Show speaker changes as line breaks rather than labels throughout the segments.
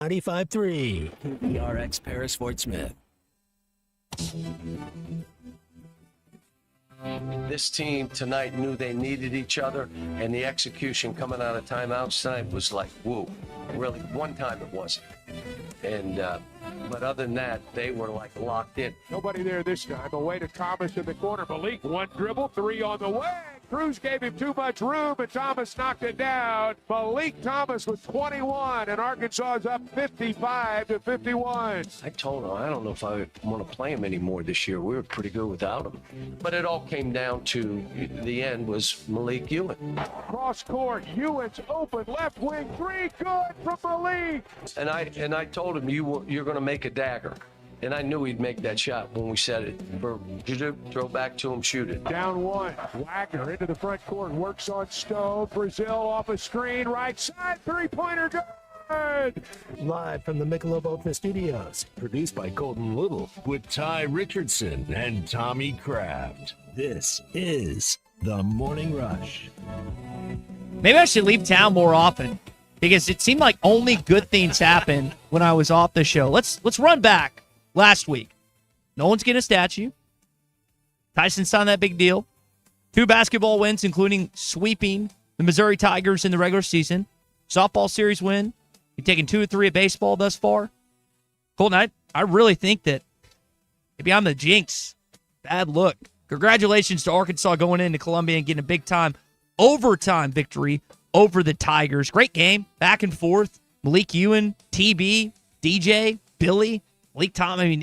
95.3 PRX Paris Fort Smith.
This team tonight knew they needed each other, and the execution coming out of timeouts tonight was like, woo. Really, one time it wasn't. And but other than that, they were like locked in.
Nobody there this time. Away to Thomas in the corner. Malik, one dribble, three on the way. Cruz gave him too much room, and Thomas knocked it down. Malik Thomas with 21, and Arkansas is up 55-51.
I told him, I don't know if I want to play him anymore this year. We were pretty good without him. But it all came down to the end was Malik Ewing.
Cross court, Ewing's open, left wing, three, good from Malik.
And I told him, you're going to make a dagger. And I knew he'd make that shot when we said it. Throw back to him, shoot it.
Down one. Wagner into the front court, works on Stone. Brazil off a screen, right side, three-pointer good.
Live from the Michelob Ultra Studios. Produced by Colton Little with Ty Richardson and Tommy Kraft. This is The Morning Rush.
Maybe I should leave town more often because it seemed like only good things happened when I was off the show. Let's run back. Last week, no one's getting a statue. Tyson signed that big deal. 2 basketball wins, including sweeping the Missouri Tigers in the regular season. Softball series win. You've taken 2 or 3 at baseball thus far. Colton, I really think that maybe I'm the jinx. Bad look. Congratulations to Arkansas going into Columbia and getting a big-time overtime victory over the Tigers. Great game, back and forth. Malik Ewing, TB, DJ, Billy, Malik Thomas,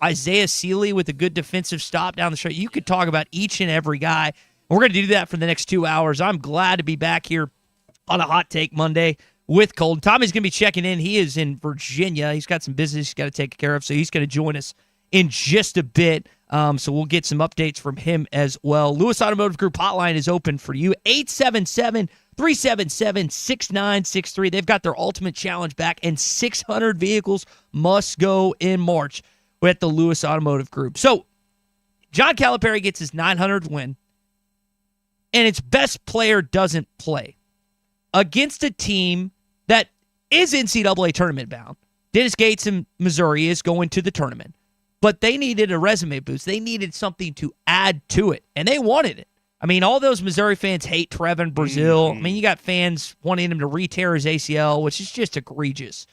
Isaiah Sealy with a good defensive stop down the stretch. You could talk about each and every guy. And we're going to do that for the next 2 hours. I'm glad to be back here on a Hot Take Monday with Colton. Tommy's going to be checking in. He is in Virginia. He's got some business he's got to take care of, so he's going to join us in just a bit. So we'll get some updates from him as well. Lewis Automotive Group hotline is open for you. 877-377-6963. They've got their ultimate challenge back, and 600 vehicles must go in March with the Lewis Automotive Group. So John Calipari gets his 900th win, and its best player doesn't play against a team that is NCAA tournament bound. Dennis Gates in Missouri is going to the tournament. But they needed a resume boost. They needed something to add to it, and they wanted it. I mean, all those Missouri fans hate Trevin Brazil. I mean, you got fans wanting him to re-tear his ACL, which is just egregious.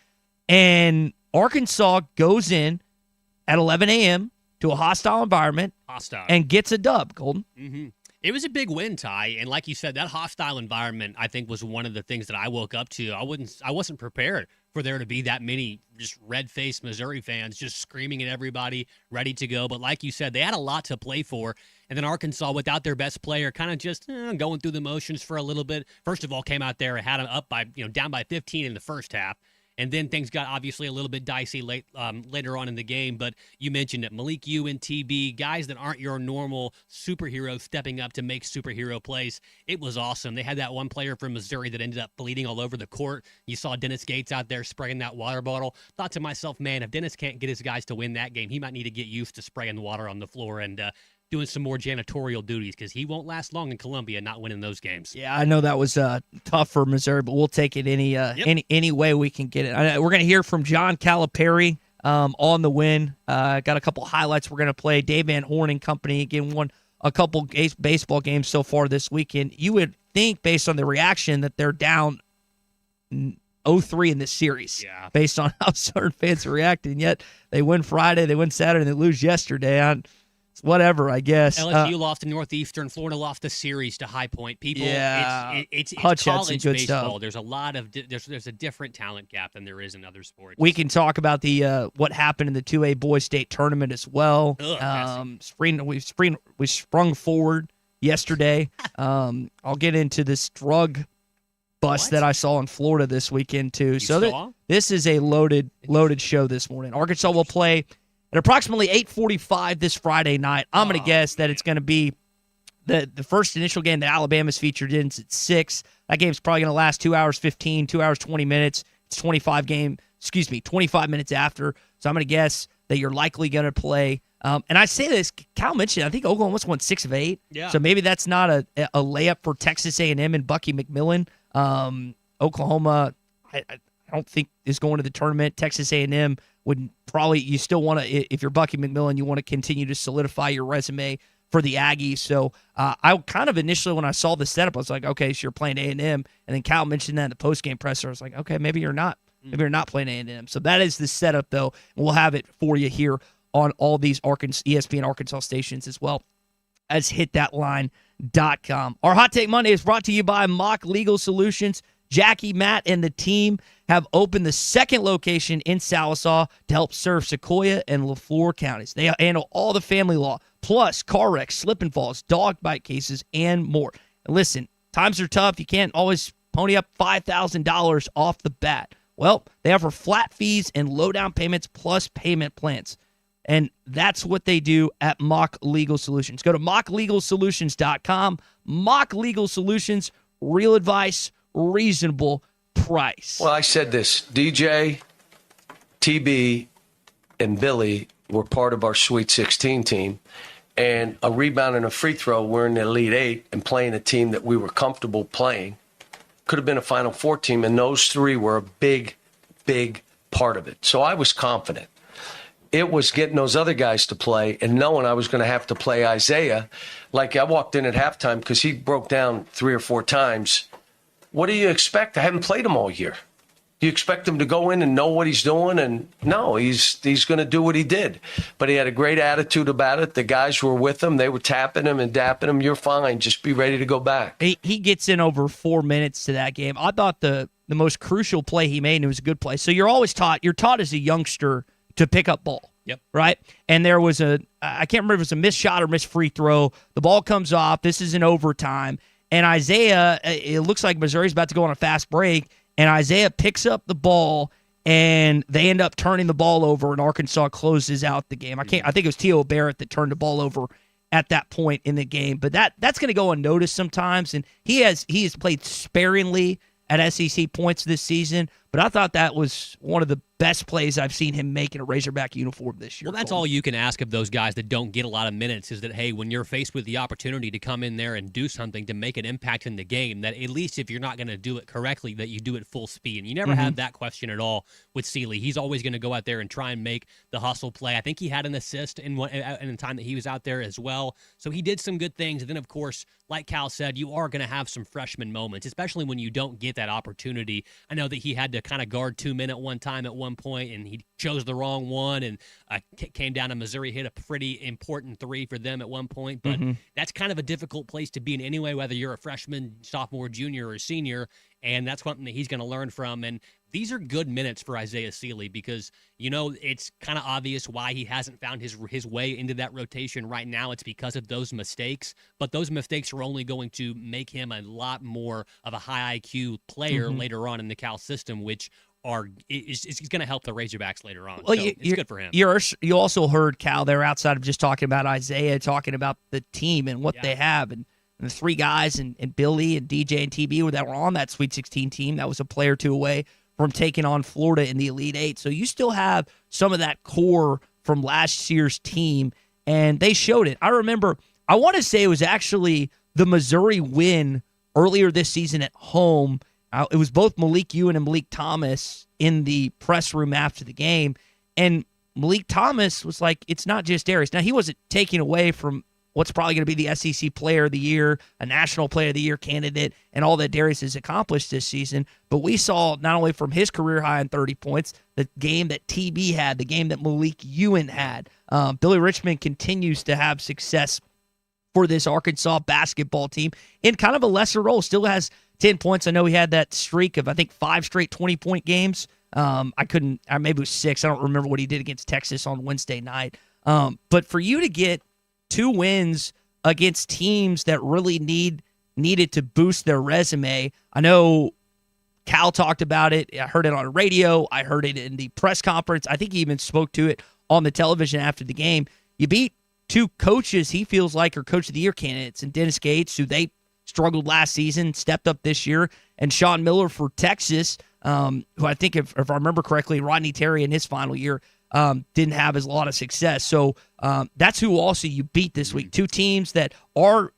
And Arkansas goes in at 11 a.m. to a hostile environment and gets a dub, Golden.
Mm-hmm. It was a big win, Ty, and like you said, that hostile environment, I think, was one of the things that I woke up to. I wasn't prepared for there to be that many just red-faced Missouri fans just screaming at everybody, ready to go. But like you said, they had a lot to play for. And then Arkansas, without their best player, kind of just going through the motions for a little bit. First of all, came out there and had them up by, down by 15 in the first half. And then things got obviously a little bit dicey later on in the game. But you mentioned it, Malik Ewing, TB, guys that aren't your normal superheroes stepping up to make superhero plays. It was awesome. They had that one player from Missouri that ended up bleeding all over the court. You saw Dennis Gates out there spraying that water bottle. Thought to myself, man, if Dennis can't get his guys to win that game, he might need to get used to spraying the water on the floor and doing some more janitorial duties because he won't last long in Columbia not winning those games.
Yeah, I know that was tough for Missouri, but we'll take it any way we can get it. We're going to hear from John Calipari on the win. Got a couple highlights we're going to play. Dave Van Horn and company again won a couple baseball games so far this weekend. You would think, based on the reaction, that they're down 0-3 in this series, based on how certain fans are reacting. Yet they win Friday, they win Saturday, and they lose yesterday. Whatever, I guess.
LSU lost to Northeastern. Florida lost the series to High Point. People, it's college baseball. There's a lot of there's a different talent gap than there is in other sports.
We can talk about the what happened in the 2A boys state tournament as well. We sprung forward yesterday. I'll get into this drug bust that I saw in Florida this weekend too. This is a loaded show this morning. Arkansas will play at approximately 8:45 this Friday night. I'm going to guess that it's going to be the first initial game that Alabama's featured in at 6. That game's probably going to last 2 hours 15, 2 hours 20 minutes. It's 25 minutes after. So I'm going to guess that you're likely going to play. And I say this, Cal mentioned, I think Oklahoma's won 6 of 8. Yeah. So maybe that's not a layup for Texas A&M and Bucky McMillan. Oklahoma, I I don't think is going to the tournament. Texas A&M would probably, you still want to, if you're Bucky McMillan, you want to continue to solidify your resume for the Aggies. So I kind of initially, when I saw the setup, I was like, okay, so you're playing A&M. And then Cal mentioned that in the postgame presser. I was like, okay, maybe you're not. Maybe you're not playing A&M. So that is the setup, though. And we'll have it for you here on all these ESPN Arkansas stations as well as hitthatline.com. Our Hot Take Monday is brought to you by Mock Legal Solutions. Jackie, Matt, and the team have opened the second location in Sallisaw to help serve Sequoia and LaFleur counties. They handle all the family law, plus car wrecks, slip and falls, dog bite cases, and more. And listen, times are tough. You can't always pony up $5,000 off the bat. Well, they offer flat fees and low down payments plus payment plans. And that's what they do at Mock Legal Solutions. Go to mocklegalsolutions.com. Mock Legal Solutions, real advice, reasonable price.
Well, I said this. DJ, TB, and Billy were part of our Sweet 16 team. And a rebound and a free throw, we're in the Elite Eight and playing a team that we were comfortable playing. Could have been a Final Four team, and those three were a big, big part of it. So I was confident. It was getting those other guys to play and knowing I was going to have to play Isaiah. Like I walked in at halftime because he broke down 3 or 4 times. What do you expect? I haven't played him all year. Do you expect him to go in and know what he's doing? And no, he's going to do what he did. But he had a great attitude about it. The guys were with him. They were tapping him and dapping him. You're fine. Just be ready to go back.
He gets in over 4 minutes to that game. I thought the most crucial play he made, and it was a good play. So you're taught as a youngster to pick up ball.
Yep.
Right? And there was I can't remember if it was a missed shot or missed free throw. The ball comes off. This is an overtime. And Isaiah, it looks like Missouri's about to go on a fast break, and Isaiah picks up the ball, and they end up turning the ball over, and Arkansas closes out the game. I think it was T.O. Barrett that turned the ball over at that point in the game. But that's going to go unnoticed sometimes, and he has played sparingly at SEC points this season, but I thought that was one of the best plays I've seen him make in a Razorback uniform this year.
Well, that's all you can ask of those guys that don't get a lot of minutes is that, hey, when you're faced with the opportunity to come in there and do something to make an impact in the game, that at least if you're not going to do it correctly, that you do it full speed. And you never have that question at all with Sealy. He's always going to go out there and try and make the hustle play. I think he had an assist in the time that he was out there as well. So he did some good things. And then, of course, like Cal said, you are going to have some freshman moments, especially when you don't get that opportunity. I know that he had to kind of guard 2 men at one time at one point, and he chose the wrong one, and came down to Missouri, hit a pretty important 3 for them at one point. But that's kind of a difficult place to be in anyway, whether you're a freshman, sophomore, junior, or senior, and that's something that he's going to learn from. And these are good minutes for Isaiah Sealy because, it's kind of obvious why he hasn't found his way into that rotation right now. It's because of those mistakes, but those mistakes are only going to make him a lot more of a high IQ player later on in the Cal system, which is going to help the Razorbacks later on.
Well,
so it's good for him.
You also heard Cal there outside of just talking about Isaiah, talking about the team and what they have, and the 3 guys and Billy and DJ and TB that were on that Sweet 16 team. That was a player or 2 away from taking on Florida in the Elite Eight. So you still have some of that core from last year's team, and they showed it. I remember, I want to say it was actually the Missouri win earlier this season at home. It was both Malik Ewan and Malik Thomas in the press room after the game, and Malik Thomas was like, it's not just Darius. Now, he wasn't taking away from what's probably going to be the SEC Player of the Year, a National Player of the Year candidate, and all that Darius has accomplished this season. But we saw not only from his career high in 30 points, the game that TB had, the game that Malik Ewan had. Billy Richmond continues to have success for this Arkansas basketball team in kind of a lesser role. Still has 10 points. I know he had that streak of, I think, 5 straight 20-point games. Maybe it was 6. I don't remember what he did against Texas on Wednesday night. But for you to get 2 wins against teams that really needed to boost their resume. I know Cal talked about it. I heard it on radio. I heard it in the press conference. I think he even spoke to it on the television after the game. You beat 2 coaches he feels like are Coach of the Year candidates, and Dennis Gates, who they struggled last season, stepped up this year, and Sean Miller for Texas, who I think, if I remember correctly, Rodney Terry in his final year didn't have a lot of success. So that's who also you beat this week. 2 teams that are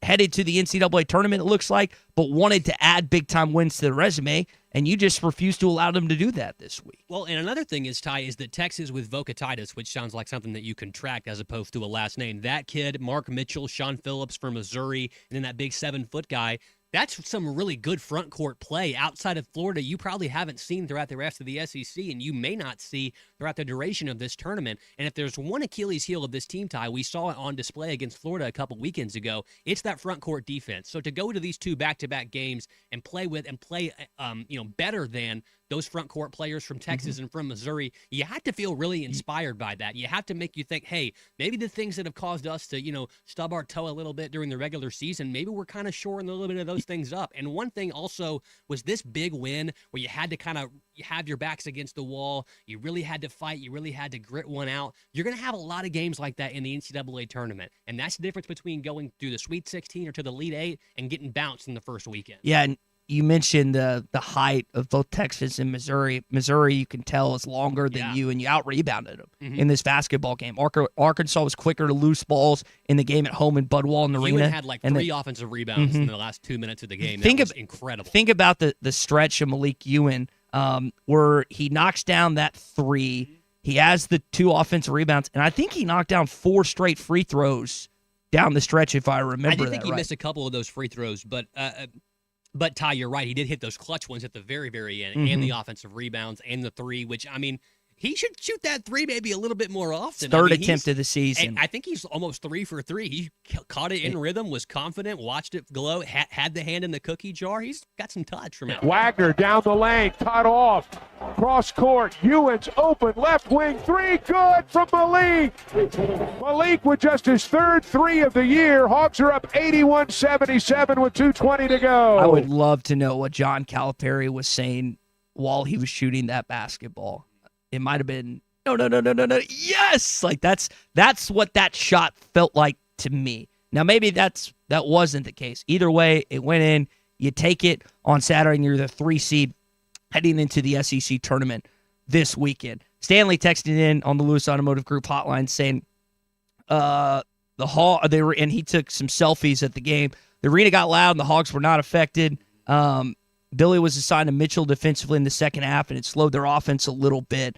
headed to the NCAA tournament, it looks like, but wanted to add big-time wins to their resume, and you just refused to allow them to do that this week.
Well, and another thing is, Ty, is that Texas with Vocatitis, which sounds like something that you can track as opposed to a last name. That kid, Mark Mitchell, Sean Phillips from Missouri, and then that big 7-foot guy, that's some really good front court play outside of Florida you probably haven't seen throughout the rest of the SEC, and you may not see throughout the duration of this tournament. And if there's one Achilles heel of this team, Ty, we saw it on display against Florida a couple weekends ago, it's that front court defense. So to go to these 2 back-to-back games and play better than those front court players from Texas and from Missouri, you have to feel really inspired by that. You have to make you think, hey, maybe the things that have caused us to, stub our toe a little bit during the regular season, maybe we're kind of shoring a little bit of those things up. And one thing also was this big win where you had to kind of have your backs against the wall. You really had to fight. You really had to grit one out. You're going to have a lot of games like that in the NCAA tournament. And that's the difference between going through the Sweet 16 or to the Elite 8 and getting bounced in the first weekend.
Yeah, and you mentioned the height of both Texas and Missouri. Missouri, you can tell, is longer than you, and you out-rebounded them in this basketball game. Arkansas was quicker to loose balls in the game at home in Bud Walton Arena.
Ewan had like 3 offensive rebounds in the last 2 minutes of the game. That was incredible.
Think about the stretch of Malik Ewan where he knocks down that 3. He has the 2 offensive rebounds, and I think he knocked down 4 straight free throws down the stretch, if I remember
I did
that
think he
right.
missed a couple of those free throws, but Ty, you're right. He did hit those clutch ones at the very, very end, and the offensive rebounds and the 3, which, I mean, he should shoot that 3 maybe a little bit more often.
Third attempt of the season.
I think he's almost 3 for 3. He caught it in rhythm, was confident, watched it glow, had the hand in the cookie jar. He's got some touch from it.
Wagner down the lane, cut off. Cross court, Ewan's open, left wing 3, good from Malik. Malik with just his 3rd 3 of the year. Hawks are up 81-77 with 2:20 to go.
I would love to know what John Calipari was saying while he was shooting that basketball. It might have been, no, yes! Like, that's what that shot felt like to me. Now, maybe that wasn't the case. Either way, it went in. You take it on Saturday, and you're the 3 seed heading into the SEC tournament this weekend. Stanley texted in on the Lewis Automotive Group hotline saying and he took some selfies at the game. The arena got loud, and the Hogs were not affected. Billy was assigned to Mitchell defensively in the second half, and it slowed their offense a little bit.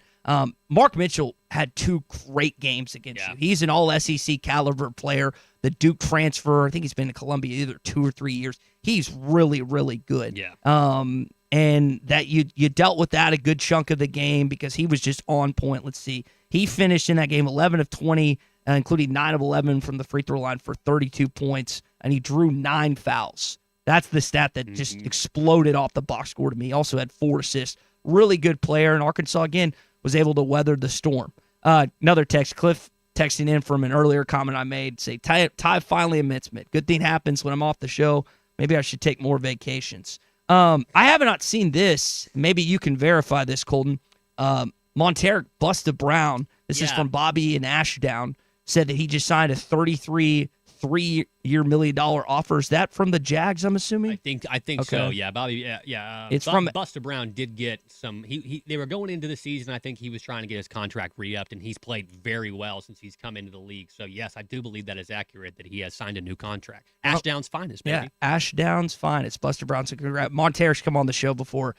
Mark Mitchell had 2 great games against you. He's an all-SEC caliber player. The Duke transfer, I think he's been in Columbia either 2 or 3 years. He's really, really good.
Yeah.
And that you dealt with that a good chunk of the game because he was just on point. Let's see. He finished in that game 11 of 20, including 9 of 11 from the free throw line for 32 points, and he drew 9 fouls. That's the stat that just exploded off the box score to me. He also had 4 assists. Really good player, and Arkansas, again, was able to weather the storm. Another text, Cliff texting in from an earlier comment I made, say, Ty finally admits it. Good thing happens when I'm off the show. Maybe I should take more vacations. I have not seen this. Maybe you can verify this, Colton. Monteric Busta Brown, this is from Bobby in Ashdown, said that he just signed a 3-year $1 million offer. Is that from the Jags, I'm assuming?
I think so. Yeah, Bobby.
It's from
Busta Brown did get some. They were going into the season. I think he was trying to get his contract re-upped, and he's played very well since he's come into the league. So yes, I do believe that is accurate that he has signed a new contract. Ashdown's finest, baby.
Yeah, Ashdown's finest. Busta Brown. So congrats. Monteric's come on the show before.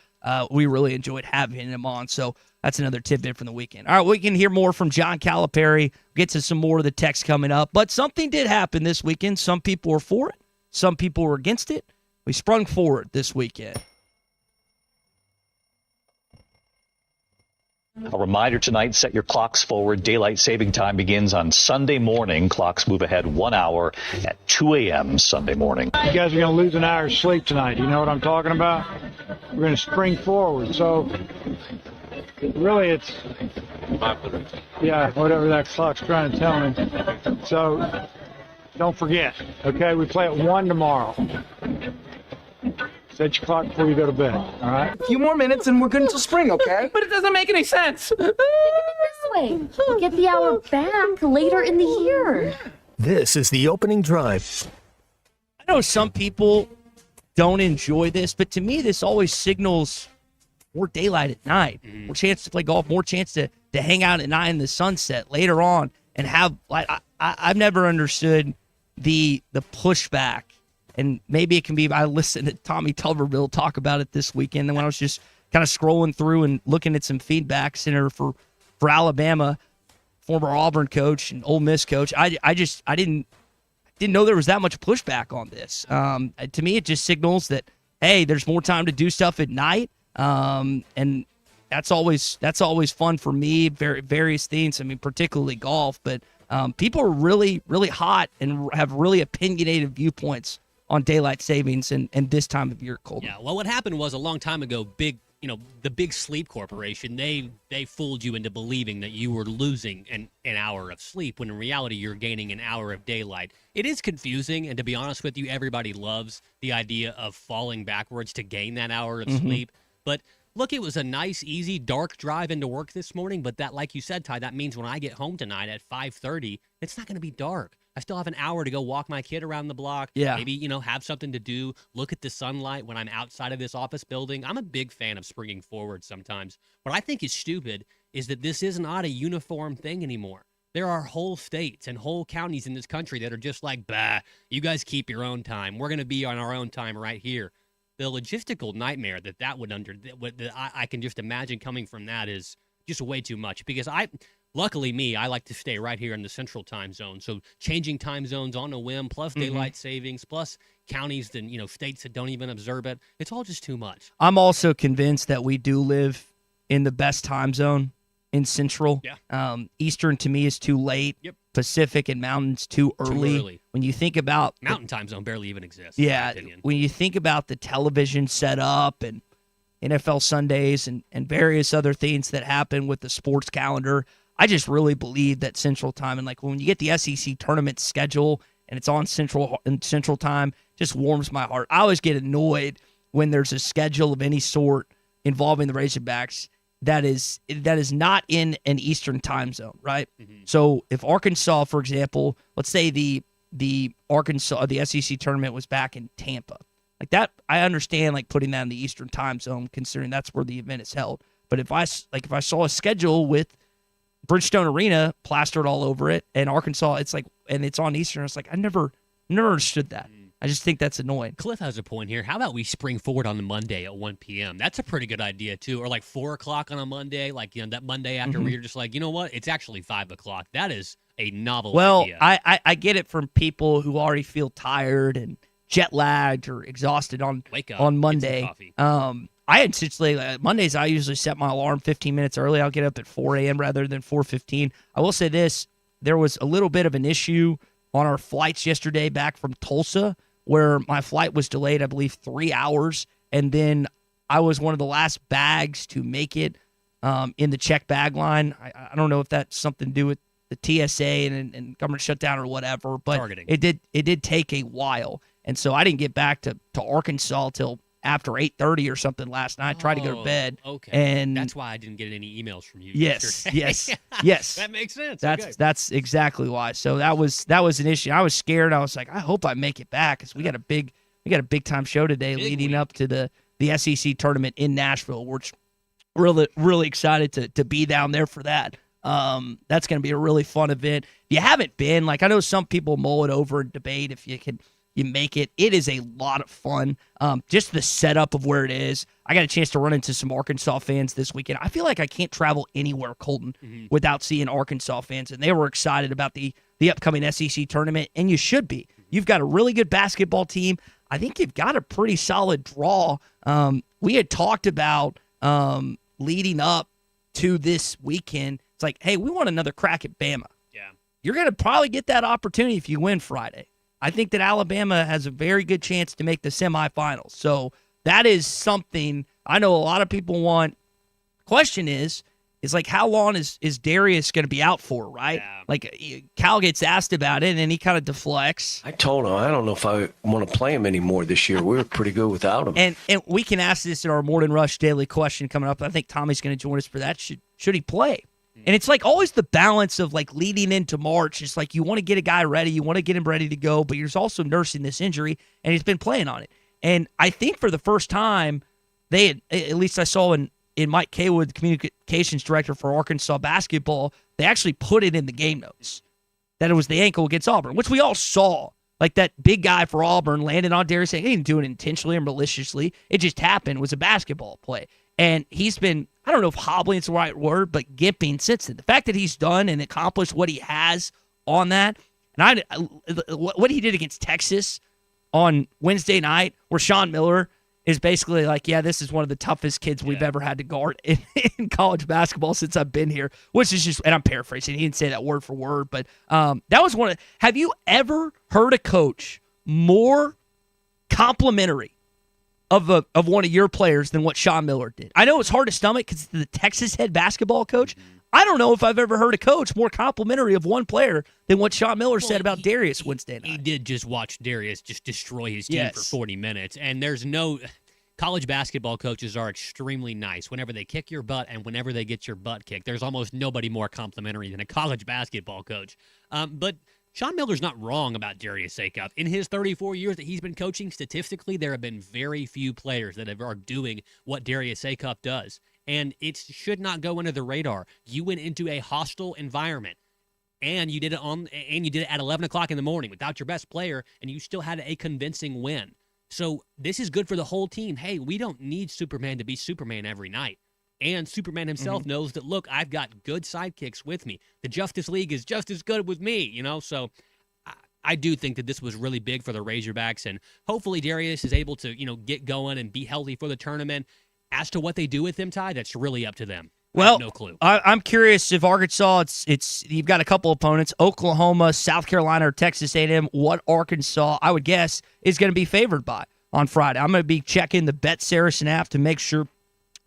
We really enjoyed having him on. So that's another tidbit from the weekend. All right, we can hear more from John Calipari. Get to some more of the text coming up. But something did happen this weekend. Some people were for it. Some people were against it. We sprung forward this weekend.
A reminder tonight, set your clocks forward. Daylight saving time begins on Sunday morning. Clocks move ahead 1 hour at 2 a.m. Sunday morning.
You guys are going to lose an hour's sleep tonight. You know what I'm talking about? We're going to spring forward. So, really, it's, whatever that clock's trying to tell me. So, don't forget, okay? We play at 1 tomorrow. Set your clock before you go to bed, all right?
A few more minutes and we're good until spring, okay? But it doesn't make any sense.
Think of it this way. We'll get the hour back later in the year.
This is the opening drive.
I know some people don't enjoy this, but to me, this always signals more daylight at night, more chance to play golf, more chance to hang out at night in the sunset later on and have, like, I've never understood the pushback and maybe it can be, I listened to Tommy Tuberville talk about it this weekend, and when I was just kind of scrolling through and looking at some feedback center for Alabama, former Auburn coach and Ole Miss coach, I didn't know there was that much pushback on this. To me, it just signals that, hey, there's more time to do stuff at night, and that's always fun for me. Various things. I mean, particularly golf, but people are really, really hot and have really opinionated viewpoints on daylight savings and this time of year, Colton.
Yeah. Well, what happened was a long time ago, the Big Sleep Corporation, they fooled you into believing that you were losing an hour of sleep when in reality you're gaining an hour of daylight. It is confusing, and to be honest with you, everybody loves the idea of falling backwards to gain that hour of sleep. But look, it was a nice, easy, dark drive into work this morning, but that, like you said, Ty, that means when I get home tonight at 5:30, it's not going to be dark. I still have an hour to go walk my kid around the block.
Yeah.
Maybe, have something to do, look at the sunlight when I'm outside of this office building. I'm a big fan of springing forward sometimes. What I think is stupid is that this is not a uniform thing anymore. There are whole states and whole counties in this country that are just like, bah, you guys keep your own time. We're going to be on our own time right here. The logistical nightmare that I can just imagine coming from that is just way too much, because luckily I like to stay right here in the central time zone. So changing time zones on a whim, plus daylight savings, plus counties and states that don't even observe it, it's all just too much.
I'm also convinced that we do live in the best time zone in Central.
Yeah.
Eastern to me is too late.
Yep.
Pacific and Mountain's too early. When you think about
Mountain time zone barely even exists.
Yeah.
In my opinion.
When you think about the television setup and NFL Sundays and various other things that happen with the sports calendar, I just really believe that Central Time, and like when you get the SEC tournament schedule and it's on Central Time, just warms my heart. I always get annoyed when there's a schedule of any sort involving the Razorbacks that is not in an Eastern time zone, right? So if Arkansas, for example, let's say the SEC tournament was back in Tampa, like that, I understand like putting that in the Eastern time zone, considering that's where the event is held. But if I saw a schedule with Bridgestone Arena plastered all over it, and Arkansas, and it's on Eastern, it's like I never understood that. I just think that's annoying.
Cliff has a point here. How about we spring forward on the Monday at 1 p.m.? That's a pretty good idea, too. Or like 4 o'clock on a Monday, like, that Monday after where you're just like, you know what? It's actually 5 o'clock. That is a novel idea.
Well, I get it from people who already feel tired and jet lagged or exhausted on Monday.
Get some coffee.
I intentionally, Mondays, I usually set my alarm 15 minutes early. I'll get up at 4 a.m. rather than 4:15. I will say this. There was a little bit of an issue on our flights yesterday back from Tulsa, where my flight was delayed, I believe, 3 hours, and then I was one of the last bags to make it in the check bag line. I don't know if that's something to do with the TSA and government shutdown or whatever, but
Targeting.
it did take a while, and so I didn't get back to Arkansas till after 8:30 or something last night. I tried to go to bed.
Okay.
And
that's why I didn't get any emails from you.
Yes,
yesterday.
yes.
That makes sense.
That's exactly why. So that was an issue. I was scared. I was like, I hope I make it back, because we got a big time show today leading up to the SEC tournament in Nashville. We're really excited to be down there for that. That's going to be a really fun event. If you haven't been, like, I know some people mull it over and debate if you make it. It is a lot of fun. Just the setup of where it is. I got a chance to run into some Arkansas fans this weekend. I feel like I can't travel anywhere, Colton, without seeing Arkansas fans, and they were excited about the upcoming SEC tournament, and you should be. You've got a really good basketball team. I think you've got a pretty solid draw. We had talked about leading up to this weekend. It's like, hey, we want another crack at Bama.
Yeah.
You're going to probably get that opportunity if you win Friday. I think that Alabama has a very good chance to make the semifinals. So that is something I know a lot of people want. Question is like, how long is Darius going to be out for, right?
Yeah.
Like, Cal gets asked about it, and he kind of deflects.
I told him I don't know if I want to play him anymore this year. We were pretty good without him.
And we can ask this in our Morning Rush Daily Question coming up. I think Tommy's going to join us for that. Should he play? And it's like always the balance of like leading into March. It's like you want to get a guy ready, you want to get him ready to go, but you're also nursing this injury, and he's been playing on it. And I think for the first time, they had, at least I saw in Mike Kaywood, the communications director for Arkansas basketball, they actually put it in the game notes that it was the ankle against Auburn, which we all saw Like that big guy for Auburn landed on Darius. He didn't do it intentionally or maliciously. It just happened. It was a basketball play. And he's been, I don't know if hobbling is the right word, but gimping since then. The fact that he's done and accomplished what he has on that, and what he did against Texas on Wednesday night, where Sean Miller is basically like, yeah, this is one of the toughest kids we've ever had to guard in college basketball since I've been here, which is just, and I'm paraphrasing, he didn't say that word for word, but that was one of, have you ever heard a coach more complimentary of one of your players than what Sean Miller did? I know it's hard to stomach because the Texas head basketball coach. I don't know if I've ever heard a coach more complimentary of one player than what Sean Miller said about Darius Wednesday night.
He did just watch Darius just destroy his team for 40 minutes. And there's no – college basketball coaches are extremely nice. Whenever they kick your butt and whenever they get your butt kicked, there's almost nobody more complimentary than a college basketball coach. But Sean Miller's not wrong about Darius Acuff. In his 34 years that he's been coaching, statistically, there have been very few players that are doing what Darius Acuff does. And it should not go under the radar. You went into a hostile environment, and you did it at 11 o'clock in the morning without your best player, and you still had a convincing win. So this is good for the whole team. Hey, we don't need Superman to be Superman every night. And Superman himself knows that, look, I've got good sidekicks with me. The Justice League is just as good with me, So I do think that this was really big for the Razorbacks, and hopefully Darius is able to, get going and be healthy for the tournament. As to what they do with him, Ty, that's really up to them. I have no clue.
I'm curious if Arkansas, it's you've got a couple opponents, Oklahoma, South Carolina, or Texas A&M. What Arkansas, I would guess, is going to be favored by on Friday. I'm going to be checking the Bet Saracen app to make sure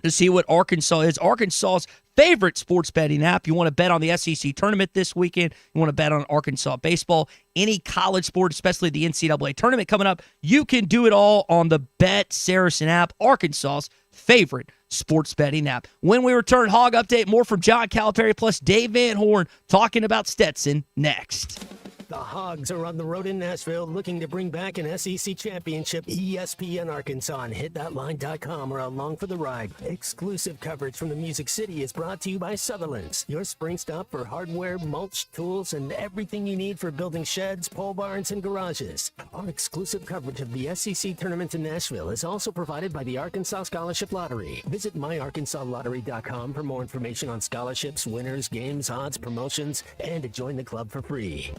to see what Arkansas is. Arkansas's favorite sports betting app. You want to bet on the SEC tournament this weekend. You want to bet on Arkansas baseball. Any college sport, especially the NCAA tournament coming up, you can do it all on the Bet Saracen app, Arkansas's favorite sports betting app. When we return, Hog Update, more from John Calipari plus Dave Van Horn talking about Stetson next.
The Hogs are on the road in Nashville looking to bring back an SEC championship. ESPN Arkansas and hitthatline.com are along for the ride. Exclusive coverage from the Music City is brought to you by Sutherland's, your spring stop for hardware, mulch, tools, and everything you need for building sheds, pole barns, and garages. Our exclusive coverage of the SEC tournament in Nashville is also provided by the Arkansas Scholarship Lottery. Visit myarkansasLottery.com for more information on scholarships, winners, games, odds, promotions, and to join the club for free.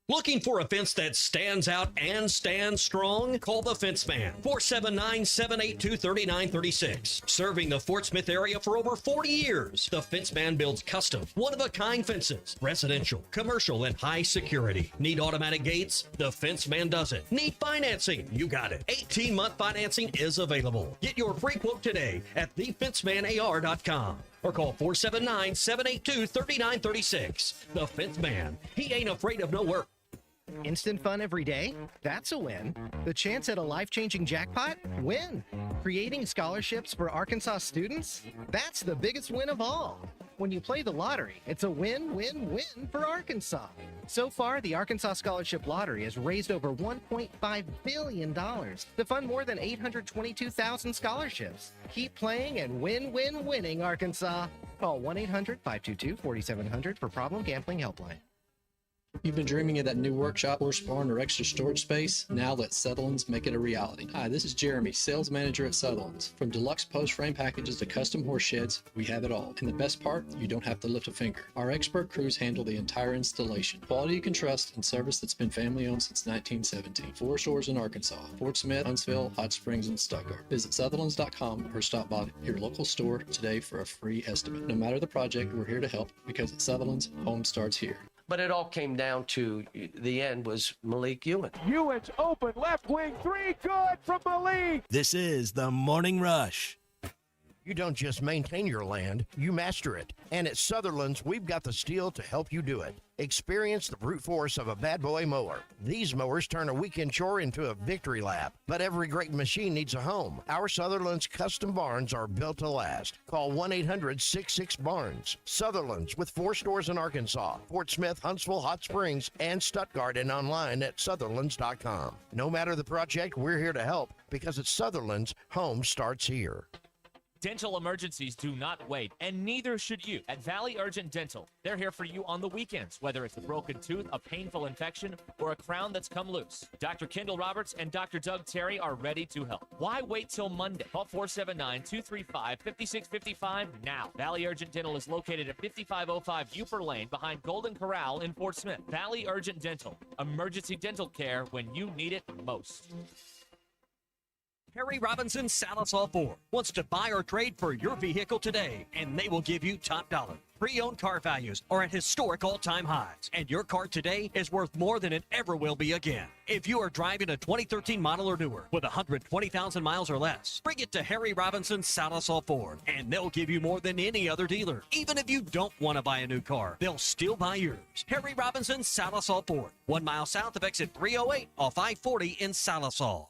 Looking for a fence that stands out and stands strong? Call the Fence Man, 479-782-3936. Serving the Fort Smith area for over 40 years, the Fence Man builds custom, one-of-a-kind fences, residential, commercial, and high security. Need automatic gates? The Fence Man does it. Need financing? You got it. 18-month financing is available. Get your free quote today at thefencemanar.com. Or call 479-782-3936. The Fence Man. He ain't afraid of no work.
Instant fun every day? That's a win. The chance at a life-changing jackpot? Win. Creating scholarships for Arkansas students? That's the biggest win of all. When you play the lottery, it's a win-win-win for Arkansas. So far, the Arkansas Scholarship Lottery has raised over $1.5 billion to fund more than 822,000 scholarships. Keep playing and win-win-winning, Arkansas. Call 1-800-522-4700 for Problem Gambling Helpline.
You've been dreaming of that new workshop, horse barn, or extra storage space? Now let Sutherland's make it a reality. Hi, this is Jeremy, sales manager at Sutherland's. From deluxe post frame packages to custom horse sheds, we have it all. And the best part, you don't have to lift a finger. Our expert crews handle the entire installation. Quality you can trust and service that's been family owned since 1917. 4 stores in Arkansas: Fort Smith, Huntsville, Hot Springs, and Stuttgart. Visit Sutherland's.com or stop by your local store today for a free estimate. No matter the project, we're here to help, because at Sutherland's, home starts here.
But it all came down to the end was Malik Ewan.
Ewan's open, left wing three, good from Malik.
This is the Morning Rush.
You don't just maintain your land, you master it. And at Sutherland's, we've got the steel to help you do it. Experience the brute force of a bad boy mower. These mowers turn a weekend chore into a victory lap. But every great machine needs a home. Our Sutherland's custom barns are built to last. Call 1-800-66-BARNS. Sutherland's, with 4 stores in Arkansas: Fort Smith, Huntsville, Hot Springs, and Stuttgart, and online at Sutherlands.com. No matter the project, we're here to help, because at Sutherland's, home starts here.
Dental emergencies do not wait, and neither should you. At Valley Urgent Dental, they're here for you on the weekends, whether it's a broken tooth, a painful infection, or a crown that's come loose. Dr. Kendall Roberts and Dr. Doug Terry are ready to help. Why wait till Monday? Call 479-235-5655 now. Valley Urgent Dental is located at 5505 Uper Lane behind Golden Corral in Fort Smith. Valley Urgent Dental, emergency dental care when you need it most.
Harry Robinson Salisal Ford wants to buy or trade for your vehicle today, and they will give you top dollar. Pre-owned car values are at historic all-time highs, and your car today is worth more than it ever will be again. If you are driving a 2013 model or newer with 120,000 miles or less, bring it to Harry Robinson Salisal Ford, and they'll give you more than any other dealer. Even if you don't want to buy a new car, they'll still buy yours. Harry Robinson Salisal Ford, 1 mile south of exit 308 off I-40 in Salisal.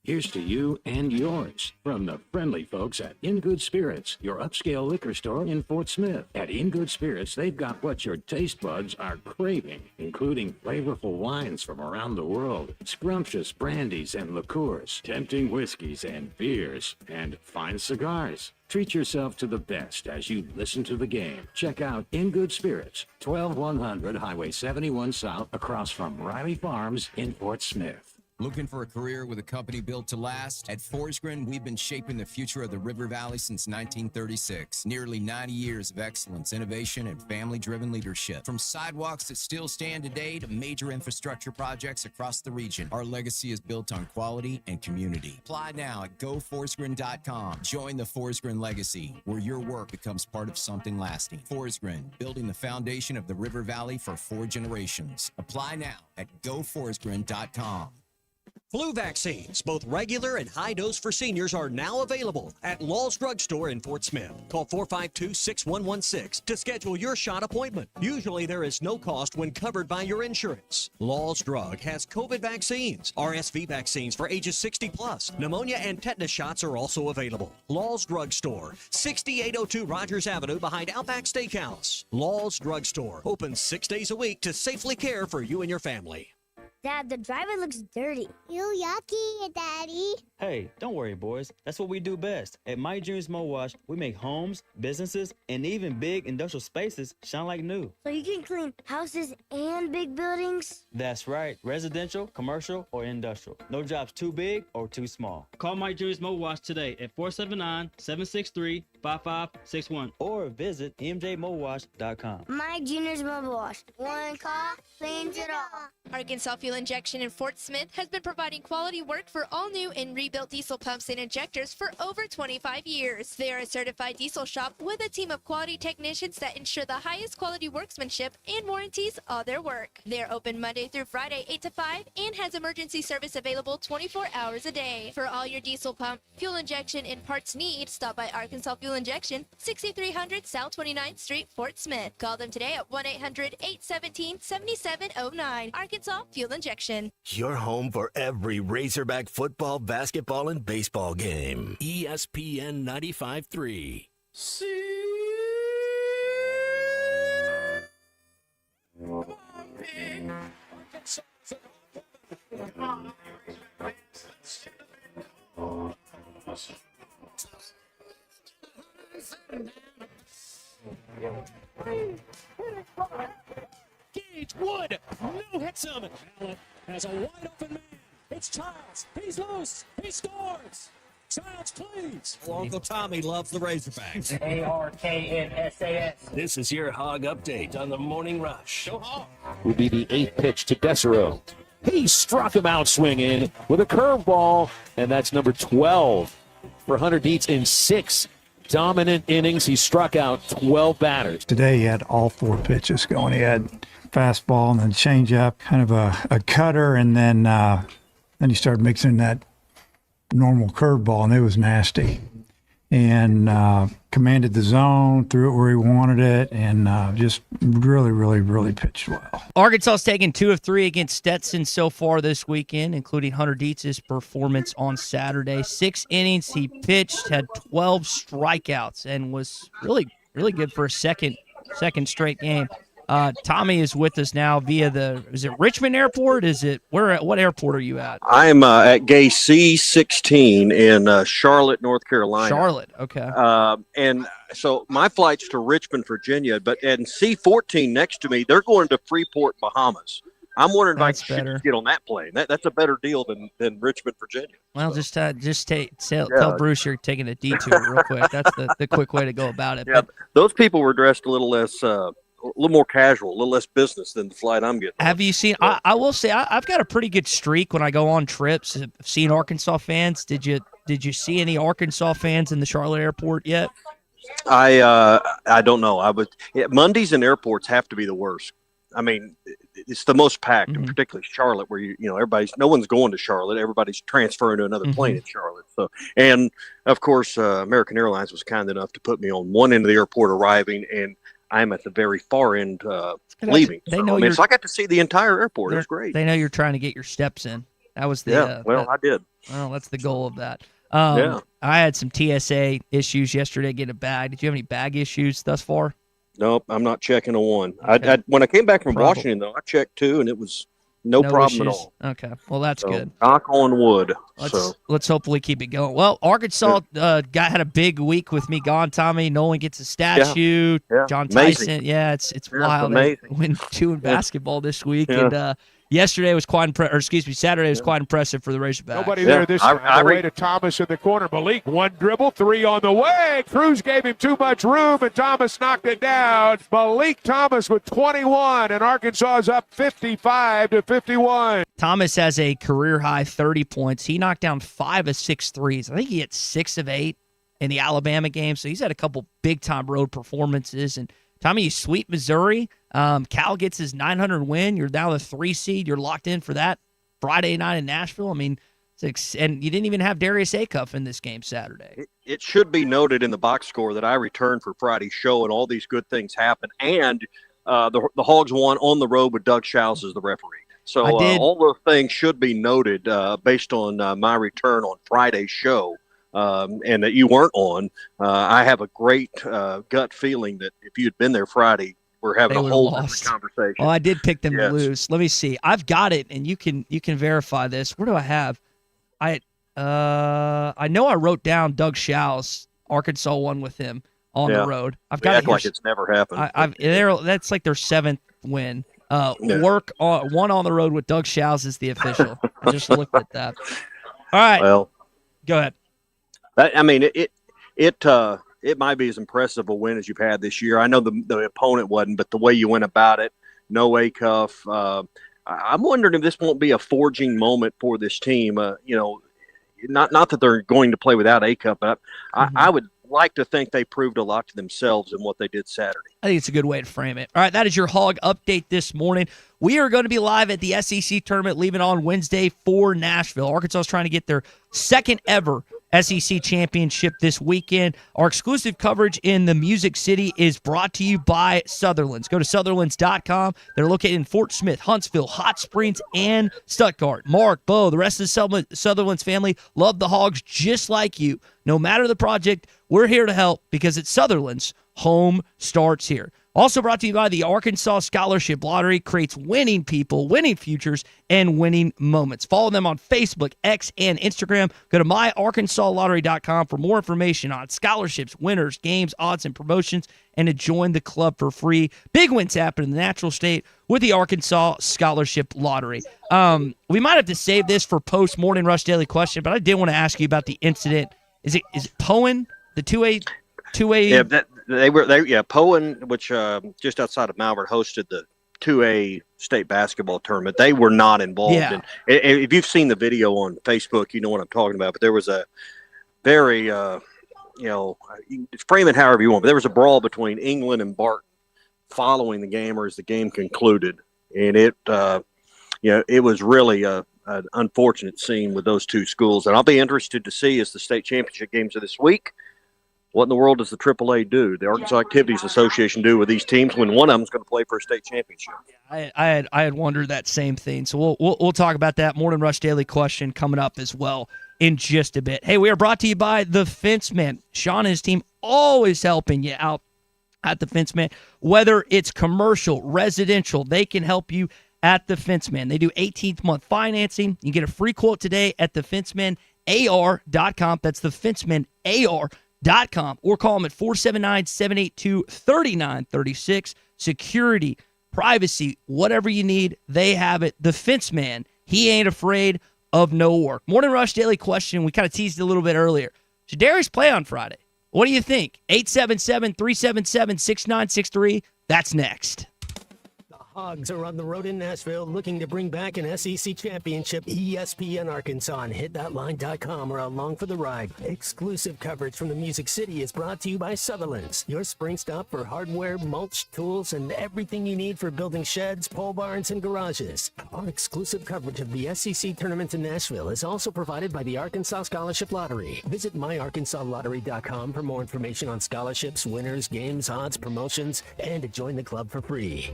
Here's to you and yours from the friendly folks at In Good Spirits, your upscale liquor store in Fort Smith. At In Good Spirits, they've got what your taste buds are craving, including flavorful wines from around the world, scrumptious brandies and liqueurs, tempting whiskeys and beers, and fine cigars. Treat yourself to the best as you listen to the game. Check out In Good Spirits, 12100 Highway 71 South, across from Riley Farms in Fort Smith.
Looking for a career with a company built to last? At Forsgren, we've been shaping the future of the River Valley since 1936. Nearly 90 years of excellence, innovation, and family-driven leadership. From sidewalks that still stand today to major infrastructure projects across the region, our legacy is built on quality and community. Apply now at goforsgren.com. Join the Forsgren legacy, where your work becomes part of something lasting. Forsgren, building the foundation of the River Valley for 4 generations. Apply now at goforsgren.com.
Flu vaccines, both regular and high dose for seniors, are now available at Law's Drug Store in Fort Smith. Call 452-6116 to schedule your shot appointment. Usually there is no cost when covered by your insurance. Law's Drug has COVID vaccines, RSV vaccines for ages 60 plus. Pneumonia and tetanus shots are also available. Law's Drug Store, 6802 Rogers Avenue behind Outback Steakhouse. Law's Drug Store, open 6 days a week to safely care for you and your family.
Dad, the driveway looks dirty. You yucky, Daddy.
Hey, don't worry, boys. That's what we do best. At My Dreams Mo Wash, we make homes, businesses, and even big industrial spaces shine like new.
So you can clean houses and big buildings?
That's right. Residential, commercial, or industrial. No job's too big or too small. Call My Dreams Mo Wash today at 479-763-5561 or visit mjmowash.com.
My Junior's Mobile Wash. One call cleans it all.
Arkansas Fuel Injection in Fort Smith has been providing quality work for all new and rebuilt diesel pumps and injectors for over 25 years. They are a certified diesel shop with a team of quality technicians that ensure the highest quality workmanship and warranties all their work. They're open Monday through Friday 8 to 5 and has emergency service available 24 hours a day. For all your diesel pump, fuel injection, and parts needs, stop by Arkansas Fuel Injection, 6300 South 29th Street, Fort Smith. Call them today at 1-800-817-7709. Arkansas Fuel Injection.
Your home for every Razorback football, basketball, and baseball game. ESPN 95.3.
Gage Wood, no hits him. Allen has a wide open man. It's Childs. He's loose. He scores. Childs, please.
Well, Uncle Tommy loves the Razorbacks.
ARKNSAS.
This is your Hog Update on the Morning Rush.
Go Hog.
Will be the 8th pitch to Desero. He struck him out swinging with a curveball, and that's number 12 for Hunter Dietz in 6 dominant innings. He struck out 12 batters.
Today he had all 4 pitches going. He had fastball and then changeup, kind of a cutter, and then he started mixing that normal curveball, and it was nasty. And commanded the zone, threw it where he wanted it, and just really pitched well.
Arkansas's taken 2 of 3 against Stetson so far this weekend, including Hunter Dietz's performance on Saturday. 6 innings he pitched, had 12 strikeouts, and was really good for a second straight game. Tommy is with us now via is it Richmond Airport? Is it what airport are you at?
I'm at Gay C-16 in Charlotte, North Carolina.
Charlotte, okay.
And so my flight's to Richmond, Virginia, and C-14 next to me, they're going to Freeport, Bahamas. I'm wondering if I should get on that plane. That's a better deal than Richmond, Virginia.
Well, tell Bruce you're taking a detour real quick. That's the quick way to go about it.
Yeah, those people were dressed a little less, a little more casual, a little less business than the flight I'm getting.
Have you seen? I will say I've got a pretty good streak when I go on trips. I've seen Arkansas fans. Did you see any Arkansas fans in the Charlotte airport yet?
I don't know. Mondays in airports have to be the worst. I mean, it's the most packed, and particularly Charlotte, where no one's going to Charlotte. Everybody's transferring to another plane in Charlotte. So, and of course, American Airlines was kind enough to put me on one end of the airport arriving, and I'm at the very far end leaving. So I got to see the entire airport. It was great.
They know you're trying to get your steps in. That was
the I did.
Well, that's the goal of that. I had some TSA issues yesterday getting a bag. Did you have any bag issues thus far?
Nope, I'm not checking a one. Okay. When I came back from Washington, though, I checked two, and it was no problem
issues.
at all.
Okay, well, that's good.
Knock on wood.
Let's hopefully keep it going. Well, Arkansas had a big week with me gone, Tommy. Nolan gets a statue.
Yeah.
John
Amazing.
Tyson. Yeah, it's wild.
Amazing.
They win 2 in basketball this week, and Saturday was quite impressive for the Razorbacks.
Nobody there this time. The way to Thomas in the corner. Malik, one dribble, 3 on the way. Cruz gave him too much room, and Thomas knocked it down. Malik Thomas with 21, and Arkansas is up 55-51.
Thomas has a career-high 30 points. He knocked down 5 of 6 threes. I think he hit 6 of 8 in the Alabama game, so he's had a couple big-time road performances. And Tommy, you sweep Missouri. Cal gets his 900 win. You're now the 3 seed. You're locked in for that Friday night in Nashville. I mean, and you didn't even have Darius Acuff in this game Saturday.
It should be noted in the box score that I returned for Friday's show, and all these good things happened. And the Hogs won on the road with Doug Shouse as the referee. So all those things should be noted based on my return on Friday's show. And that you weren't on. I have a great gut feeling that if you'd been there Friday, we're having a whole different conversation.
Well, I did pick them to lose. Let me see. I've got it, and you can verify this. Where do I have? I know I wrote down Doug Shouse. Arkansas won with him on the road. I've got it
like it's never happened.
That's like their 7th win. Work one on the road with Doug Shouse is the official. I just looked at that. All right.
Well,
go ahead.
I mean, it might be as impressive a win as you've had this year. I know the opponent wasn't, but the way you went about it, no Acuff. I'm wondering if this won't be a forging moment for this team. Not that they're going to play without Acuff, but I would like to think they proved a lot to themselves in what they did Saturday.
I think it's a good way to frame it. All right, that is your Hog update this morning. We are going to be live at the SEC tournament leaving on Wednesday for Nashville. Arkansas is trying to get their second ever SEC championship this weekend. Our exclusive coverage in the Music City is brought to you by Sutherlands. Go to Sutherlands.com. They're located in Fort Smith, Huntsville, Hot Springs, and Stuttgart. Mark, Bo, the rest of the Sutherlands family love the Hogs just like you. No matter the project, we're here to help because at Sutherlands, home starts here. Also brought to you by the Arkansas Scholarship Lottery. Creates winning people, winning futures, and winning moments. Follow them on Facebook, X, and Instagram. Go to myarkansasLottery.com for more information on scholarships, winners, games, odds, and promotions, and to join the club for free. Big wins happen in the natural state with the Arkansas Scholarship Lottery. We might have to save this for post-Morning Rush Daily Question, but I did want to ask you about the incident. Is it Poen, the 2A?
Yeah, Poen, which just outside of Malvern, hosted the 2A state basketball tournament. They were not involved.
Yeah.
If you've seen the video on Facebook, you know what I'm talking about. But there was a very, you can frame it however you want. But there was a brawl between England and Barton following the game, or as the game concluded, and it was really an unfortunate scene with those two schools. And I'll be interested to see as the state championship games of this week. What in the world does the AAA do, the Arkansas Activities Association, do with these teams when one of them is going to play for a state championship?
I had wondered that same thing. So we'll talk about that. Morning Rush Daily Question coming up as well in just a bit. Hey, we are brought to you by the Fence Man. Sean and his team always helping you out at the Fence Man. Whether it's commercial, residential, they can help you at the Fence Man. They do 18th month financing. You can get a free quote today at thefencemanAR.com. That's thefencemanAR.com. Or call them at 479-782-3936. Security, privacy, whatever you need, they have it. The Fence Man, he ain't afraid of no work. Morning Rush Daily Question. We kind of teased it a little bit earlier. Should Darius play on Friday? What do you think? 877-377-6963. That's next.
Hogs are on the road in Nashville looking to bring back an SEC championship. ESPN Arkansas and hitthatline.com are along for the ride. Exclusive coverage from the Music City is brought to you by Sutherland's, your spring stop for hardware, mulch, tools, and everything you need for building sheds, pole barns, and garages. Our exclusive coverage of the SEC tournament in Nashville is also provided by the Arkansas Scholarship Lottery. Visit myarkansasLottery.com for more information on scholarships, winners, games, odds, promotions, and to join the club for free.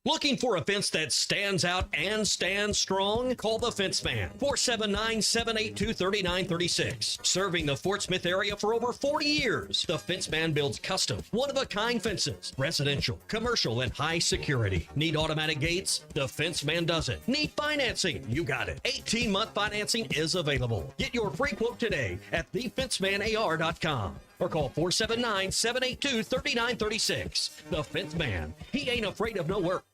Looking for a fence that stands out and stands strong? Call the Fence Man, 479-782-3936. Serving the Fort Smith area for over 40 years, the Fence Man builds custom, one-of-a-kind fences, residential, commercial, and high security. Need automatic gates? The Fence Man does it. Need financing? You got it. 18-month financing is available. Get your free quote today at thefencemanAR.com. Or call 479-782-3936. The Fence Man. He ain't afraid of no work.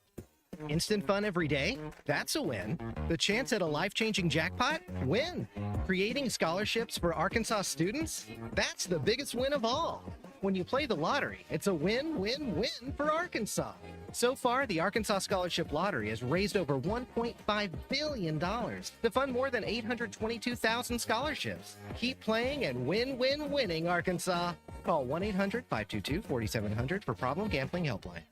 Instant fun every day? That's a win. The chance at a life-changing jackpot? Win. Creating scholarships for Arkansas students? That's the biggest win of all. When you play the lottery, it's a win-win-win for Arkansas. So far, the Arkansas Scholarship Lottery has raised over $1.5 billion to fund more than 822,000 scholarships. Keep playing and win-win-winning, Arkansas. Call 1-800-522-4700 for Problem Gambling Helpline.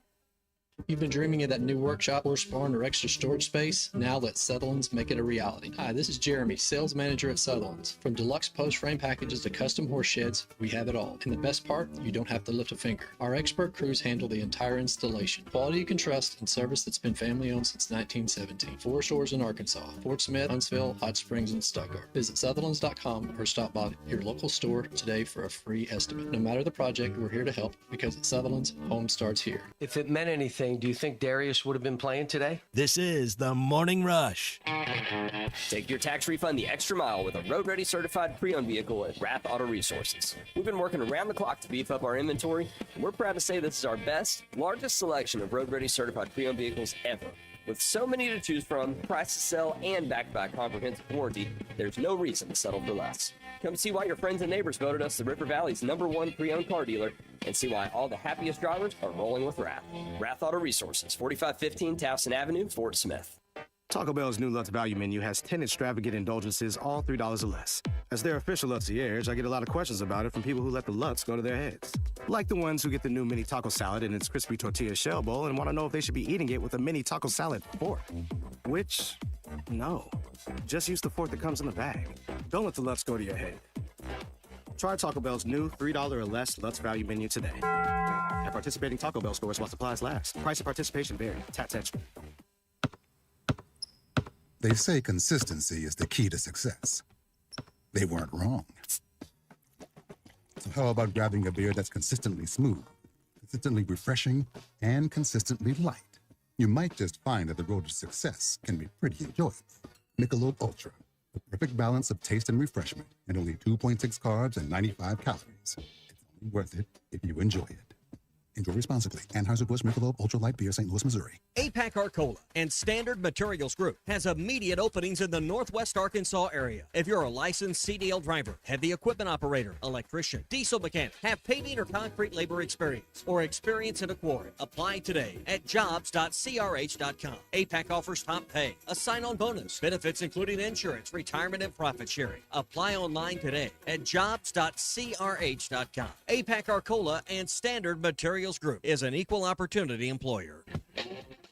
You've been dreaming of that new workshop, horse barn, or extra storage space? Now let Sutherland's make it a reality. Hi, this is Jeremy, sales manager at Sutherland's. From deluxe post frame packages to custom horse sheds, we have it all. And the best part, you don't have to lift a finger. Our expert crews handle the entire installation. Quality you can trust and service that's been family owned since 1917. 4 stores in Arkansas: Fort Smith, Huntsville, Hot Springs, and Stuttgart. Visit Sutherlands.com or stop by your local store today for a free estimate. No matter the project, we're here to help, because at Sutherland's, home starts here.
If it meant anything, do you think Darius would have been playing today?
This is the Morning Rush.
Take your tax refund the extra mile with a road-ready certified pre-owned vehicle at Rath Auto Resources. We've been working around the clock to beef up our inventory, and we're proud to say this is our best, largest selection of road-ready certified pre-owned vehicles ever. With so many to choose from, price to sell, and back-to-back comprehensive warranty, there's no reason to settle for less. Come see why your friends and neighbors voted us the River Valley's #1 pre-owned car dealer, and see why all the happiest drivers are rolling with Rath. Rath Auto Resources, 4515 Towson Avenue, Fort Smith.
Taco Bell's new Lutz Value Menu has 10 extravagant indulgences, all $3 or less. As their official Lutzierge, I get a lot of questions about it from people who let the Lutz go to their heads. Like the ones who get the new mini taco salad in its crispy tortilla shell bowl and want to know if they should be eating it with a mini taco salad fork. Which, no. Just use the fork that comes in the bag. Don't let the Lutz go to your head. Try Taco Bell's new $3 or less Lutz Value Menu today. At participating Taco Bell stores while supplies last. Price and participation vary. Tax extra.
They say consistency is the key to success. They weren't wrong. So how about grabbing a beer that's consistently smooth, consistently refreshing, and consistently light? You might just find that the road to success can be pretty enjoyable. Michelob Ultra, the perfect balance of taste and refreshment, and only 2.6 carbs and 95 calories. It's only worth it if you enjoy it. Enjoy responsibly. Anheuser-Busch Michelob Ultra Light Beer, St. Louis, Missouri.
APAC Arcola and Standard Materials Group has immediate openings in the Northwest Arkansas area. If you're a licensed CDL driver, heavy equipment operator, electrician, diesel mechanic, have paving or concrete labor experience, or experience in a quarry, apply today at jobs.crh.com. APAC offers top pay, a sign-on bonus, benefits including insurance, retirement, and profit sharing. Apply online today at jobs.crh.com. APAC Arcola and Standard Materials Group is an equal opportunity employer.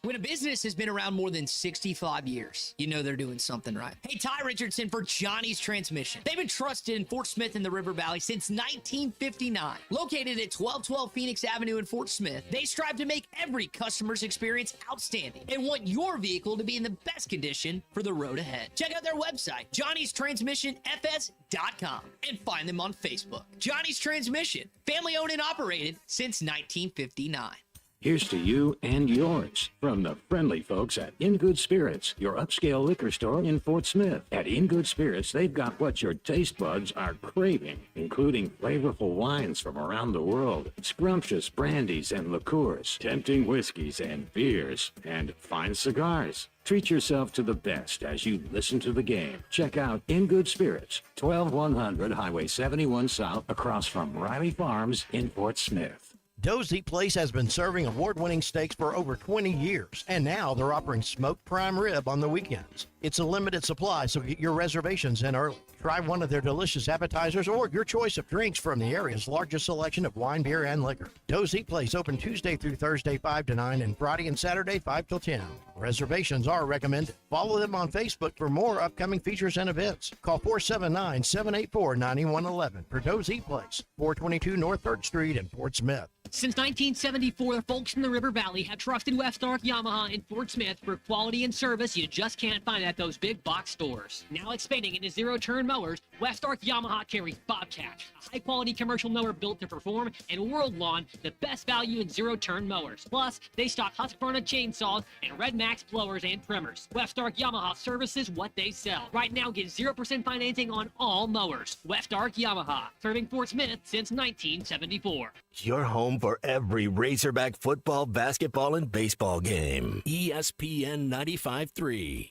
When a business has been around more than 65 years, you know they're doing something right. Hey, Ty Richardson for Johnny's Transmission. They've been trusted in Fort Smith and the River Valley since 1959. Located at 1212 Phoenix Avenue in Fort Smith, they strive to make every customer's experience outstanding and want your vehicle to be in the best condition for the road ahead. Check out their website, johnnnystransmissionfs.com, and find them on Facebook. Johnny's Transmission, family owned and operated since 1959.
Here's to you and yours from the friendly folks at In Good Spirits, your upscale liquor store in Fort Smith. At In Good Spirits, they've got what your taste buds are craving, including flavorful wines from around the world, scrumptious brandies and liqueurs, tempting whiskeys and beers, and fine cigars. Treat yourself to the best as you listen to the game. Check out In Good Spirits, 12100 Highway 71 South, across from Riley Farms in Fort Smith.
Dozy Place has been serving award-winning steaks for over 20 years, and now they're offering smoked prime rib on the weekends. It's a limited supply, so get your reservations in early. Try one of their delicious appetizers or your choice of drinks from the area's largest selection of wine, beer, and liquor. Dozy Place open Tuesday through Thursday 5 to 9 and Friday and Saturday 5 till 10. Reservations are recommended. Follow them on Facebook for more upcoming features and events. Call 479-784-9111 for Dozy Place, 422 North 3rd Street in Fort Smith.
Since 1974, the folks in the River Valley have trusted West Ark Yamaha in Fort Smith for quality and service you just can't find at those big box stores. Now expanding into zero-turn mowers, West Ark Yamaha carries Bobcat, a high-quality commercial mower built to perform, and World Lawn, the best value in zero-turn mowers. Plus, they stock Husqvarna chainsaws and Red Max blowers and trimmers. West Ark Yamaha services what they sell. Right now, get 0% financing on all mowers. West Ark Yamaha, serving Fort Smith since 1974.
Your home for every Razorback football, basketball, and baseball game. ESPN 95.3.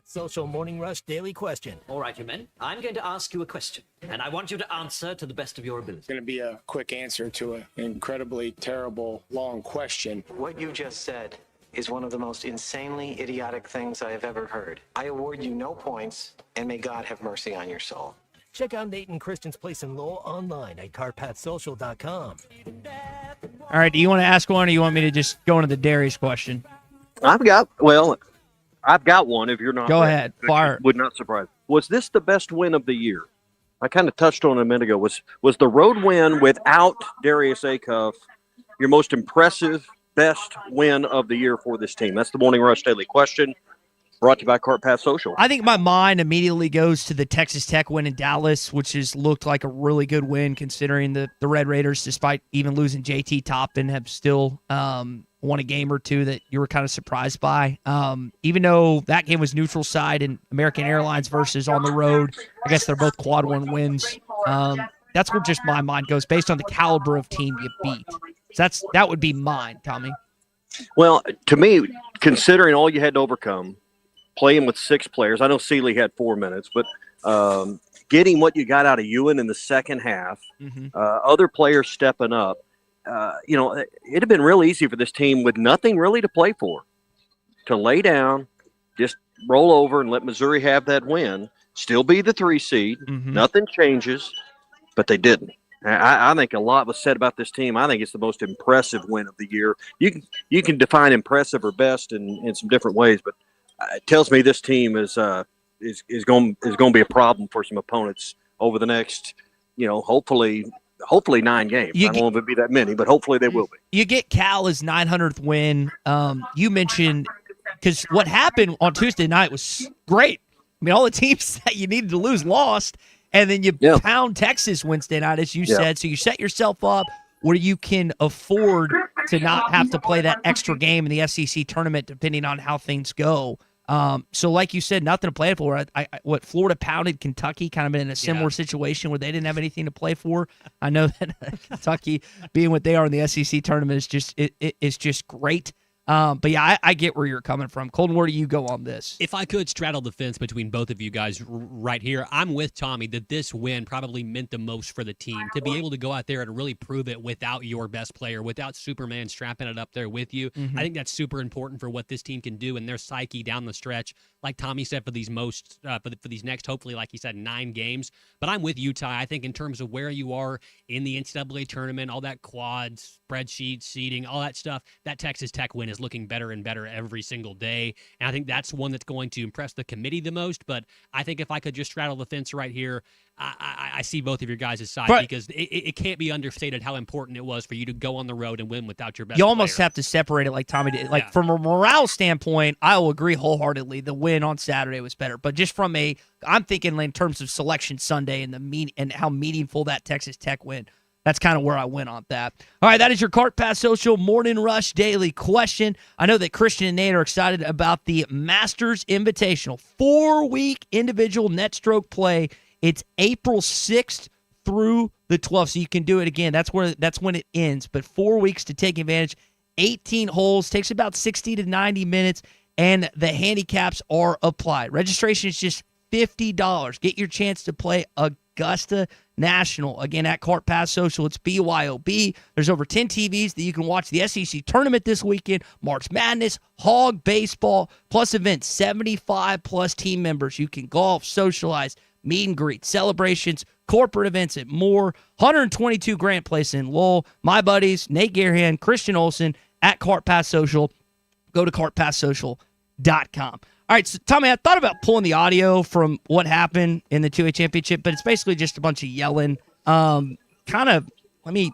Social Morning Rush Daily Question.
All right, you men. I'm going to ask you a question, and I want you to answer to the best of your ability.
It's going to be a quick answer to an incredibly terrible, long question.
What you just said is one of the most insanely idiotic things I have ever heard. I award you no points, and may God have mercy on your soul.
Check out Nate and Christian's Place in Lowell online at carpathsocial.com.
All right, do you want to ask one, or you want me to just go into the Darius question?
I've got one. If you're not
go
ready.
ahead, fire.
Would not surprise. Was this the best win of the year? I kind of touched on it a minute ago. Was the road win without Darius Acuff your most impressive, best win of the year for this team? That's the Morning Rush Daily Question, brought to you by Cart Path Social.
I think my mind immediately goes to the Texas Tech win in Dallas, which has looked like a really good win considering the Red Raiders, despite even losing JT Toppin, have still won a game or two that you were kind of surprised by. Even though that game was neutral side and American Airlines versus on the road, I guess they're both quad one wins. That's where just my mind goes based on the caliber of team you beat. So that would be mine, Tommy.
Well, to me, considering all you had to overcome, playing with 6 players, I know Sealy had 4 minutes, but getting what you got out of Ewan in the second half, other players stepping up, it'd have been real easy for this team with nothing really to play for, to lay down, just roll over and let Missouri have that win, still be the 3 seed. Nothing changes, but they didn't. I think a lot was said about this team. I think it's the most impressive win of the year. You can define impressive or best in some different ways, but it tells me this team is going to be a problem for some opponents over the next, hopefully 9 games. I don't know if it'll be that many, but hopefully they will be.
You get Cal's 900th win. You mentioned, because what happened on Tuesday night was great. I mean, all the teams that you needed to lose lost, and then you pound Texas Wednesday night, as you said. So you set yourself up where you can afford to not have to play that extra game in the SEC tournament, depending on how things go. So like you said, nothing to play for. What Florida pounded Kentucky, kind of in a similar situation where they didn't have anything to play for. I know that Kentucky, being what they are in the SEC tournament, is just great. But yeah, I get where you're coming from. Colton, where do you go on this?
If I could straddle the fence between both of you guys right here, I'm with Tommy that this win probably meant the most for the team. To be able to go out there and really prove it without your best player, without Superman strapping it up there with you, I think that's super important for what this team can do and their psyche down the stretch. Like Tommy said, for these for these next, hopefully, like he said, 9 games. But I'm with you, Ty. I think in terms of where you are in the NCAA tournament, all that quads, spreadsheets, seeding, all that stuff, that Texas Tech win is looking better and better every single day. And I think that's one that's going to impress the committee the most. But I think if I could just straddle the fence right here, I see both of your guys' side because it can't be understated how important it was for you to go on the road and win without your best
You almost
player.
have to separate it like Tommy did. Like from a morale standpoint, I will agree wholeheartedly. The win on Saturday was better. But just from I'm thinking in terms of Selection Sunday and how meaningful that Texas Tech win. That's kind of where I went on that. All right, that is your Cart Pass Social Morning Rush Daily Question. I know that Christian and Nate are excited about the Masters Invitational 4-week individual net stroke play. It's April 6th through the 12th, so you can do it again. That's when it ends. But 4 weeks to take advantage. 18 holes, takes about 60 to 90 minutes, and the handicaps are applied. Registration is just $50. Get your chance to play Augusta National. Again, at Cart Pass Social, it's BYOB. There's over 10 TVs that you can watch the SEC tournament this weekend, March Madness, Hog Baseball, plus events, 75-plus team members. You can golf, socialize, meet and greet, celebrations, corporate events, and more. 122 Grant Place in Lowell. My buddies, Nate Gearhan, Christian Olsen, at Cart Pass Social. Go to cartpasssocial.com. All right, so Tommy, I thought about pulling the audio from what happened in the 2A championship, but it's basically just a bunch of yelling. Let me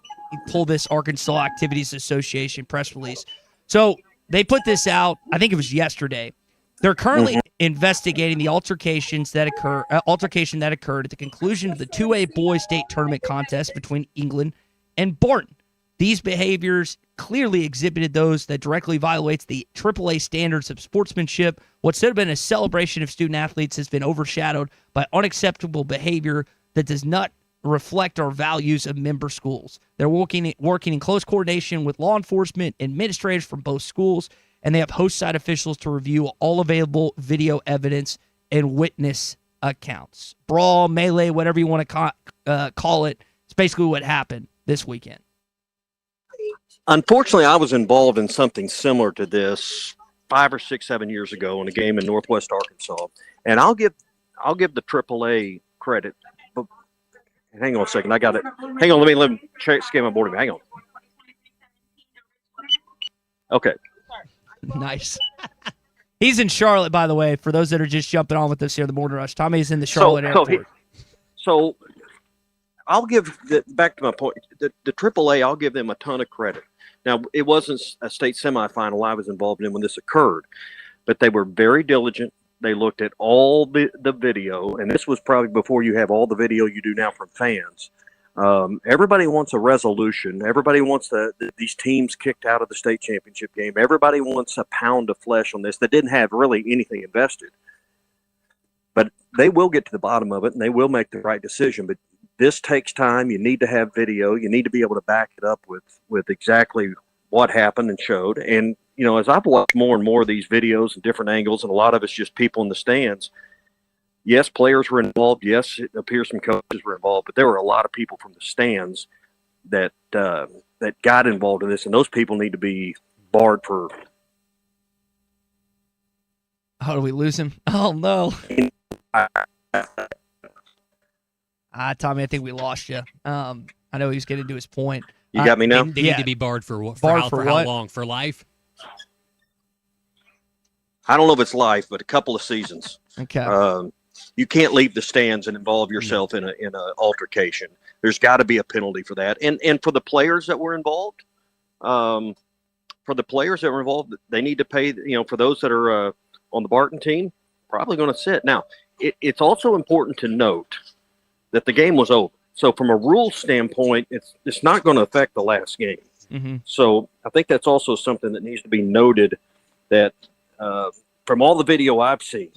pull this Arkansas Activities Association press release. So they put this out, I think it was yesterday. They're currently investigating the altercation that occurred at the conclusion of the 2A boys state tournament contest between England and Barton. These behaviors clearly exhibited those that directly violates the AAA standards of sportsmanship. What should have been a celebration of student athletes has been overshadowed by unacceptable behavior that does not reflect our values of member schools. They're working in close coordination with law enforcement, administrators from both schools, and they have host site officials to review all available video evidence and witness accounts. Brawl, melee, whatever you want to call it, it's basically what happened this weekend.
Unfortunately, I was involved in something similar to this 5 or 6, 7 years ago in a game in Northwest Arkansas, and I'll give the AAA credit. But hang on a second, I got it. Hang on, let me scan my board. Hang on. Okay.
Nice. He's in Charlotte, by the way. For those that are just jumping on with us here, the Morning Rush. Tommy's in the Charlotte airport.
So I'll give back to my point. The AAA, I'll give them a ton of credit. Now, it wasn't a state semifinal I was involved in when this occurred, but they were very diligent. They looked at all the video, and this was probably before you have all the video you do now from fans. Everybody wants a resolution. Everybody wants these teams kicked out of the state championship game. Everybody wants a pound of flesh on this that didn't have really anything invested. But they will get to the bottom of it, and they will make the right decision. But this takes time. You need to have video. You need to be able to back it up with exactly what happened and showed. And, you know, as I've watched more and more of these videos and different angles, and a lot of it's just people in the stands, yes, players were involved. Yes, it appears some coaches were involved, but there were a lot of people from the stands that got involved in this, and those people need to be barred for.
Oh, did we lose him? Oh, no. Tommy, I think we lost you. I know he was getting to his point.
You got me now?
They need to be barred for what? For how long? For life?
I don't know if it's life, but a couple of seasons.
Okay.
You can't leave the stands and involve yourself in an altercation. There's got to be a penalty for that. And for the players that were involved, they need to pay. You know, for those that are on the Barton team, probably going to sit. Now, it's also important to note that the game was over. So from a rules standpoint, it's not going to affect the last game.
Mm-hmm.
So I think that's also something that needs to be noted, that from all the video I've seen,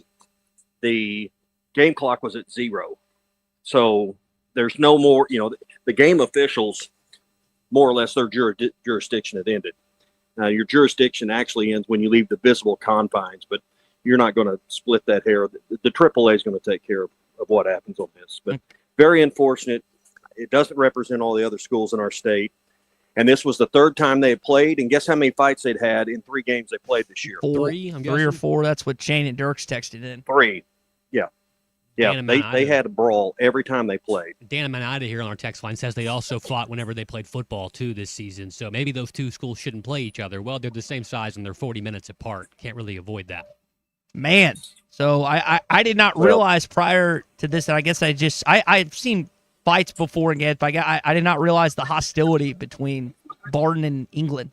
the game clock was at 0. So there's no more, you know, the game officials, more or less their jurisdiction had ended. Your jurisdiction actually ends when you leave the visible confines, but you're not going to split that hair. The AAA is going to take care of what happens on this. But very unfortunate. It doesn't represent all the other schools in our state. And this was the third time they had played. And guess how many fights they'd had in 3 games they played this year?
3 or 4. That's what Shane and Dirks texted in.
3. Yeah. Yeah,
Dan
they had a brawl every time they played.
Dan Manida here on our text line says they also fought whenever they played football, too, this season. So maybe those 2 schools shouldn't play each other. Well, they're the same size and they're 40 minutes apart. Can't really avoid that.
Man, so I did not realize prior to this, and I guess I've seen fights before in games, but I did not realize the hostility between Barton and England.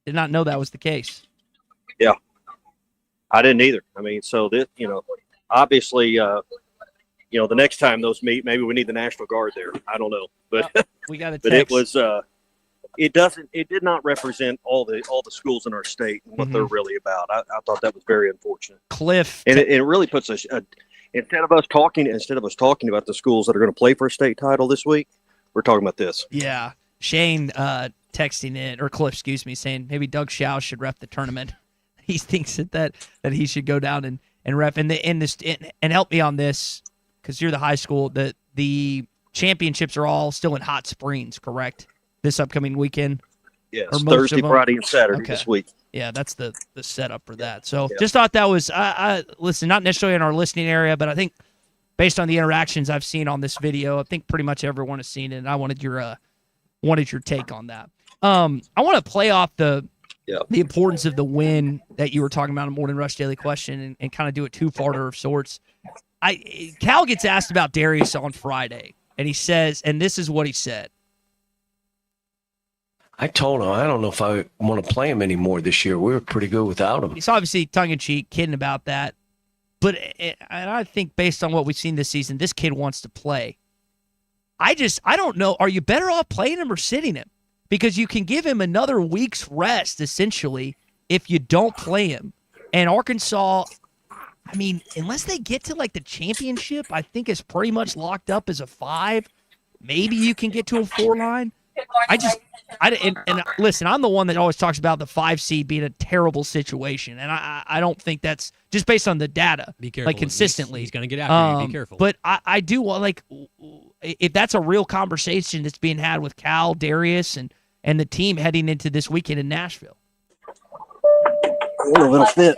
Did not know that was the case.
Yeah, I didn't either. I mean, so this, obviously, the next time those meet, maybe we need the National Guard there. I don't know, but
we got a text.
But it was, it did not represent all the schools in our state and what they're really about. I thought that was very unfortunate.
Cliff,
and it really puts us instead of us talking about the schools that are going to play for a state title this week, we're talking about this.
Yeah, Shane texting in, or Cliff, excuse me, saying maybe Doug Schau should ref the tournament. He thinks that he should go down and ref and help me on this because you're the high school. The championships are all still in Hot Springs, correct? This upcoming weekend.
Yes, Thursday, Friday, and Saturday this week.
Yeah, that's the setup for that. So just thought that was listen, not necessarily in our listening area, but I think based on the interactions I've seen on this video, I think pretty much everyone has seen it. And I wanted your take on that. I want to play off the importance of the win that you were talking about in Morning Rush Daily Question and kind of do a two-parter of sorts. Cal gets asked about Darius on Friday, and he says, and this is what he said.
I told him I don't know if I want to play him anymore this year. We were pretty good without him.
He's obviously tongue-in-cheek, kidding about that. But and I think based on what we've seen this season, this kid wants to play. I don't know. Are you better off playing him or sitting him? Because you can give him another week's rest, essentially, if you don't play him. And Arkansas, I mean, unless they get to, like, the championship, I think is pretty much locked up as a 5. Maybe you can get to a 4 line. And listen, I'm the one that always talks about the 5 seed being a terrible situation, and I don't think that's just based on the data.
Be careful.
Like consistently,
he's going to get after you. Be careful.
But I do want, like, if that's a real conversation that's being had with Cal, Darius, and the team heading into this weekend in Nashville.
I don't know if it'll fit.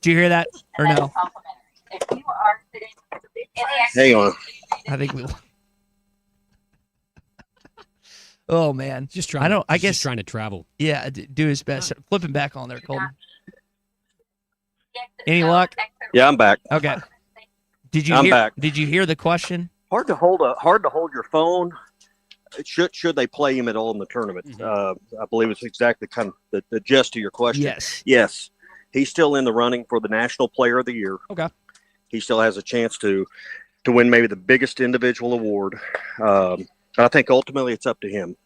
Did you hear that or no?
Hang on.
I think we'll. Oh man,
just trying.
I guess
just trying to travel.
Yeah, do his best. Flipping back on there, Colton. Any luck?
Yeah, I'm back.
Okay.
I'm back.
Did you hear the question?
Hard to hold your phone. Should they play him at all in the tournament? I believe it's exactly kind of the gist of your question. Yes. He's still in the running for the National Player of the Year.
Okay.
He still has a chance to win maybe the biggest individual award. I think ultimately it's up to him.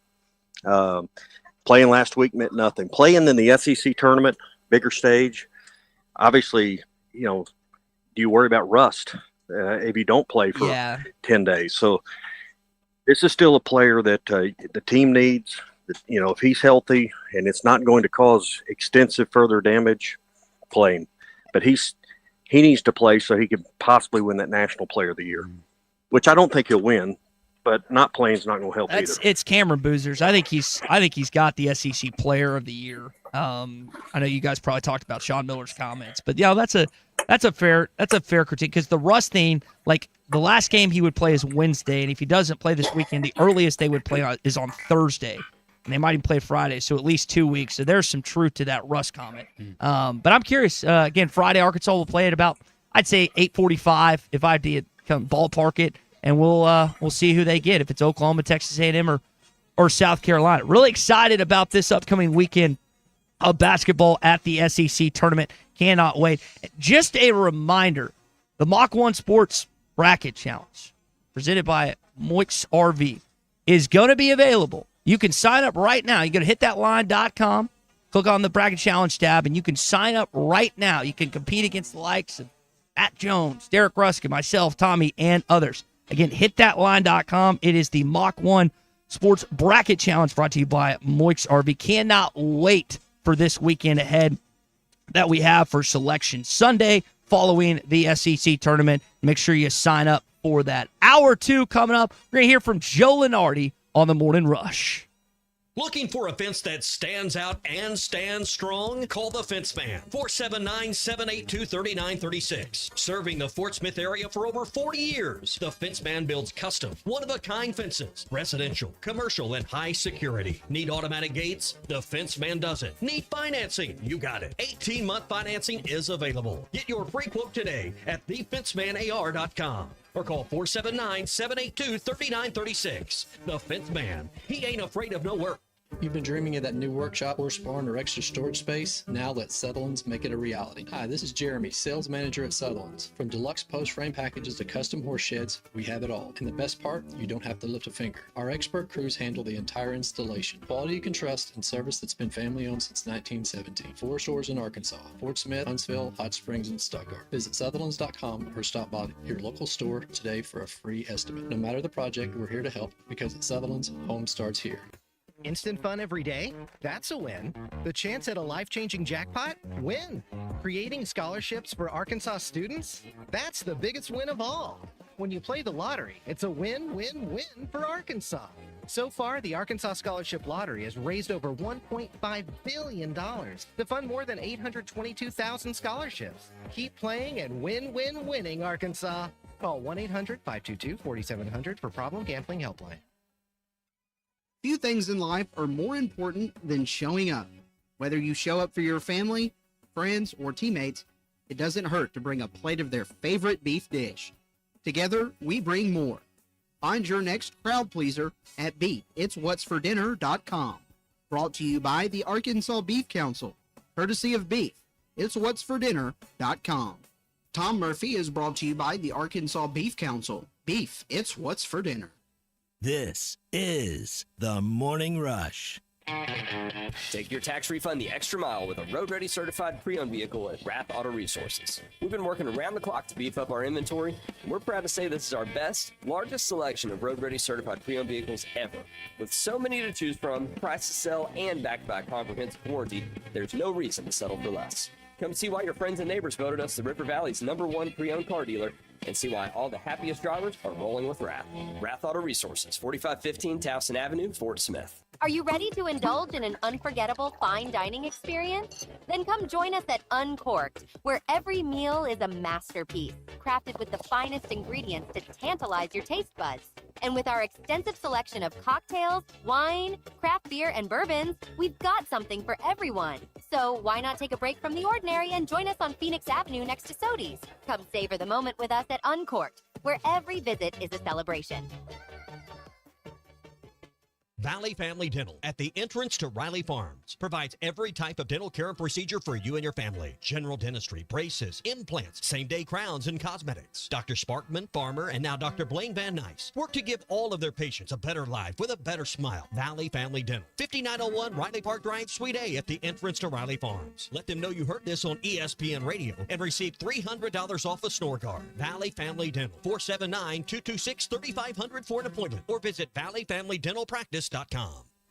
Playing last week meant nothing. Playing in the SEC tournament, bigger stage, obviously, do you worry about rust if you don't play for 10 days? So this is still a player that the team needs. If he's healthy and it's not going to cause extensive further damage, playing. But he needs to play so he could possibly win that National Player of the Year, which I don't think he'll win. But not playing is not going to help either.
It's Cameron Boozers. I think he's got the SEC Player of the Year. I know you guys probably talked about Sean Miller's comments, but yeah, that's a fair critique because the rust thing, like the last game he would play is Wednesday, and if he doesn't play this weekend, the earliest they would play is on Thursday, and they might even play Friday, so at least 2 weeks. So there's some truth to that rust comment. But I'm curious. Again, Friday Arkansas will play at about I'd say 8:45 if I had to come ballpark it. And we'll see who they get, if it's Oklahoma, Texas A&M, or South Carolina. Really excited about this upcoming weekend of basketball at the SEC tournament. Cannot wait. Just a reminder, the Mach 1 Sports Bracket Challenge, presented by Moix RV, is going to be available. You can sign up right now. You go to hitthatline.com, click on the Bracket Challenge tab, and you can sign up right now. You can compete against the likes of Matt Jones, Derek Ruskin, myself, Tommy, and others. Again, hitthatline.com. It is the Mach 1 Sports Bracket Challenge brought to you by Moix RV. Cannot wait for this weekend ahead that we have for Selection Sunday following the SEC tournament. Make sure you sign up for that. Hour 2 coming up. We're going to hear from Joe Lenardi on the Morning Rush.
Looking for a fence that stands out and stands strong? Call the Fence Man, 479-782-3936. Serving the Fort Smith area for over 40 years, the Fence Man builds custom, one-of-a-kind fences, residential, commercial, and high security. Need automatic gates? The Fence Man does it. Need financing? You got it. 18-month financing is available. Get your free quote today at thefencemanar.com. Or call 479-782-3936. The Fence Man. He ain't afraid of no work.
You've been dreaming of that new workshop, horse barn, or extra storage space? Now let Sutherland's make it a reality. Hi, this is Jeremy, sales manager at Sutherland's. From deluxe post frame packages to custom horse sheds, we have it all. And the best part, you don't have to lift a finger. Our expert crews handle the entire installation. Quality you can trust and service that's been family owned since 1917. 4 stores in Arkansas: Fort Smith, Huntsville, Hot Springs, and Stuttgart. Visit Sutherlands.com or stop by your local store today for a free estimate. No matter the project, we're here to help, because at Sutherland's, home starts here.
Instant fun every day? That's a win. The chance at a life-changing jackpot? Win. Creating scholarships for Arkansas students? That's the biggest win of all. When you play the lottery, it's a win-win-win for Arkansas. So far, the Arkansas Scholarship Lottery has raised over $1.5 billion to fund more than 822,000 scholarships. Keep playing and winning, Arkansas. Call 1-800-522-4700 for Problem Gambling Helpline.
Few things in life are more important than showing up. Whether you show up for your family, friends, or teammates, it doesn't hurt to bring a plate of their favorite beef dish. Together, we bring more. Find your next crowd pleaser at beefitswhatsfordinner.com. Brought to you by the Arkansas Beef Council, courtesy of Beef. Itswhatsfordinner.com. Tom Murphy is brought to you by the Arkansas Beef Council. Beef, it's what's for dinner.
This is the Morning Rush.
Take your tax refund the extra mile with a road-ready certified pre-owned vehicle at Rath Auto Resources. We've been working around the clock to beef up our inventory, and we're proud to say this is our best, largest selection of road-ready certified pre-owned vehicles ever. With so many to choose from, price to sell, and back-to-back comprehensive warranty, there's no reason to settle for less. Come see why your friends and neighbors voted us the River Valley's #1 pre-owned car dealer, and see why all the happiest drivers are rolling with Rath. Rath Auto Resources, 4515 Towson Avenue, Fort Smith.
Are you ready to indulge in an unforgettable fine dining experience? Then come join us at Uncorked, where every meal is a masterpiece, crafted with the finest ingredients to tantalize your taste buds. And with our extensive selection of cocktails, wine, craft beer, and bourbons, we've got something for everyone. So why not take a break from the ordinary and join us on Phoenix Avenue next to Sodi's? Come savor the moment with us at Uncorked, where every visit is a celebration.
Valley Family Dental at the entrance to Riley Farms provides every type of dental care and procedure for you and your family. General dentistry, braces, implants, same-day crowns, and cosmetics. Dr. Sparkman, Farmer, and now Dr. Blaine Van Nice work to give all of their patients a better life with a better smile. Valley Family Dental, 5901 Riley Park Drive, Suite A at the entrance to Riley Farms. Let them know you heard this on ESPN Radio and receive $300 off a snore guard. Valley Family Dental, 479-226-3500 for an appointment, or visit valleyfamilydentalpractice.com.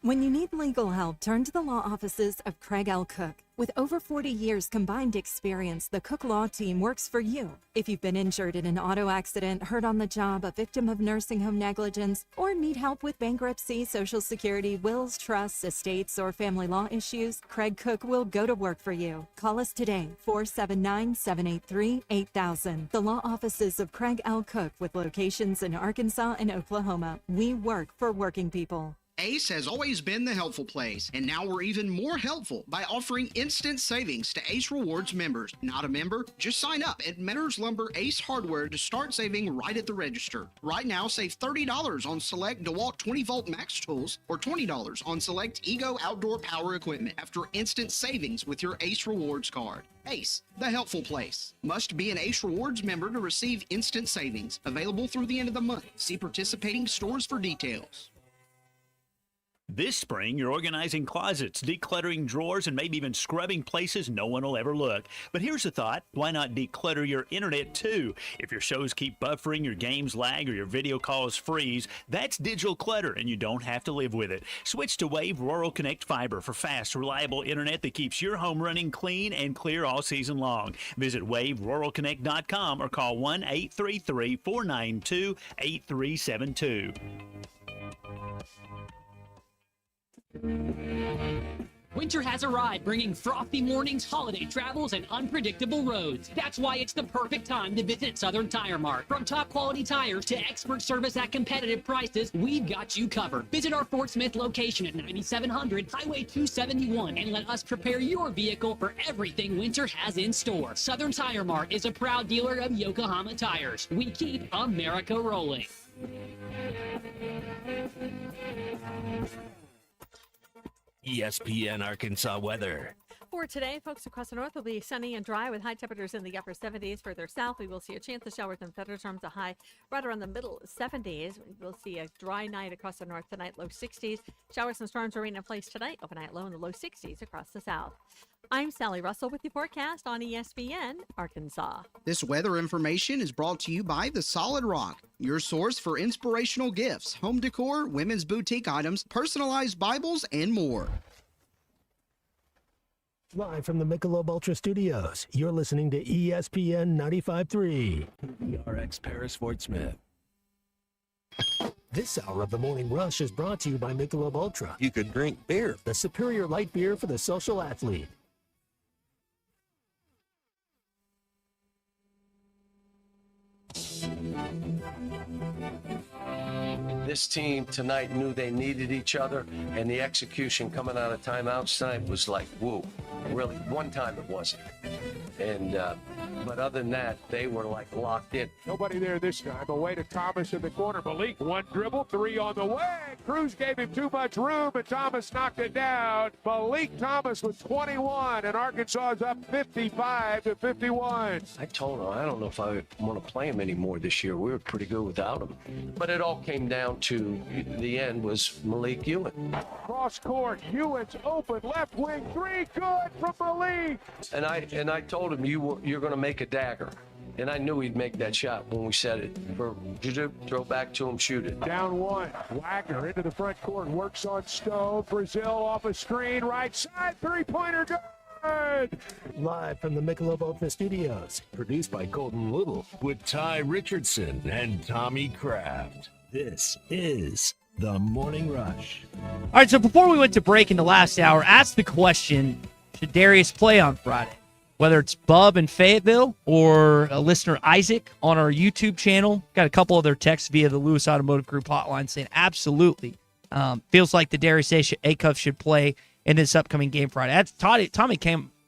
When you need legal help, turn to the law offices of Craig L. Cook. With over 40 years combined experience, the Cook Law Team works for you. If you've been injured in an auto accident, hurt on the job, a victim of nursing home negligence, or need help with bankruptcy, Social Security, wills, trusts, estates, or family law issues, Craig Cook will go to work for you. Call us today, 479-783-8000. The law offices of Craig L. Cook, with locations in Arkansas and Oklahoma. We work for working people.
Ace has always been the helpful place, and now we're even more helpful by offering instant savings to Ace Rewards members. Not a member? Just sign up at Mentor's Lumber Ace Hardware to start saving right at the register. Right now, save $30 on select DeWalt 20-volt max tools or $20 on select Ego outdoor power equipment after instant savings with your Ace Rewards card. Ace, the helpful place. Must be an Ace Rewards member to receive instant savings. Available through the end of the month. See participating stores for details.
This spring, you're organizing closets, decluttering drawers, and maybe even scrubbing places no one will ever look. But here's a thought. Why not declutter your internet too? If your shows keep buffering, your games lag, or your video calls freeze, that's digital clutter, and you don't have to live with it. Switch to Wave Rural Connect Fiber for fast, reliable internet that keeps your home running clean and clear all season long. Visit waveruralconnect.com or call 1-833-492-8372.
Winter has arrived, bringing frothy mornings, holiday travels, and unpredictable roads. That's why it's the perfect time to visit Southern Tire Mart. From top quality tires to expert service at competitive prices, we've got you covered. Visit our Fort Smith location at 9700 Highway 271 and let us prepare your vehicle for everything winter has in store. Southern Tire Mart is a proud dealer of Yokohama tires. We keep America rolling.
ESPN Arkansas weather.
For today, folks across the north will be sunny and dry with high temperatures in the upper 70s. Further south, we will see a chance of showers and thunderstorms, a high right around the middle 70s. We'll see a dry night across the north tonight, low 60s. Showers and storms remain in place tonight, overnight low in the low 60s across the south. I'm Sally Russell with the forecast on ESPN Arkansas.
This weather information is brought to you by The Solid Rock, your source for inspirational gifts, home decor, women's boutique items, personalized Bibles, and more.
Live from the Michelob Ultra Studios, you're listening to ESPN 95.3.
ERX Paris Fort Smith.
This hour of the Morning Rush is brought to you by Michelob Ultra.
You could drink beer.
The superior light beer for the social athlete.
This team tonight knew they needed each other, and the execution coming out of timeouts tonight was like, woo. Really, one time it wasn't. And but other than that, they were like locked in.
Nobody there this time. Away to Thomas in the corner. Malik, one dribble, three on the way. Cruz gave him too much room, and Thomas knocked it down. Malik Thomas with 21, and Arkansas is up 55-51.
I told him, I don't know if I want to play him anymore this year. We were pretty good without him. But it all came down to the end was Malik Ewan.
Cross court, Ewan's open, left wing, three, good from Malik.
And I told him, you're going to make a dagger. And I knew he'd make that shot when we said it. Throw back to him, shoot it.
Down one. Wagner into the front court, works on Stone. Brazil off a screen, right side, three-pointer, good.
Live from the Michelob Ultra Studios, produced by Colton Little
With Ty Richardson and Tommy Kraft. This is the Morning Rush.
All right, so before we went to break in the last hour, asked the question, should Darius play on Friday? Whether it's Bub in Fayetteville or a listener, Isaac, on our YouTube channel. Got a couple of their texts via the Lewis Automotive Group hotline saying absolutely. Feels like the Darius Acuff should play in this upcoming game Friday. Tommy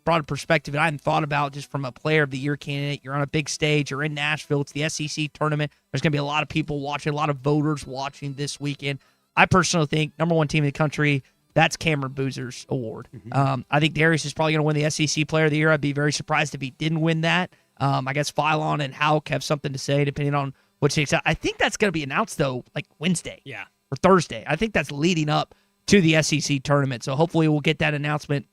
brought a perspective that I hadn't thought about just from a player of the year candidate. You're on a big stage. You're in Nashville. It's the SEC tournament. There's going to be a lot of people watching, a lot of voters watching this weekend. I personally think number one team in the country, that's Cameron Boozer's award. I think Darius is probably going to win the SEC Player of the Year. I'd be very surprised if he didn't win that. I guess Phylon and Hauk have something to say depending on what shakes out. I think that's going to be announced, though, like Wednesday or Thursday. I think that's leading up to the SEC tournament. So hopefully we'll get that announcement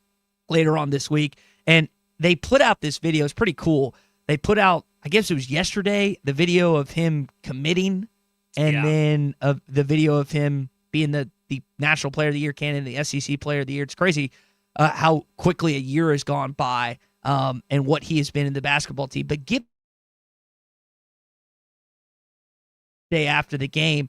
later on this week. And they put out this video. It's pretty cool. They put out, I guess it was yesterday, the video of him committing and then the video of him being the National Player of the Year candidate, the SEC Player of the Year. It's crazy how quickly a year has gone by and what he has been in the basketball team. But day after the game,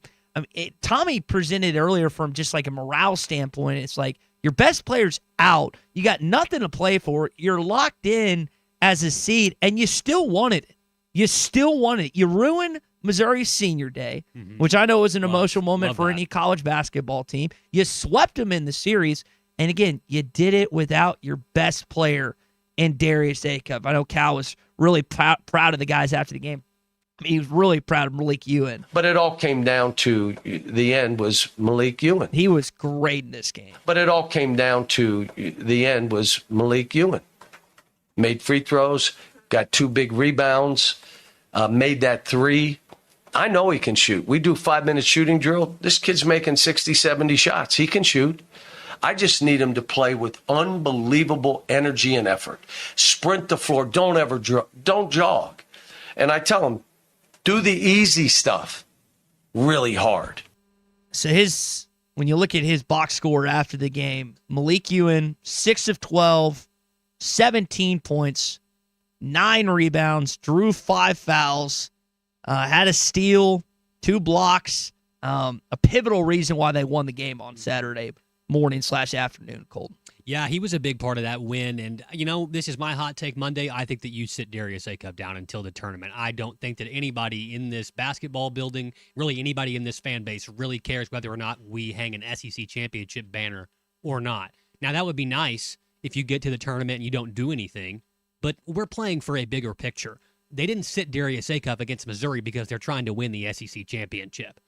Tommy presented earlier from just like a morale standpoint. It's like your best player's out. You got nothing to play for. You're locked in as a seed, and you still wanted it. You ruined Missouri's senior day, which I know was an emotional moment for any college basketball team. You swept them in the series, and again, you did it without your best player in Darius Acuff. I know Cal was really proud of the guys after the game. He was really proud of Malik Ewan.
But it all came down to the end was Malik Ewan.
He was great in this game.
But it all came down to the end was Malik Ewan. Made free throws, got two big rebounds, made that three. I know he can shoot. We do 5-minute shooting drill. This kid's making 60, 70 shots. He can shoot. I just need him to play with unbelievable energy and effort. Sprint the floor. Don't jog. And I tell him, do the easy stuff really hard.
So when you look at his box score after the game, Malik Ewan, 6 of 12, 17 points, 9 rebounds, drew 5 fouls, had a steal, 2 blocks, a pivotal reason why they won the game on Saturday morning/afternoon, Colton.
Yeah, he was a big part of that win. And, this is my hot take Monday. I think that you sit Darius Acup down until the tournament. I don't think that anybody in this basketball building, really anybody in this fan base, really cares whether or not we hang an SEC championship banner or not. Now, that would be nice if you get to the tournament and you don't do anything, but we're playing for a bigger picture. They didn't sit Darius Acup against Missouri because they're trying to win the SEC championship.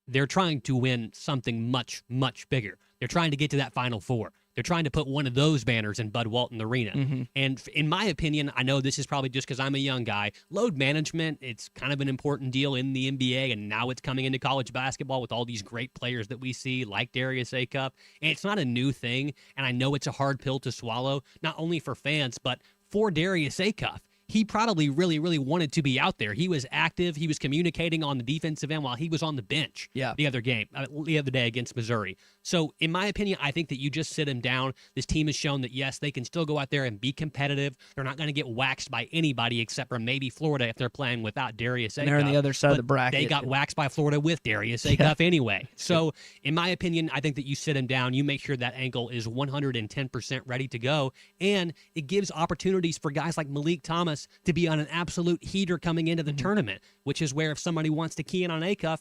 They're trying to win something much, much bigger. They're trying to get to that Final Four. They're trying to put one of those banners in Bud Walton Arena.
Mm-hmm.
And in my opinion, I know this is probably just because I'm a young guy, load management, it's kind of an important deal in the NBA, and now it's coming into college basketball with all these great players that we see, like Darius Acup. And it's not a new thing, and I know it's a hard pill to swallow, not only for fans, but for Darius Acup. He probably really, really wanted to be out there. He was active. He was communicating on the defensive end while he was on the bench the other day against Missouri. So, in my opinion, I think that you just sit him down. This team has shown that, yes, they can still go out there and be competitive. They're not going to get waxed by anybody except for maybe Florida if they're playing without Darius Acup.
And they're on the other side of the bracket.
They got waxed by Florida with Darius Acup anyway. So, in my opinion, I think that you sit him down. You make sure that ankle is 110% ready to go. And it gives opportunities for guys like Malik Thomas to be on an absolute heater coming into the tournament, which is where if somebody wants to key in on Acuff,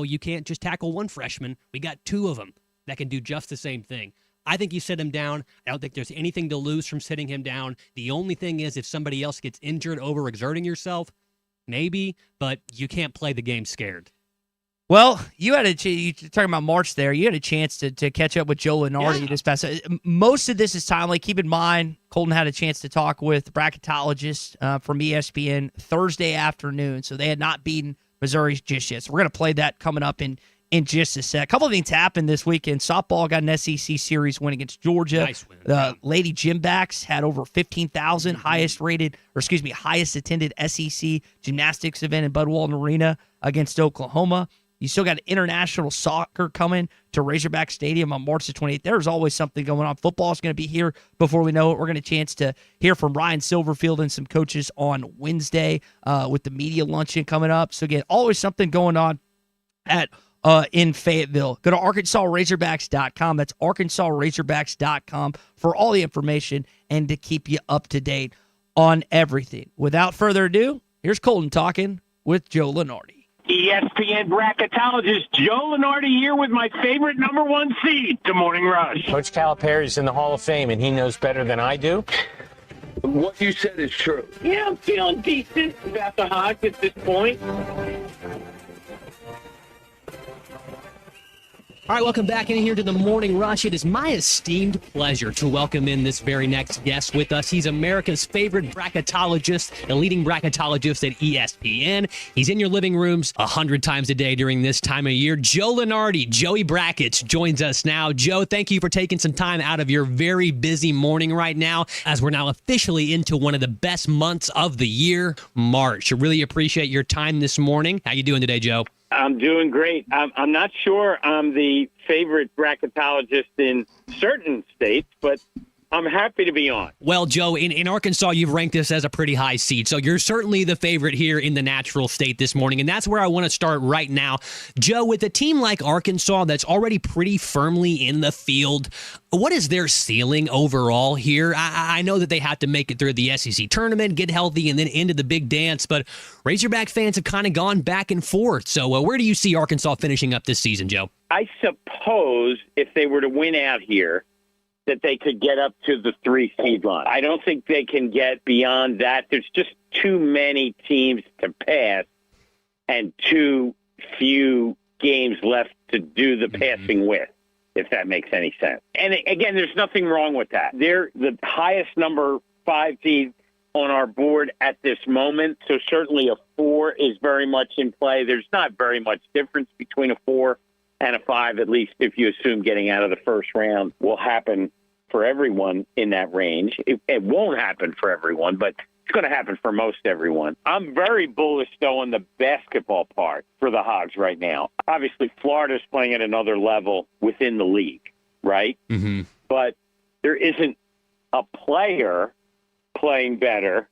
you can't just tackle one freshman. We got 2 of them that can do just the same thing. I think you sit him down. I don't think there's anything to lose from sitting him down. The only thing is if somebody else gets injured overexerting yourself, maybe, but you can't play the game scared.
Well, you're talking about March there. You had a chance to catch up with Joe Lenardi this past. Most of this is timely. Keep in mind, Colton had a chance to talk with the bracketologist from ESPN Thursday afternoon, so they had not beaten Missouri just yet. So we're going to play that coming up in just a sec. A couple of things happened this weekend. Softball got an SEC series win against Georgia.
Nice win.
Lady Gymbacks had over 15,000, highest attended SEC gymnastics event in Bud Walton Arena against Oklahoma. You still got international soccer coming to Razorback Stadium on March the 28th. There's always something going on. Football is going to be here before we know it. We're going to chance to hear from Ryan Silverfield and some coaches on Wednesday with the media luncheon coming up. So, again, always something going on in Fayetteville. Go to ArkansasRazorbacks.com. That's ArkansasRazorbacks.com for all the information and to keep you up to date on everything. Without further ado, here's Colton talking with Joe Lenardi.
ESPN bracketologist Joe Lenardi here with my favorite number 1 seed, The Morning Rush.
Coach Calipari's in the Hall of Fame, and he knows better than I do.
What you said is true. Yeah, I'm feeling decent about the Hawks at this point.
All right, welcome back in here to the Morning Rush. It is my esteemed pleasure to welcome in this very next guest with us. He's America's favorite bracketologist, the leading bracketologist at ESPN. He's in your living rooms 100 times a day during this time of year. Joe Lenardi, Joey Brackets, joins us now. Joe, thank you for taking some time out of your very busy morning right now, as we're now officially into one of the best months of the year, March. I really appreciate your time this morning. How you doing today, Joe?
I'm doing great. I'm not sure I'm the favorite bracketologist in certain states, but I'm happy to be on.
Well, Joe, in Arkansas, you've ranked this as a pretty high seed, so you're certainly the favorite here in the natural state this morning, and that's where I want to start right now. Joe, with a team like Arkansas that's already pretty firmly in the field, what is their ceiling overall here? I know that they have to make it through the SEC tournament, get healthy, and then into the big dance, but Razorback fans have kind of gone back and forth. So where do you see Arkansas finishing up this season, Joe?
I suppose if they were to win out here, that they could get up to the 3 seed line. I don't think they can get beyond that. There's just too many teams to pass and too few games left to do the passing with, if that makes any sense. And again, there's nothing wrong with that. They're the highest number 5 seed on our board at this moment. So certainly a 4 is very much in play. There's not very much difference between a 4 and a 5, at least if you assume getting out of the first round will happen for everyone in that range. It won't happen for everyone, but it's going to happen for most everyone. I'm very bullish, though, on the basketball part for the Hogs right now. Obviously, Florida's playing at another level within the league, right?
Mm-hmm.
But there isn't a player playing better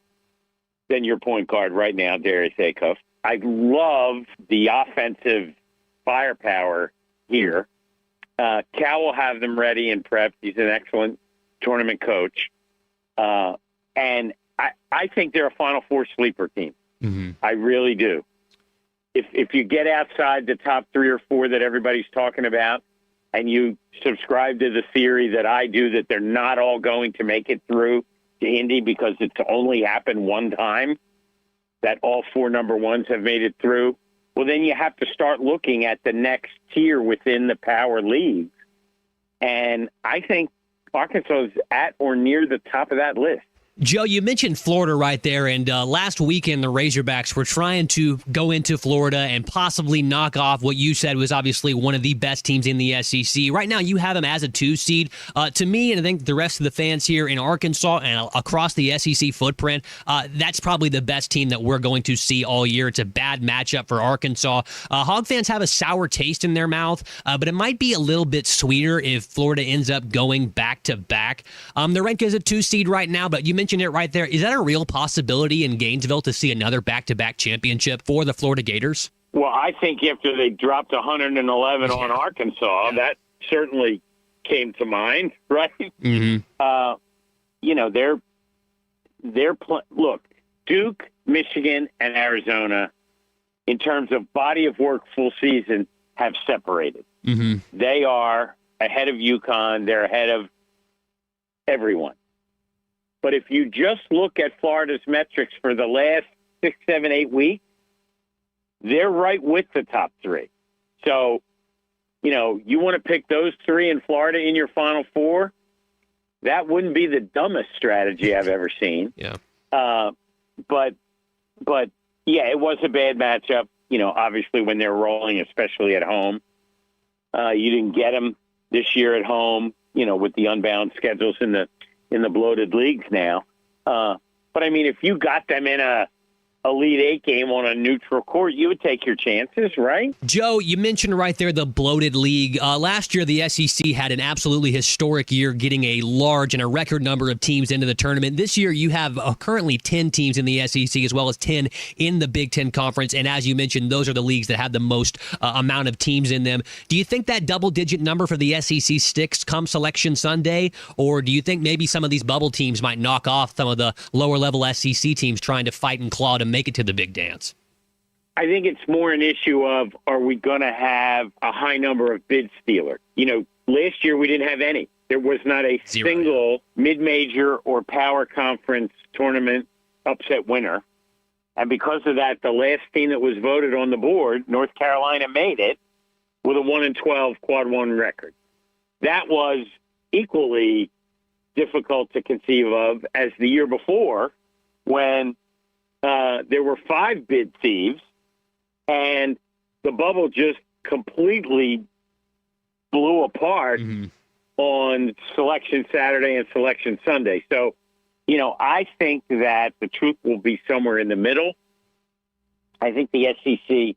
than your point guard right now, Darius Acuff. I love the offensive firepower here. Cal will have them ready and prepped. He's an excellent tournament coach. And I think they're a Final Four sleeper team.
Mm-hmm.
I really do. If you get outside the top 3 or 4 that everybody's talking about, and you subscribe to the theory that I do that they're not all going to make it through to Indy because it's only happened one time that all 4 number ones have made it through, well, then you have to start looking at the next tier within the power league. And I think Arkansas is at or near the top of that list.
Joe, you mentioned Florida right there, and last weekend the Razorbacks were trying to go into Florida and possibly knock off what you said was obviously one of the best teams in the SEC. Right now you have them as a 2 seed. To me, and I think the rest of the fans here in Arkansas and across the SEC footprint, that's probably the best team that we're going to see all year. It's a bad matchup for Arkansas. Hog fans have a sour taste in their mouth, but it might be a little bit sweeter if Florida ends up going back-to-back. They're ranked as a 2 seed right now, but you mentioned it right there. Is that a real possibility in Gainesville to see another back-to-back championship for the Florida Gators?
Well, I think after they dropped 111 on Arkansas, that certainly came to mind, right?
Mm-hmm.
Look, Duke, Michigan, and Arizona, in terms of body of work full season, have separated.
Mm-hmm.
They are ahead of UConn. They're ahead of everyone. But if you just look at Florida's metrics for the last 6, 7, 8 weeks, they're right with the top 3. So, you want to pick those 3 in Florida in your Final Four? That wouldn't be the dumbest strategy I've ever seen.
Yeah.
But yeah, it was a bad matchup. Obviously when they're rolling, especially at home. You didn't get them this year at home. With the unbalanced schedules in the bloated leagues now. But I mean, if you got them in a Elite 8 game on a neutral court, you would take your chances, right?
Joe, you mentioned right there the bloated league. Last year, the SEC had an absolutely historic year getting a large and a record number of teams into the tournament. This year, you have currently 10 teams in the SEC as well as 10 in the Big Ten Conference. And as you mentioned, those are the leagues that have the most amount of teams in them. Do you think that double-digit number for the SEC sticks come Selection Sunday? Or do you think maybe some of these bubble teams might knock off some of the lower-level SEC teams trying to fight and claw to make it to the big dance?
I think it's more an issue of, are we going to have a high number of bid stealers? Last year we didn't have any. There was not a single mid-major or power conference tournament upset winner. And because of that, the last team that was voted on the board, North Carolina, made it with a 1-12 quad 1 record. That was equally difficult to conceive of as the year before, when there were 5 bid thieves, and the bubble just completely blew apart on Selection Saturday and Selection Sunday. So, I think that the truth will be somewhere in the middle. I think the SEC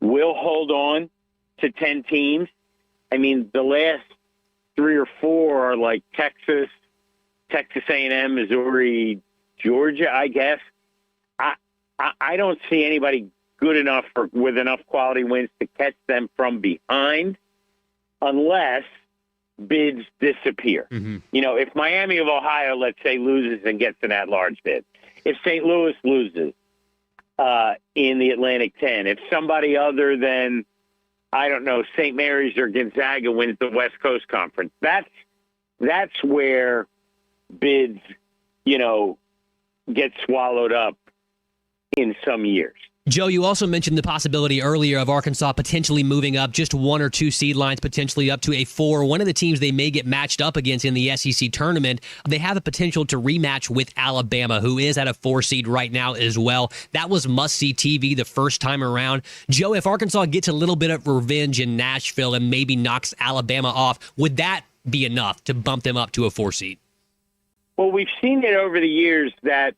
will hold on to 10 teams. I mean, the last 3 or 4 are like Texas A&M, Missouri, Georgia, I guess. I don't see anybody good enough or with enough quality wins to catch them from behind unless bids disappear. If Miami of Ohio, let's say, loses and gets an at-large bid, if St. Louis loses in the Atlantic 10, if somebody other than, I don't know, St. Mary's or Gonzaga wins the West Coast Conference, that's where bids, get swallowed up in some years.
Joe, you also mentioned the possibility earlier of Arkansas potentially moving up just 1 or 2 seed lines, potentially up to a 4. One of the teams they may get matched up against in the SEC tournament, they have the potential to rematch with Alabama, who is at a 4 seed right now as well. That was must-see TV the first time around. Joe, if Arkansas gets a little bit of revenge in Nashville and maybe knocks Alabama off, would that be enough to bump them up to a 4 seed?
Well, we've seen it over the years that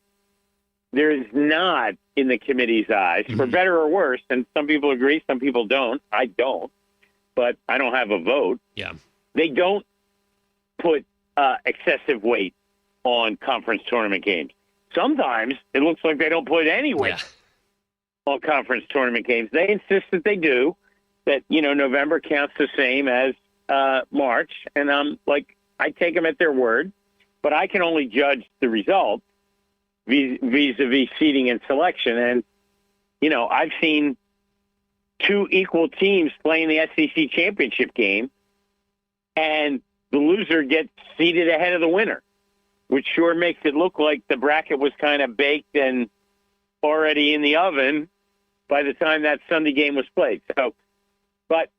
there is not, in the committee's eyes, for better or worse, and some people agree, some people don't. I don't, but I don't have a vote.
Yeah.
They don't put excessive weight on conference tournament games. Sometimes it looks like they don't put any weight on conference tournament games. They insist that they do, that, November counts the same as March, and I take them at their word, but I can only judge the result vis-a-vis seeding and selection. And, I've seen 2 equal teams playing the SEC championship game, and the loser gets seeded ahead of the winner, which sure makes it look like the bracket was kind of baked and already in the oven by the time that Sunday game was played. So, but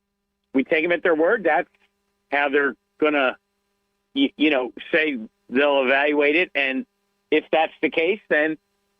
we take them at their word. That's how they're going to, say they'll evaluate it. And if that's the case, then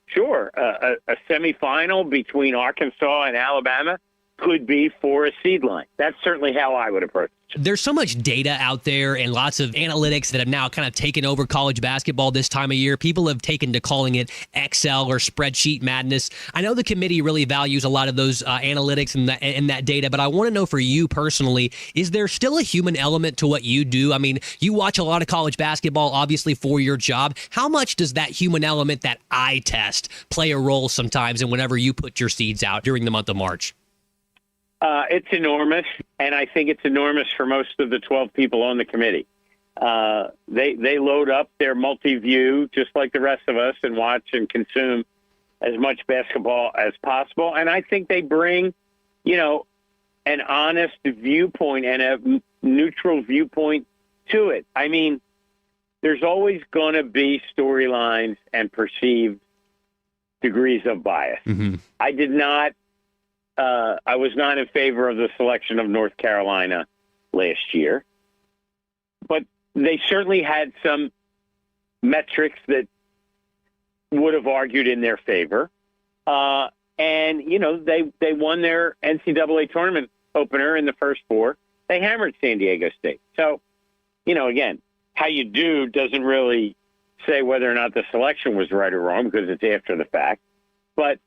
sure, a semifinal between Arkansas and Alabama could be for a seed line. That's certainly how I would approach it.
There's so much data out there and lots of analytics that have now kind of taken over college basketball this time of year. People have taken to calling it Excel or spreadsheet madness. I know the committee really values a lot of those analytics and that data, but I want to know for you personally, is there still a human element to what you do? I mean, you watch a lot of college basketball, obviously, for your job. How much does that human element, that eye test, play a role sometimes in whenever you put your seeds out during the month of March?
It's enormous, and I think it's enormous for most of the 12 people on the committee. They load up their multi-view just like the rest of us and watch and consume as much basketball as possible. And I think they bring, an honest viewpoint and a neutral viewpoint to it. I mean, there's always going to be storylines and perceived degrees of bias. I was not in favor of the selection of North Carolina last year, but they certainly had some metrics that would have argued in their favor. And, they won their NCAA tournament opener in the first 4. They hammered San Diego State. So, again, how you do doesn't really say whether or not the selection was right or wrong because it's after the fact. But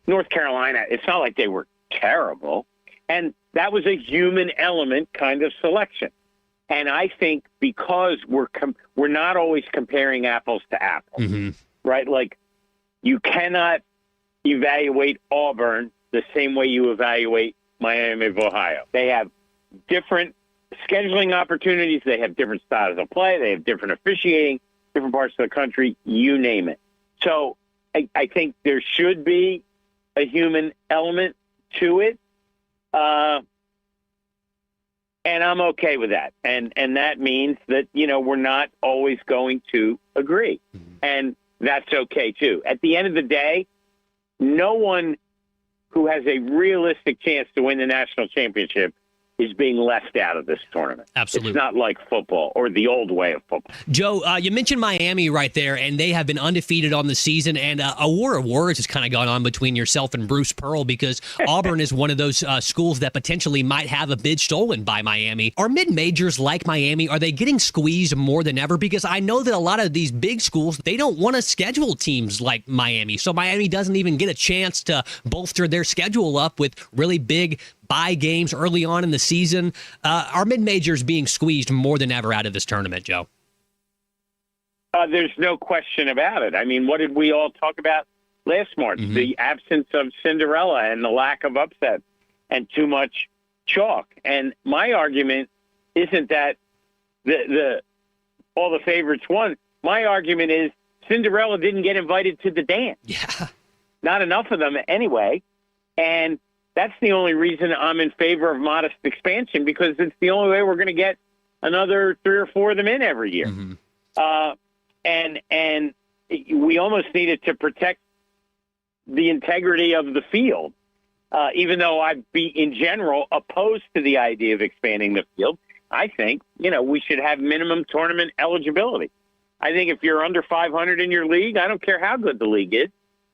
North Carolina, it's not like they were terrible. And that was a human element kind of selection. And I think because we're not always comparing apples to apples, right? Like you cannot evaluate Auburn the same way you evaluate Miami of Ohio. They have different scheduling opportunities. They have different styles of play. They have different officiating, different parts of the country, you name it. So I think there should be a human element to it. And I'm okay with that. And that means that, we're not always going to agree. And that's okay, too. At the end of the day, no one who has a realistic chance to win the national championship is being left out of this tournament.
Absolutely.
It's not like football or the old way of football.
Joe, you mentioned Miami right there, and they have been undefeated on the season, and a war of words has kind of gone on between yourself and Bruce Pearl because Auburn is one of those schools that potentially might have a bid stolen by Miami. Are mid-majors like Miami, are they getting squeezed more than ever? Because I know that a lot of these big schools, they don't want to schedule teams like Miami, so Miami doesn't even get a chance to bolster their schedule up with really big bye games early on in the season. Are mid-majors being squeezed more than ever out of this tournament, Joe?
There's no question about it. I mean, what did we all talk about last March? The absence of Cinderella and the lack of upset and too much chalk. And my argument isn't that all the favorites won. My argument is Cinderella didn't get invited to the dance.
Yeah.
Not enough of them anyway. And that's the only reason I'm in favor of modest expansion, because it's the only way we're going to get another 3 or 4 of them in every year. And we almost needed to protect the integrity of the field. Even though I'd be, in general, opposed to the idea of expanding the field, I think, we should have minimum tournament eligibility. I think if you're under 500 in your league, I don't care how good the league is,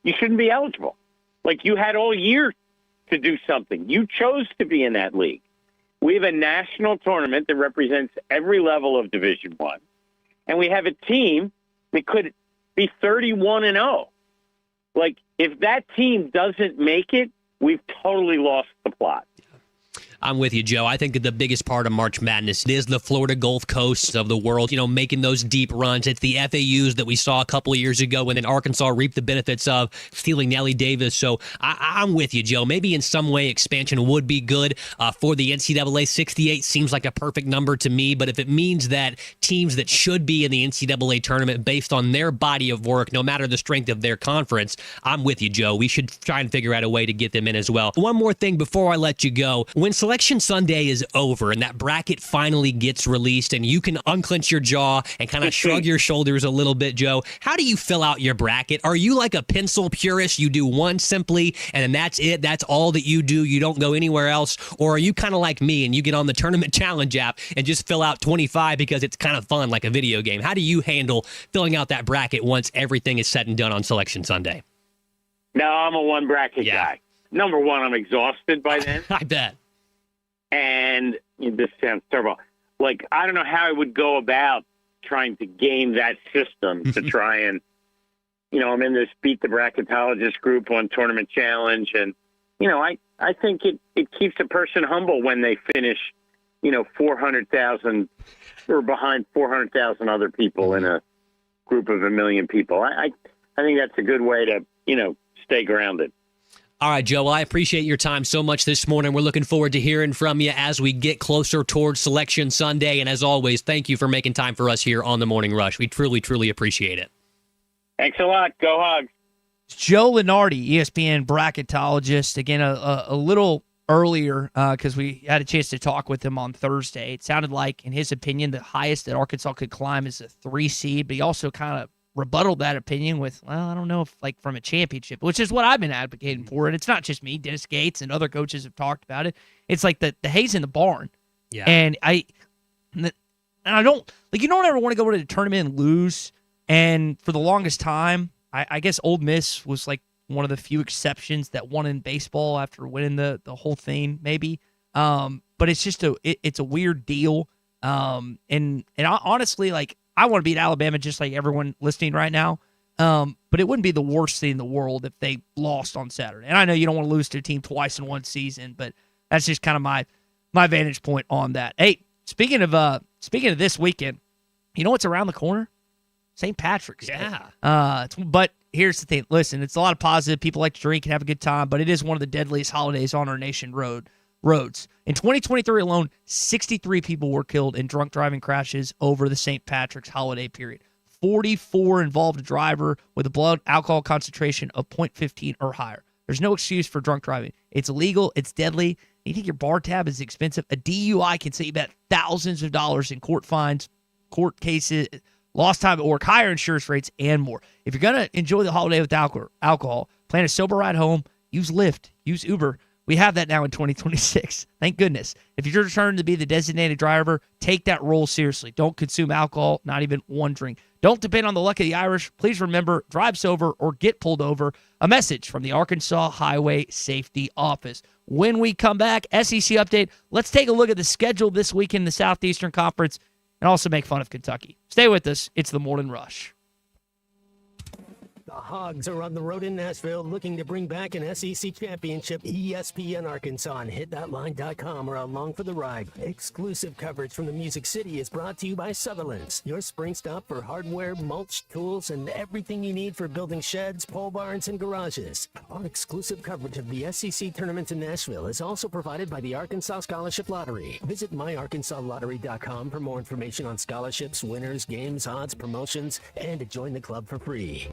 you shouldn't be eligible. Like, you had all year to do something. You chose to be in that league. We have a national tournament that represents every level of Division I, and we have a team that could be 31-0. Like, if that team doesn't make it, we've totally lost the plot.
I'm with you, Joe. I think that the biggest part of March Madness is the Florida Gulf Coast of the world, making those deep runs. It's the FAUs that we saw a couple of years ago and then Arkansas reaped the benefits of stealing Nellie Davis. So I'm with you, Joe. Maybe in some way expansion would be good for the NCAA. 68 seems like a perfect number to me, but if it means that teams that should be in the NCAA tournament based on their body of work, no matter the strength of their conference, I'm with you, Joe. We should try and figure out a way to get them in as well. One more thing before I let you go. When Selection Sunday is over and that bracket finally gets released and you can unclench your jaw and kind of shrug your shoulders a little bit, Joe, how do you fill out your bracket? Are you like a pencil purist? You do one simply and then that's it? That's all that you do? You don't go anywhere else? Or are you kind of like me and you get on the Tournament Challenge app and just fill out 25 because it's kind of fun like a video game? How do you handle filling out that bracket once everything is said and done on Selection Sunday?
No, I'm a one bracket guy. Number one, I'm exhausted by then.
I bet.
And this sounds terrible. Like, I don't know how I would go about trying to game that system to try and, I'm in this Beat the Bracketologist group on Tournament Challenge. And, I think it keeps a person humble when they finish, 400,000 or behind 400,000 other people in a group of 1 million people. I think that's a good way to, stay grounded.
All right, Joe, well, I appreciate your time so much this morning. We're looking forward to hearing from you as we get closer towards Selection Sunday. And as always, thank you for making time for us here on The Morning Rush. We truly, truly appreciate it.
Thanks a lot. Go Hogs.
Joe Lenardi, ESPN bracketologist. Again, a little earlier because we had a chance to talk with him on Thursday. It sounded like, in his opinion, the highest that Arkansas could climb is a 3 seed, but he also kind of rebutted that opinion with, well, I don't know if from a championship, which is what I've been advocating for. And it's not just me. Dennis Gates and other coaches have talked about it. It's like the hay's in the barn.
Yeah.
And I don't, you don't ever want to go to the tournament and lose. And for the longest time, I guess Ole Miss was like one of the few exceptions that won in baseball after winning the whole thing, maybe. But it's just it's a weird deal. And honestly, I want to beat Alabama just like everyone listening right now. But it wouldn't be the worst thing in the world if they lost on Saturday. And I know you don't want to lose to a team twice in one season, but that's just kind of my vantage point on that. Hey, speaking of this weekend, you know what's around the corner? St. Patrick's Day.
Yeah.
But here's the thing. Listen, it's a lot of positive. People like to drink and have a good time, but it is one of the deadliest holidays on our nation roads. In 2023 alone, 63 people were killed in drunk driving crashes over the St. Patrick's holiday period. 44 involved a driver with a blood alcohol concentration of 0.15 or higher. There's no excuse for drunk driving. It's illegal. It's deadly. You think your bar tab is expensive? A DUI can save you about thousands of dollars in court fines, court cases, lost time at work, higher insurance rates, and more. If you're going to enjoy the holiday with alcohol, plan a sober ride home, use Lyft, use Uber. We have that now in 2026. Thank goodness. If you're determined to be the designated driver, take that role seriously. Don't consume alcohol, not even one drink. Don't depend on the luck of the Irish. Please remember, drive sober or get pulled over. A message from the Arkansas Highway Safety Office. When we come back, SEC update. Let's take a look at the schedule this week in the Southeastern Conference and also make fun of Kentucky. Stay with us. It's the Morning Rush.
The Hogs are on the road in Nashville looking to bring back an SEC championship. ESPN Arkansas and hitthatline.com are along for the ride. Exclusive coverage from the Music City is brought to you by Sutherland's, your spring stop for hardware, mulch, tools, and everything you need for building sheds, pole barns, and garages. Our exclusive coverage of the SEC tournament in Nashville is also provided by the Arkansas Scholarship Lottery. Visit myarkansasLottery.com for more information on scholarships, winners, games, odds, promotions, and to join the club for free.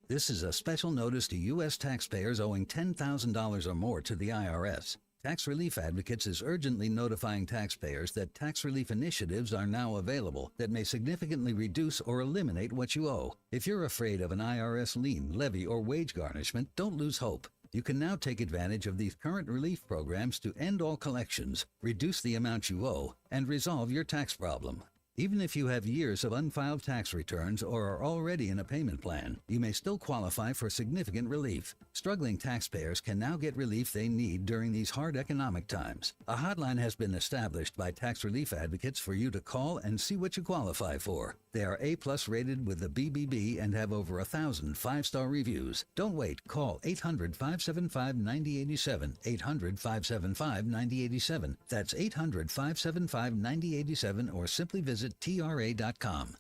This is a special notice to U.S. taxpayers owing $10,000 or more to the IRS. Tax Relief Advocates is urgently notifying taxpayers that tax relief initiatives are now available that may significantly reduce or eliminate what you owe. If you're afraid of an IRS lien, levy, or wage garnishment, don't lose hope. You can now take advantage of these current relief programs to end all collections, reduce the amount you owe, and resolve your tax problem. Even if you have years of unfiled tax returns or are already in a payment plan, you may still qualify for significant relief. Struggling taxpayers can now get relief they need during these hard economic times. A hotline has been established by Tax Relief Advocates for you to call and see what you qualify for. They are A+ rated with the BBB and have over 1,000 5-star reviews. Don't wait. Call 800-575-9087, 800-575-9087. That's 800-575-9087, or simply visit TRA.com.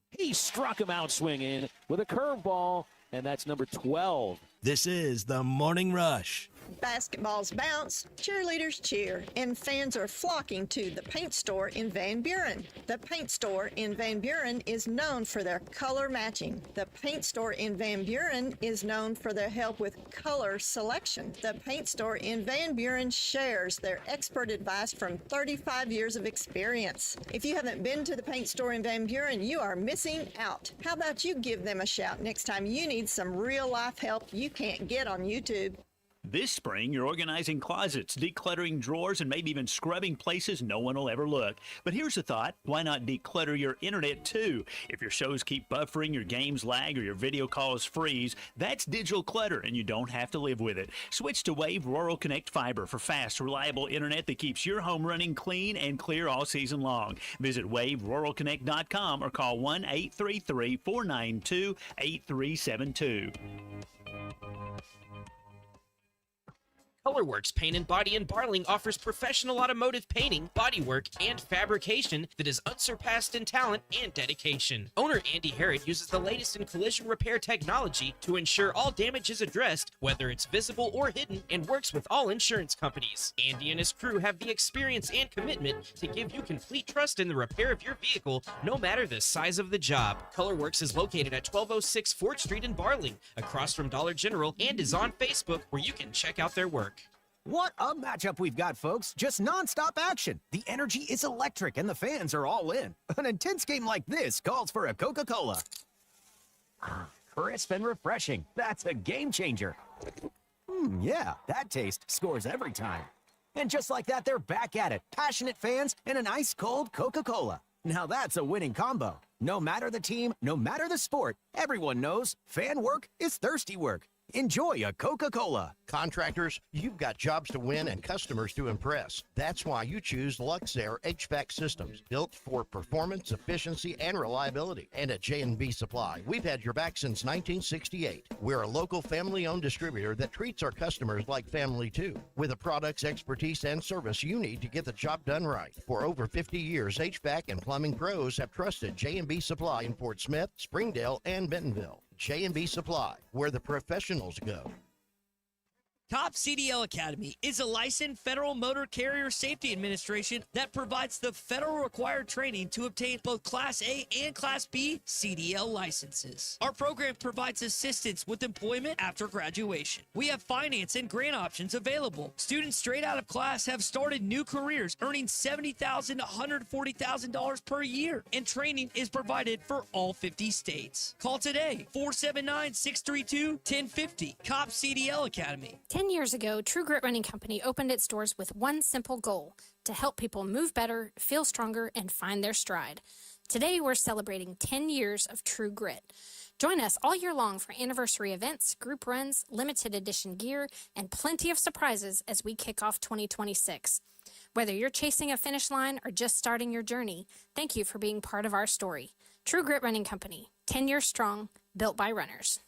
He struck him out swinging with a curveball, and that's number 12.
This is the Morning Rush.
Basketballs bounce, cheerleaders cheer, and fans are flocking to the paint store in Van Buren. The paint store in Van Buren is known for their color matching. The paint store in Van Buren is known for their help with color selection. The paint store in Van Buren shares their expert advice from 35 years of experience. If you haven't been to the paint store in Van Buren, you are missing out. How about you give them a shout next time you need some real-life help you can't get on YouTube?
This spring, you're organizing closets, decluttering drawers, and maybe even scrubbing places no one will ever look. But here's a thought. Why not declutter your internet, too? If your shows keep buffering, your games lag, or your video calls freeze, that's digital clutter, and you don't have to live with it. Switch to Wave Rural Connect Fiber for fast, reliable internet that keeps your home running clean and clear all season long. Visit waveruralconnect.com or call 1-833-492-8372.
Colorworks Paint and Body in Barling offers professional automotive painting, bodywork, and fabrication that is unsurpassed in talent and dedication. Owner Andy Harrod uses the latest in collision repair technology to ensure all damage is addressed, whether it's visible or hidden, and works with all insurance companies. Andy and his crew have the experience and commitment to give you complete trust in the repair of your vehicle, no matter the size of the job. Colorworks is located at 1206 4th Street in Barling, across from Dollar General, and is on Facebook, where you can check out their work.
What a matchup we've got, folks. Just nonstop action. The energy is electric and the fans are all in. An intense game like this calls for a Coca-Cola. Crisp and refreshing. That's a game changer. Yeah, that taste scores every time. And just like that, they're back at it. Passionate fans and an ice-cold Coca-Cola. Now that's a winning combo. No matter the team, no matter the sport, everyone knows fan work is thirsty work. Enjoy a Coca-Cola.
Contractors, you've got jobs to win and customers to impress. That's why you choose Luxair HVAC systems, built for performance, efficiency, and reliability. And at J&B Supply, we've had your back since 1968. We're a local family-owned distributor that treats our customers like family too, with the products, expertise, and service you need to get the job done right. For over 50 years, HVAC and plumbing pros have trusted J&B Supply in Fort Smith, Springdale, and Bentonville. J&B Supply, where the professionals go.
Top CDL Academy is a licensed Federal Motor Carrier Safety Administration that provides the federal required training to obtain both Class A and Class B CDL licenses. Our program provides assistance with employment after graduation. We have finance and grant options available. Students straight out of class have started new careers earning $70,000 to $140,000 per year, and training is provided for all 50 states. Call today, 479-632-1050. COP CDL Academy.
10 years ago, True Grit Running Company opened its doors with one simple goal: to help people move better, feel stronger, and find their stride. Today, we're celebrating 10 years of True Grit. Join us all year long for anniversary events, group runs, limited edition gear, and plenty of surprises as we kick off 2026. Whether you're chasing a finish line or just starting your journey, thank you for being part of our story. True Grit Running Company, 10 years strong, built by runners.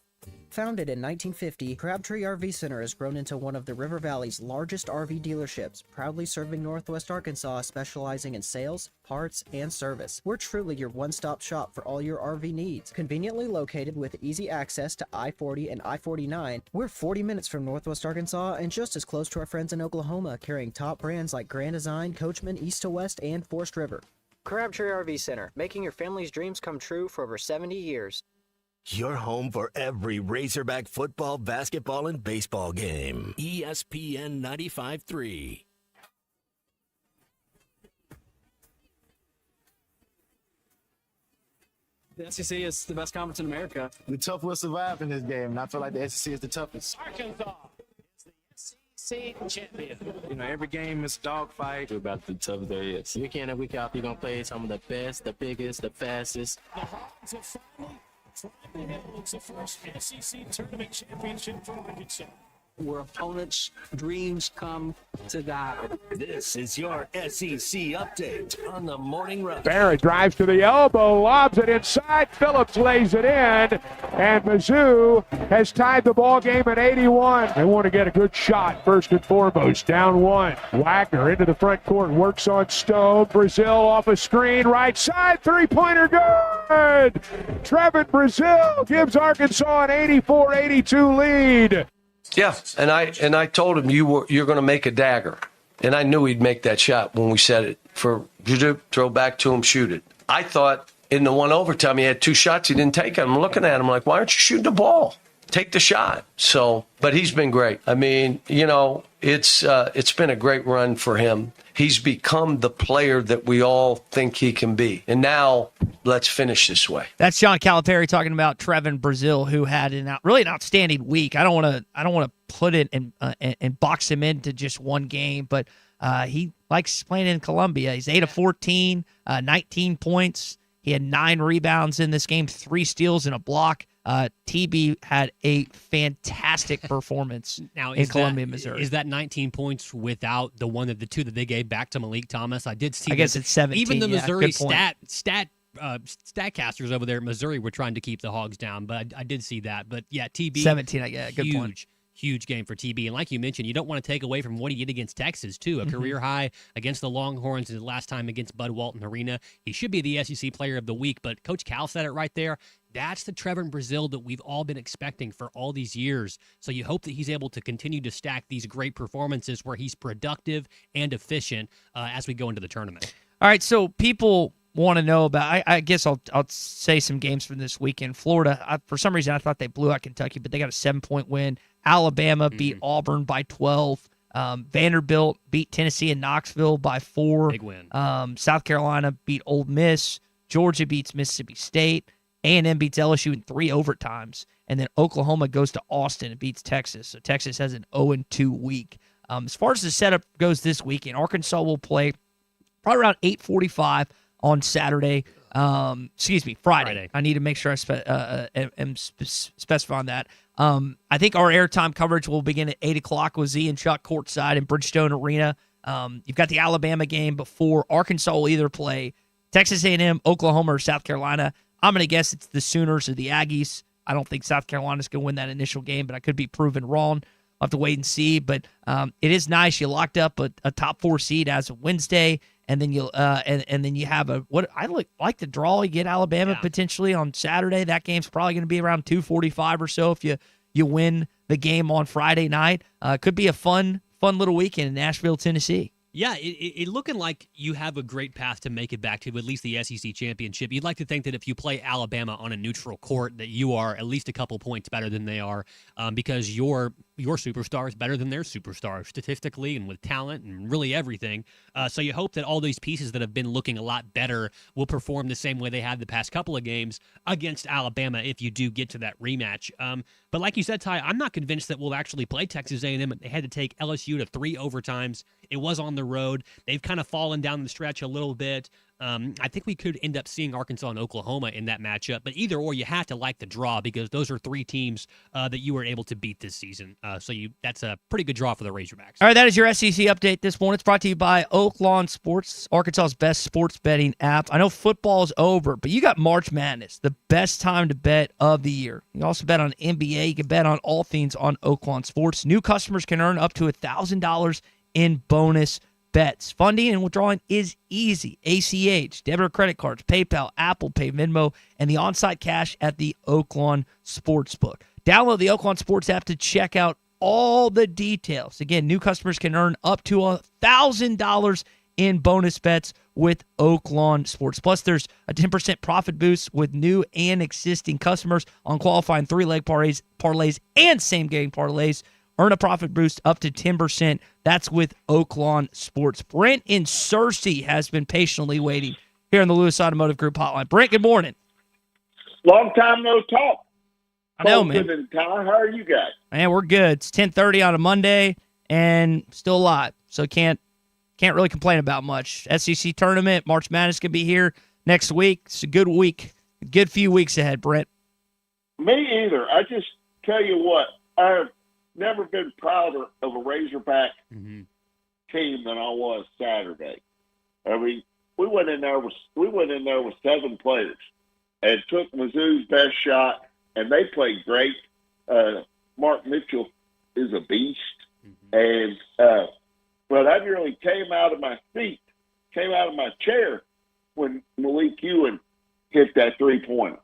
Founded in 1950, Crabtree RV Center has grown into one of the River Valley's largest RV dealerships, proudly serving Northwest Arkansas, specializing in sales, parts, and service. We're truly your one-stop shop for all your RV needs. Conveniently located with easy access to I-40 and I-49, we're 40 minutes from Northwest Arkansas and just as close to our friends in Oklahoma, carrying top brands like Grand Design, Coachman, East to West, and Forest River. Crabtree RV Center, making your family's dreams come true for over 70 years.
Your home for every Razorback football, basketball, and baseball game. ESPN 95.3.
The SEC is the best conference in America. The tough will survive in this game, and I feel like the SEC is the toughest.
Arkansas is the SEC champion.
You know, every game is a dogfight.
We're about the toughest there is. Week in and week out, you're going to play some of the best, the biggest, the fastest.
The Hogs have finally climbed the hill. It's the first SEC tournament championship for Arkansas.
Where opponents' dreams come to die.
This is your SEC update on the Morning Rush.
Barrett drives to the elbow, lobs it inside. Phillips lays it in, and Mizzou has tied the ball game at 81. They want to get a good shot first and foremost. Down one. Wagner into the front court, works on Stone. Brazil off a screen, right side, three-pointer good. Trevin Brazil gives Arkansas an 84-82 lead.
Yeah, and I told him you're going to make a dagger, and I knew he'd make that shot when we said it for throw back to him, shoot it. I thought in the one overtime he had two shots he didn't take. I'm looking at him like, why aren't you shooting the ball? Take the shot. So, but he's been great. I mean, you know, it's been a great run for him. He's become the player that we all think he can be. And now let's finish this way.
That's John Calipari talking about Trevin Brazil, who had really an outstanding week. I don't want to put it and box him into just one game, but he likes playing in Columbia. He's 8 of 14, 19 points. He had 9 rebounds in this game, 3 steals and a block. TB had a fantastic performance in Columbia, Missouri.
Is that 19 points without the two that they gave back to Malik Thomas? I did see.
I guess it's 17.
Even the Missouri
Good
statcasters over there in Missouri were trying to keep the Hogs down, but I did see that. But yeah, TB
17. Good point.
Huge game for TB. And like you mentioned, you don't want to take away from what he did against Texas, too. A career high against the Longhorns and the last time against Bud Walton Arena. He should be the SEC Player of the Week, but Coach Cal said it right there. That's the Trevin Brazil that we've all been expecting for all these years. So you hope that he's able to continue to stack these great performances where he's productive and efficient as we go into the tournament.
All right, so people want to know about, I guess I'll say some games from this weekend. Florida, for some reason, I thought they blew out Kentucky, but they got a 7-point win. Alabama beat Auburn by 12. Vanderbilt beat Tennessee and Knoxville by 4.
Big win.
South Carolina beat Ole Miss. Georgia beats Mississippi State. A&M beats LSU in 3 overtimes. And then Oklahoma goes to Austin and beats Texas. So Texas has an 0-2 week. As far as the setup goes this weekend, Arkansas will play probably around 8:45 on Saturday. Friday. I need to make sure I am specifying that. I think our airtime coverage will begin at 8 o'clock with Z and Chuck courtside in Bridgestone Arena. You've got the Alabama game before. Arkansas will either play Texas A&M, Oklahoma, or South Carolina. I'm going to guess it's the Sooners or the Aggies. I don't think South Carolina's going to win that initial game, but I could be proven wrong. I'll have to wait and see. But it is nice. You locked up a top 4 seed as of Wednesday. And then you and then you have what I like the draw. You get Alabama potentially on Saturday. That game's probably going to be around 2:45 or so if you win the game on Friday night. Could be a fun little weekend in Nashville, Tennessee.
Yeah, it looking like you have a great path to make it back to at least the SEC championship. You'd like to think that if you play Alabama on a neutral court, that you are at least a couple points better than they are, because your superstar is better than their superstar statistically and with talent and really everything. So you hope that all these pieces that have been looking a lot better will perform the same way they have the past couple of games against Alabama if you do get to that rematch. But like you said, Ty, I'm not convinced that we'll actually play Texas A&M. They had to take LSU to 3 overtimes. It was on the road. They've kind of fallen down the stretch a little bit. I think we could end up seeing Arkansas and Oklahoma in that matchup, but either or, you have to like the draw because those are 3 teams that you were able to beat this season. So that's a pretty good draw for the Razorbacks.
All right, that is your SEC update this morning. It's brought to you by Oaklawn Sports, Arkansas's best sports betting app. I know football is over, but you got March Madness, the best time to bet of the year. You can also bet on NBA. You can bet on all things on Oaklawn Sports. New customers can earn up to $1,000 in bonus bets. Funding and withdrawing is easy. ACH, debit or credit cards, PayPal, Apple Pay, Venmo, and the on-site cash at the Oaklawn Sportsbook. Download the Oaklawn Sports app to check out all the details. Again, new customers can earn up to $1,000 in bonus bets with Oaklawn Sports. Plus, there's a 10% profit boost with new and existing customers on qualifying 3-leg parlays and same-game parlays. Earn a profit boost up to 10%. That's with Oaklawn Sports. Brent in Searcy has been patiently waiting here on the Lewis Automotive Group hotline. Brent, good morning.
Long time no talk.
I know, man.
And Ty, how are you guys?
Man, we're good. It's 10:30 on a Monday and still alive, so can't really complain about much. SEC tournament, March Madness can be here next week. It's a good week, a good few weeks ahead, Brent.
Me either. I just tell you what, I've never been prouder of a Razorback team than I was Saturday. I mean, we went in there with 7 players and took Mizzou's best shot, and they played great. Mark Mitchell is a beast, and but I nearly came out of my chair when Malik Ewan hit that 3-pointer.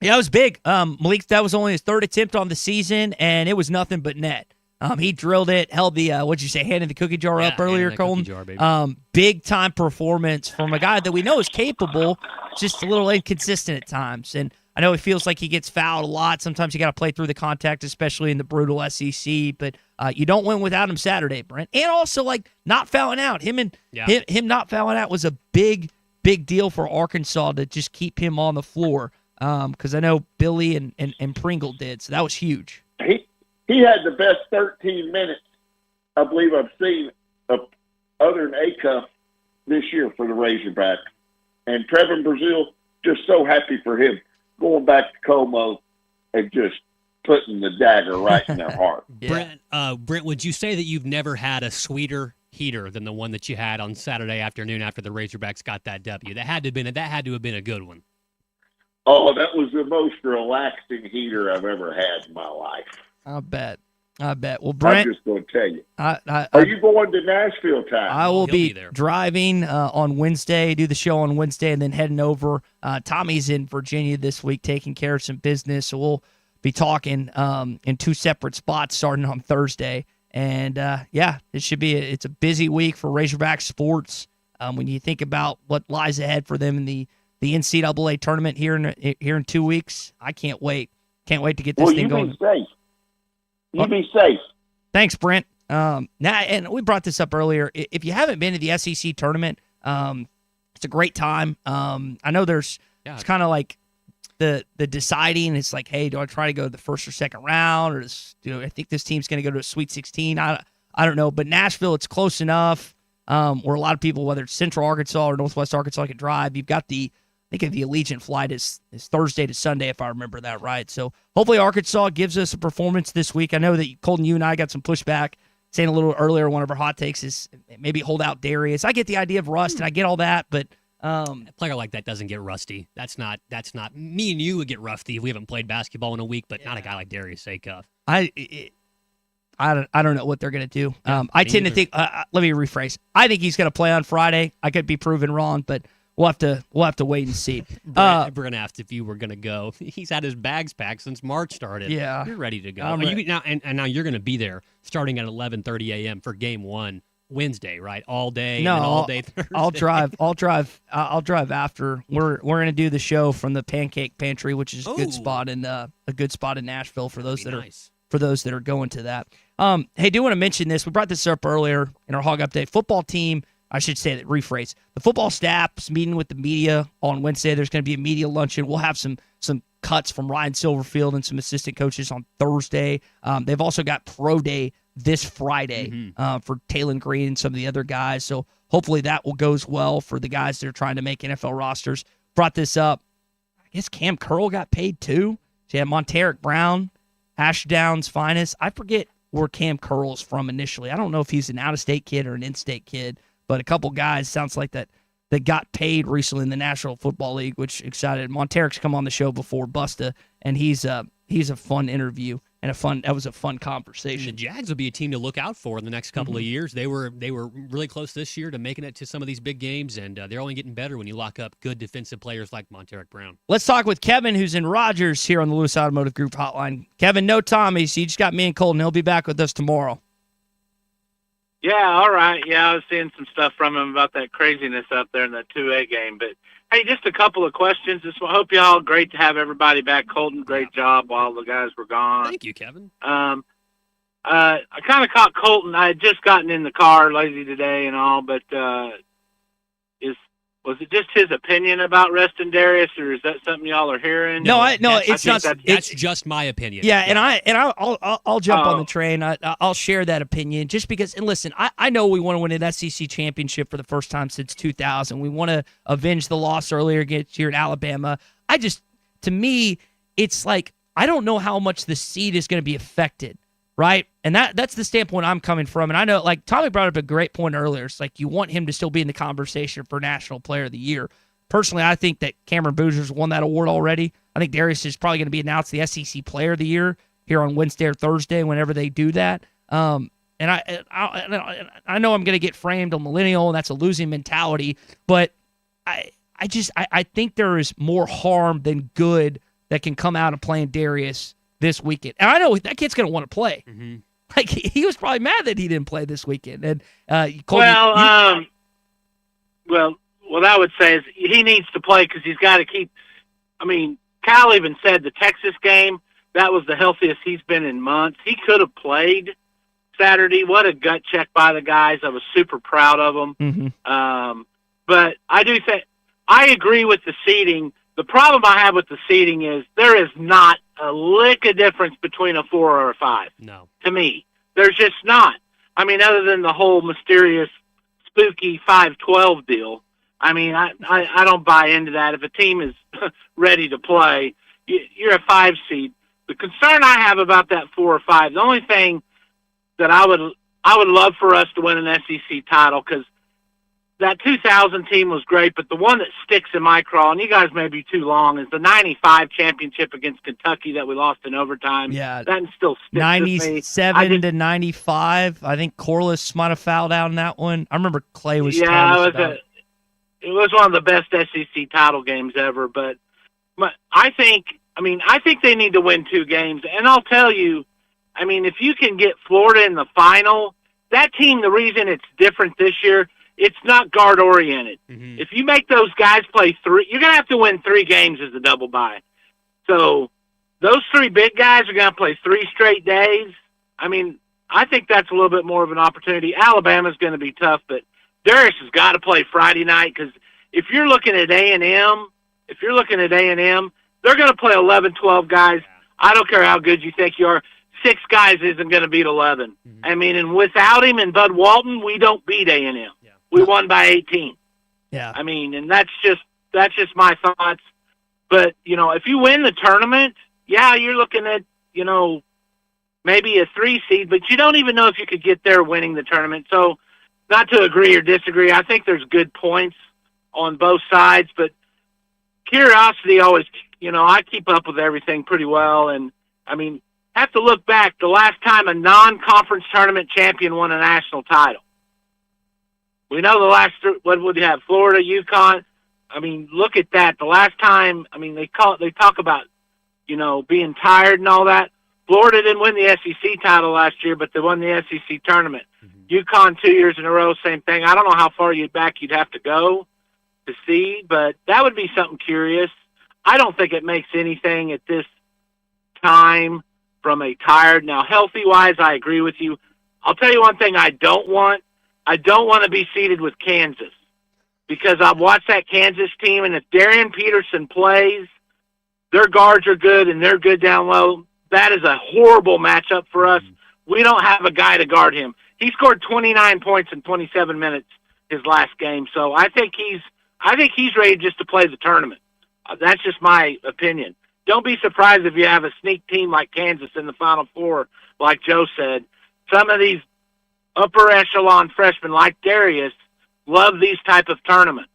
Yeah, it was big. Malik, that was only his 3rd attempt on the season, and it was nothing but net. He drilled it, held the, what'd you say, handed the cookie jar up earlier, Colton? Big-time performance from a guy that we know is capable, just a little inconsistent at times. And I know it feels like he gets fouled a lot. Sometimes you got to play through the contact, especially in the brutal SEC. But you don't win without him Saturday, Brent. And also, like, not fouling out. Him not fouling out was a big deal for Arkansas to just keep him on the floor. Because I know Billy and Pringle did, so that was huge.
He had the best 13 minutes I believe I've seen other than A-Cuff this year for the Razorbacks. And Trevin Brazil, just so happy for him going back to Como and just putting the dagger right in their heart.
Brent, would you say that you've never had a sweeter heater than the one that you had on Saturday afternoon after the Razorbacks got that W? That had to have been a good one.
Oh, that was the most relaxing heater I've ever had in my life.
I bet. Well, Brent,
I'm just going to tell you.
Are
you going to Nashville time?
I will be driving on Wednesday, do the show on Wednesday, and then heading over. Tommy's in Virginia this week taking care of some business, so we'll be talking in 2 separate spots starting on Thursday. And, it's a busy week for Razorback sports. When you think about what lies ahead for them in the NCAA tournament here in 2 weeks, I can't wait. Can't wait to get this thing going.
Be safe. You be safe.
Thanks, Brent. And we brought this up earlier. If you haven't been to the SEC tournament, it's a great time. I know it's kind of like the deciding. It's like, hey, do I try to go to the first or second round, or I think this team's going to go to a Sweet 16? I don't know. But Nashville, it's close enough where a lot of people, whether it's Central Arkansas or Northwest Arkansas, can drive. You've got I think the Allegiant flight is Thursday to Sunday, if I remember that right. So hopefully Arkansas gives us a performance this week. I know that, Colton, you and I got some pushback saying a little earlier, one of our hot takes is maybe hold out Darius. I get the idea of rust, and I get all that, but
a player like that doesn't get rusty. That's not me and you would get rusty if we haven't played basketball in a week, but not a guy like Darius Acuff.
I don't know what they're going to do. I tend to think, let me rephrase. I think he's going to play on Friday. I could be proven wrong, but we'll have to wait and see.
Brent asked if you were going to go. He's had his bags packed since March started.
Yeah,
you're ready to go. Now you're going to be there starting at 11:30 a.m. for Game 1 Wednesday, right? All day.
No,
and all day Thursday.
I'll drive after. We're going to do the show from the Pancake Pantry, which is a good spot in Nashville for those that are going to that. Hey, do want to mention this. We brought this up earlier in our Hog Update. Football team. I should say that, rephrase. The football staff's meeting with the media on Wednesday. There's going to be a media luncheon. We'll have some cuts from Ryan Silverfield and some assistant coaches on Thursday. They've also got Pro Day this Friday for Taylon Green and some of the other guys. So hopefully that goes well for the guys that are trying to make NFL rosters. Brought this up. I guess Cam Curl got paid too. So you had Monteric Brown, Ashdown's finest. I forget where Cam Curl's from initially. I don't know if he's an out-of-state kid or an in-state kid. But a couple guys sounds like that got paid recently in the National Football League, which excited. Monteric's come on the show before, Busta, and he's a fun interview and that was a fun conversation.
The Jags will be a team to look out for in the next couple of years. They were really close this year to making it to some of these big games, and they're only getting better when you lock up good defensive players like Monteric Brown.
Let's talk with Kevin, who's in Rogers here on the Lewis Automotive Group hotline. Kevin, no Tommy, so you just got me and Colton. He'll be back with us tomorrow.
Yeah, all right. Yeah, I was seeing some stuff from him about that craziness out there in that 2A game. But, hey, just a couple of questions. I hope y'all, great to have everybody back. Colton, great job while the guys were gone.
Thank you, Kevin.
I kind of caught Colton. I had just gotten in the car, lazy today and all, but was it just his opinion about resting Darius, or is that something y'all are hearing?
No, it's not.
That's just my opinion.
Yeah, and I'll jump on the train. I'll share that opinion just because. And listen, I know we want to win an SEC championship for the first time since 2000. We want to avenge the loss earlier against here at Alabama. To me, it's like I don't know how much the seed is going to be affected, right? And that's the standpoint I'm coming from. And I know, like, Tommy brought up a great point earlier. It's like you want him to still be in the conversation for National Player of the Year. Personally, I think that Cameron Boozer's won that award already. I think Darius is probably going to be announced the SEC Player of the Year here on Wednesday or Thursday, whenever they do that. And I know I'm going to get framed a millennial, and that's a losing mentality, but I think there is more harm than good that can come out of playing Darius this weekend. And I know that kid's going to want to play.
Mm-hmm.
Like, he was probably mad that he didn't play this weekend. And Cole,
what I would say is he needs to play because he's got to keep. I mean, Kyle even said the Texas game, that was the healthiest he's been in months. He could have played Saturday. What a gut check by the guys. I was super proud of them.
Mm-hmm.
But I do think I agree with the seeding. The problem I have with the seeding is there is not a lick of difference between a 4 or a 5.
No.
To me, there's just not. I mean, other than the whole mysterious, spooky 5-12 deal. I mean, I don't buy into that. If a team is ready to play, you're a 5 seed. The concern I have about that 4 or 5, the only thing that I would love for us to win an SEC title, because that 2000 team was great, but the one that sticks in my craw, and you guys may be too long, is the 95 championship against Kentucky that we lost in overtime.
Yeah.
That still sticks
97 to 95. I think Corliss might have fouled out in that one. I remember Clay was
it was one of the best SEC title games ever, but I think they need to win 2 games. And I'll tell you, I mean, if you can get Florida in the final, that team, the reason it's different this year, it's not guard-oriented.
Mm-hmm.
If you make those guys play 3, you're going to have to win 3 games as a double bye. So those 3 big guys are going to play 3 straight days. I mean, I think that's a little bit more of an opportunity. Alabama's going to be tough, but Darius has got to play Friday night because if you're looking at A&M, they're going to play 11, 12 guys. I don't care how good you think you are. 6 guys isn't going to beat 11. Mm-hmm. I mean, and without him and Bud Walton, we don't beat A&M. Yeah. We won by 18.
Yeah.
I mean, and that's just my thoughts. But, if you win the tournament, yeah, you're looking at, maybe a 3 seed, but you don't even know if you could get there winning the tournament. So not to agree or disagree, I think there's good points on both sides, but curiosity always, I keep up with everything pretty well. And I mean, have to look back the last time a non-conference tournament champion won a national title. We know the last, what would you have, Florida, UConn? I mean, look at that. The last time, I mean, they talk about, being tired and all that. Florida didn't win the SEC title last year, but they won the SEC tournament. Mm-hmm. UConn 2 years in a row, same thing. I don't know how far you'd have to go to see, but that would be something curious. I don't think it makes anything at this time from a tired. Now, healthy-wise, I agree with you. I'll tell you one thing I don't want. I don't want to be seated with Kansas because I've watched that Kansas team, and if Darian Peterson plays, their guards are good, and they're good down low. That is a horrible matchup for us. We don't have a guy to guard him. He scored 29 points in 27 minutes his last game, so I think he's ready just to play the tournament. That's just my opinion. Don't be surprised if you have a sneak team like Kansas in the Final Four, like Joe said. Some of these upper echelon freshmen like Darius love these type of tournaments.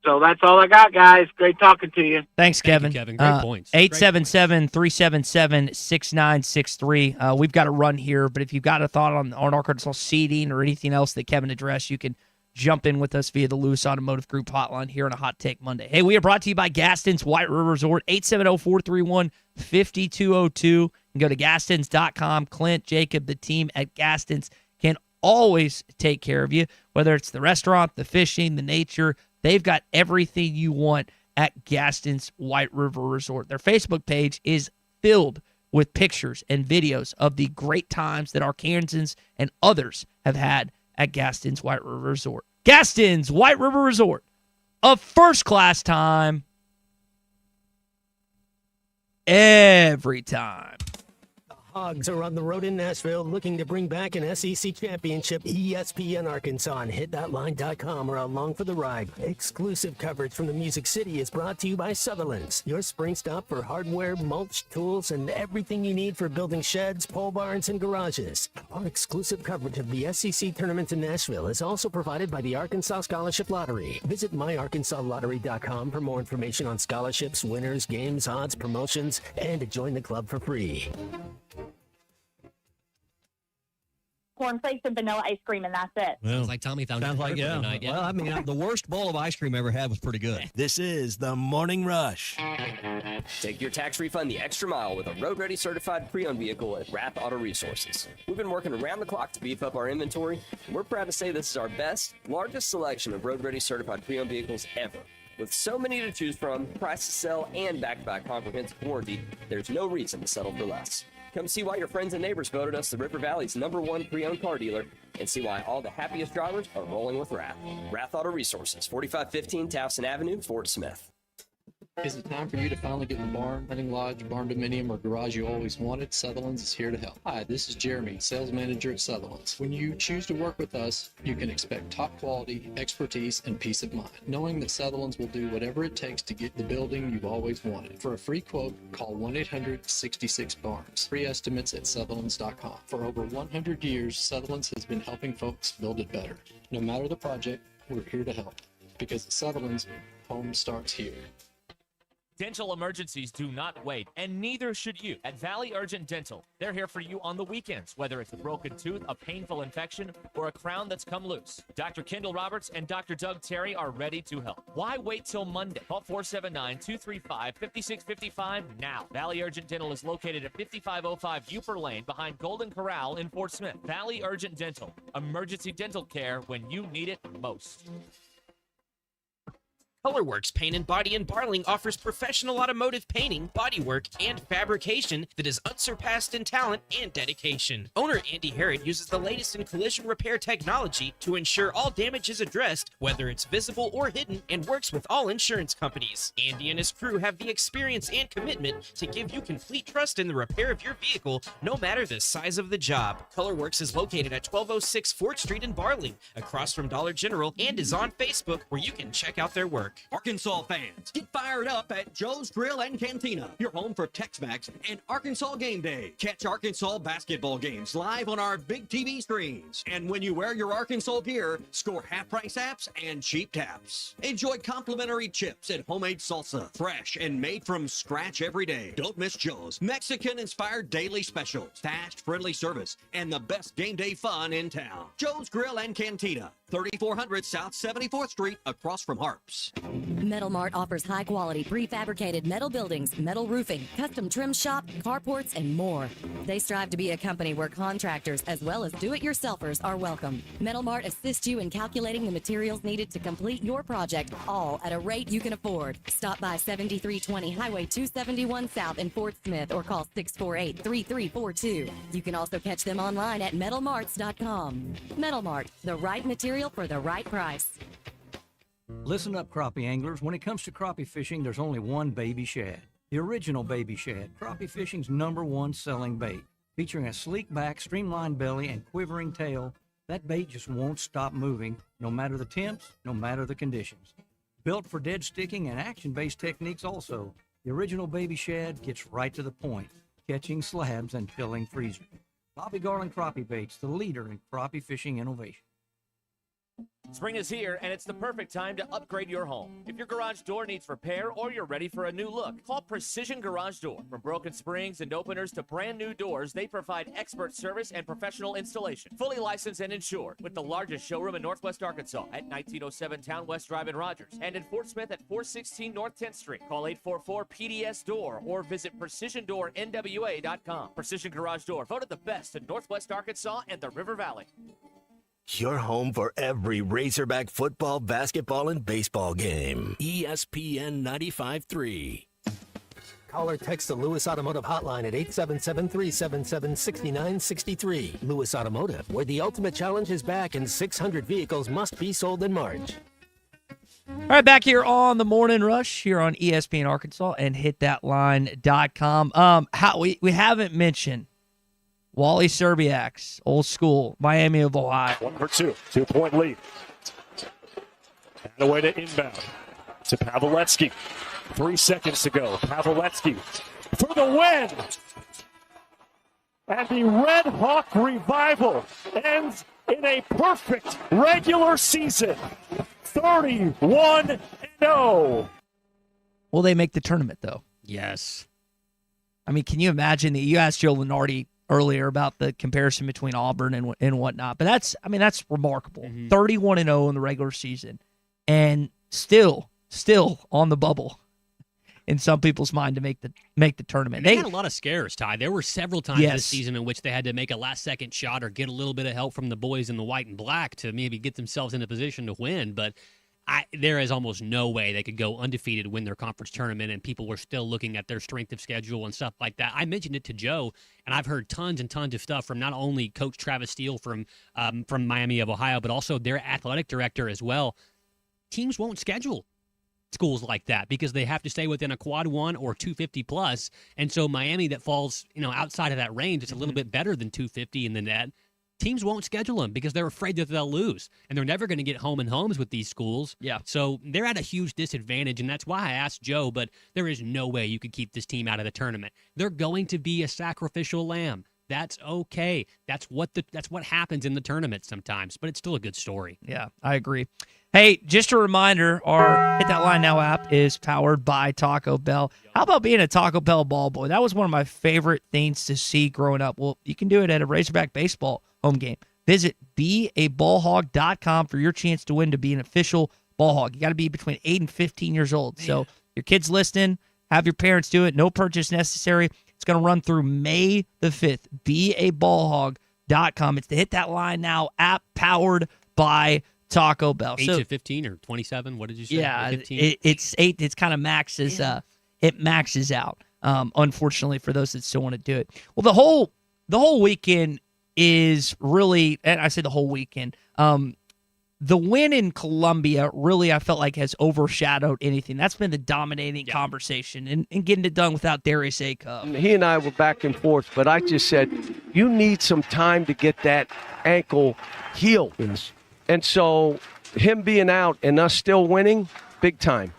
So that's all I got, guys. Great talking to you.
Thanks, Kevin.
Thank you, Kevin. Great points.
877-377-6963. We've got to run here, but if you've got a thought on Arkansas seeding or anything else that Kevin addressed, you can jump in with us via the Lewis Automotive Group hotline here on a Hot Take Monday. Hey, we are brought to you by Gaston's White River Resort, 870-431-5202. You can go to gastons.com. Clint, Jacob, the team at Gaston's can always take care of you, whether it's the restaurant, the fishing, the nature. They've got everything you want at Gaston's White River Resort. Their Facebook page is filled with pictures and videos of the great times that Arkansans and others have had at Gaston's White River Resort. Gaston's White River Resort, a first-class time every time.
Hogs are on the road in Nashville looking to bring back an SEC championship. ESPN Arkansas and hitthatline.com are along for the ride. Exclusive coverage from the Music City is brought to you by Sutherland's, your spring stop for hardware, mulch, tools, and everything you need for building sheds, pole barns, and garages. Our exclusive coverage of the SEC tournament in Nashville is also provided by the Arkansas Scholarship Lottery. Visit myarkansaslottery.com for more information on scholarships, winners, games, odds, promotions, and to join the club for free.
Cornflakes and vanilla ice cream, and that's it.
Sounds like Tommy found
Sounds
it
like, yeah.
tonight.
Well, I mean, the worst bowl of ice cream I ever had was pretty good.
This is the Morning Rush.
Take your tax refund the extra mile with a road-ready certified pre-owned vehicle at Rath Auto Resources. We've been working around the clock to beef up our inventory, and we're proud to say this is our best, largest selection of road-ready certified pre-owned vehicles ever. With so many to choose from, price to sell, and backed by a comprehensive warranty, there's no reason to settle for less. Come see why your friends and neighbors voted us the River Valley's #1 pre-owned car dealer, and see why all the happiest drivers are rolling with Rath. Rath Auto Resources, 4515 Towson Avenue, Fort Smith.
Is it time for you to finally get the barn, hunting lodge, barn dominium, or garage you always wanted? Sutherland's is here to help. Hi, this is Jeremy, sales manager at Sutherland's. When you choose to work with us, you can expect top quality, expertise, and peace of mind, knowing that Sutherland's will do whatever it takes to get the building you've always wanted. For a free quote, call 1-800-66-BARNS. Free estimates at Sutherland's.com. For over 100 years, Sutherland's has been helping folks build it better. No matter the project, we're here to help. Because at Sutherland's, home starts here.
Dental emergencies do not wait, and neither should you. At Valley Urgent Dental, they're here for you on the weekends, whether it's a broken tooth, a painful infection, or a crown that's come loose. Dr. Kendall Roberts and Dr. Doug Terry are ready to help. Why wait till Monday? Call 479-235-5655 now. Valley Urgent Dental is located at 5505 Uper Lane behind Golden Corral in Fort Smith. Valley Urgent Dental, emergency dental care when you need it most.
Colorworks Paint and Body in Barling offers professional automotive painting, bodywork, and fabrication that is unsurpassed in talent and dedication. Owner Andy Harrod uses the latest in collision repair technology to ensure all damage is addressed, whether it's visible or hidden, and works with all insurance companies. Andy and his crew have the experience and commitment to give you complete trust in the repair of your vehicle, no matter the size of the job. Colorworks is located at 1206 Fort Street in Barling, across from Dollar General, and is on Facebook, where you can check out their work.
Arkansas fans, get fired up at Joe's Grill and Cantina, your home for Tex-Mex and Arkansas Game Day. Catch Arkansas basketball games live on our big TV screens. And when you wear your Arkansas gear, score half-price apps and cheap taps. Enjoy complimentary chips and homemade salsa, fresh and made from scratch every day. Don't miss Joe's Mexican-inspired daily specials, fast, friendly service, and the best game day fun in town. Joe's Grill and Cantina, 3400 South 74th Street, across from Harps.
Metal Mart offers high-quality prefabricated metal buildings, metal roofing, custom trim shop, carports, and more. They strive to be a company where contractors as well as do-it-yourselfers are welcome. Metal Mart assists you in calculating the materials needed to complete your project, all at a rate you can afford. Stop by 7320 Highway 271 South in Fort Smith or call 648-3342. You can also catch them online at metalmarts.com. Metal Mart, the right material for the right price.
Listen up, crappie anglers. When it comes to crappie fishing, there's only one baby shad. The original baby shad, crappie fishing's #1 selling bait. Featuring a sleek back, streamlined belly, and quivering tail, that bait just won't stop moving, no matter the temps, no matter the conditions. Built for dead sticking and action-based techniques also, the original baby shad gets right to the point, catching slabs and filling freezers. Bobby Garland Crappie Baits, the leader in crappie fishing innovation.
Spring is here, and it's the perfect time to upgrade your home. If your garage door needs repair or you're ready for a new look, call Precision Garage Door. From broken springs and openers to brand new doors, they provide expert service and professional installation. Fully licensed and insured, with the largest showroom in Northwest Arkansas at 1907 Town West Drive in Rogers, and in Fort Smith at 416 North 10th Street. Call 844-PDS-DOOR or visit PrecisionDoorNWA.com. Precision Garage Door, voted the best in Northwest Arkansas and the River Valley.
Your home for every Razorback football, basketball, and baseball game. ESPN 95.3.
Call or text the Lewis Automotive hotline at 877-377-6963. Lewis Automotive, where the ultimate challenge is back and 600 vehicles must be sold in March.
All right, back here on the Morning Rush here on ESPN Arkansas and hitthatline.com. We haven't mentioned Wally Serbiak's old school, Miami of Ohio.
1 for 2. 2-point lead. And away to inbound to Pavletsky. 3 seconds to go. Pavletsky for the win. And the Red Hawk revival ends in a perfect regular season. 31-0.
Will they make the tournament, though?
Yes.
I mean, can you imagine that you asked Joe Lenardi earlier about the comparison between Auburn and whatnot, but that's remarkable. 31-0 in the regular season, and still on the bubble in some people's mind to make the tournament.
They had a lot of scares, Ty. There were several times
Yes.
this season in which they had to make a last-second shot or get a little bit of help from the boys in the white and black to maybe get themselves in a position to win, but there is almost no way they could go undefeated, win their conference tournament, and people were still looking at their strength of schedule and stuff like that. I mentioned it to Joe, and I've heard tons and tons of stuff from not only Coach Travis Steele from Miami of Ohio, but also their athletic director as well. Teams won't schedule schools like that because they have to stay within a quad 1 or 250 plus, and so Miami that falls outside of that range, it's a little bit better than 250 in the net. Teams won't schedule them because they're afraid that they'll lose, and they're never going to get home and homes with these schools.
Yeah.
So they're at a huge disadvantage, and that's why I asked Joe, but there is no way you could keep this team out of the tournament. They're going to be a sacrificial lamb. That's okay. That's what happens in the tournament sometimes, but it's still a good story.
Yeah, I agree. Hey, just a reminder, our Hit That Line Now app is powered by Taco Bell. How about being a Taco Bell ball boy? That was one of my favorite things to see growing up. Well, you can do it at a Razorback baseball home game. Visit beaballhog.com for your chance to win to be an official ball hog. You got to be between 8 and 15 years old. Man. So your kids listening, have your parents do it. No purchase necessary. It's going to run through May the 5th. beaballhog.com. It's the Hit That Line Now app powered by Taco Bell.
8 to 15 or 27? What did you say?
Yeah,
15?
it's 8. It's kind of maxes. It maxes out. Unfortunately, for those that still want to do it. Well, the whole weekend is really, and I say the whole weekend. The win in Columbia really, I felt like, has overshadowed anything. That's been the dominating conversation, and getting it done without Darius Acuff.
He and I were back and forth, but I just said, you need some time to get that ankle healed.
Yes.
And so him being out and us still winning, big time.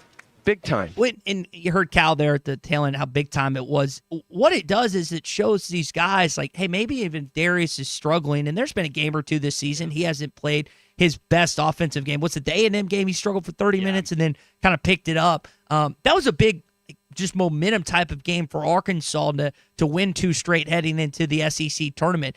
Big time.
And you heard Cal there at the tail end how big time it was. What it does is it shows these guys like, hey, maybe even Darius is struggling, and there's been a game or two this season he hasn't played his best offensive game. What's the A&M game? He struggled for 30 minutes and then kind of picked it up. That was a big just momentum type of game for Arkansas to win 2 straight heading into the SEC tournament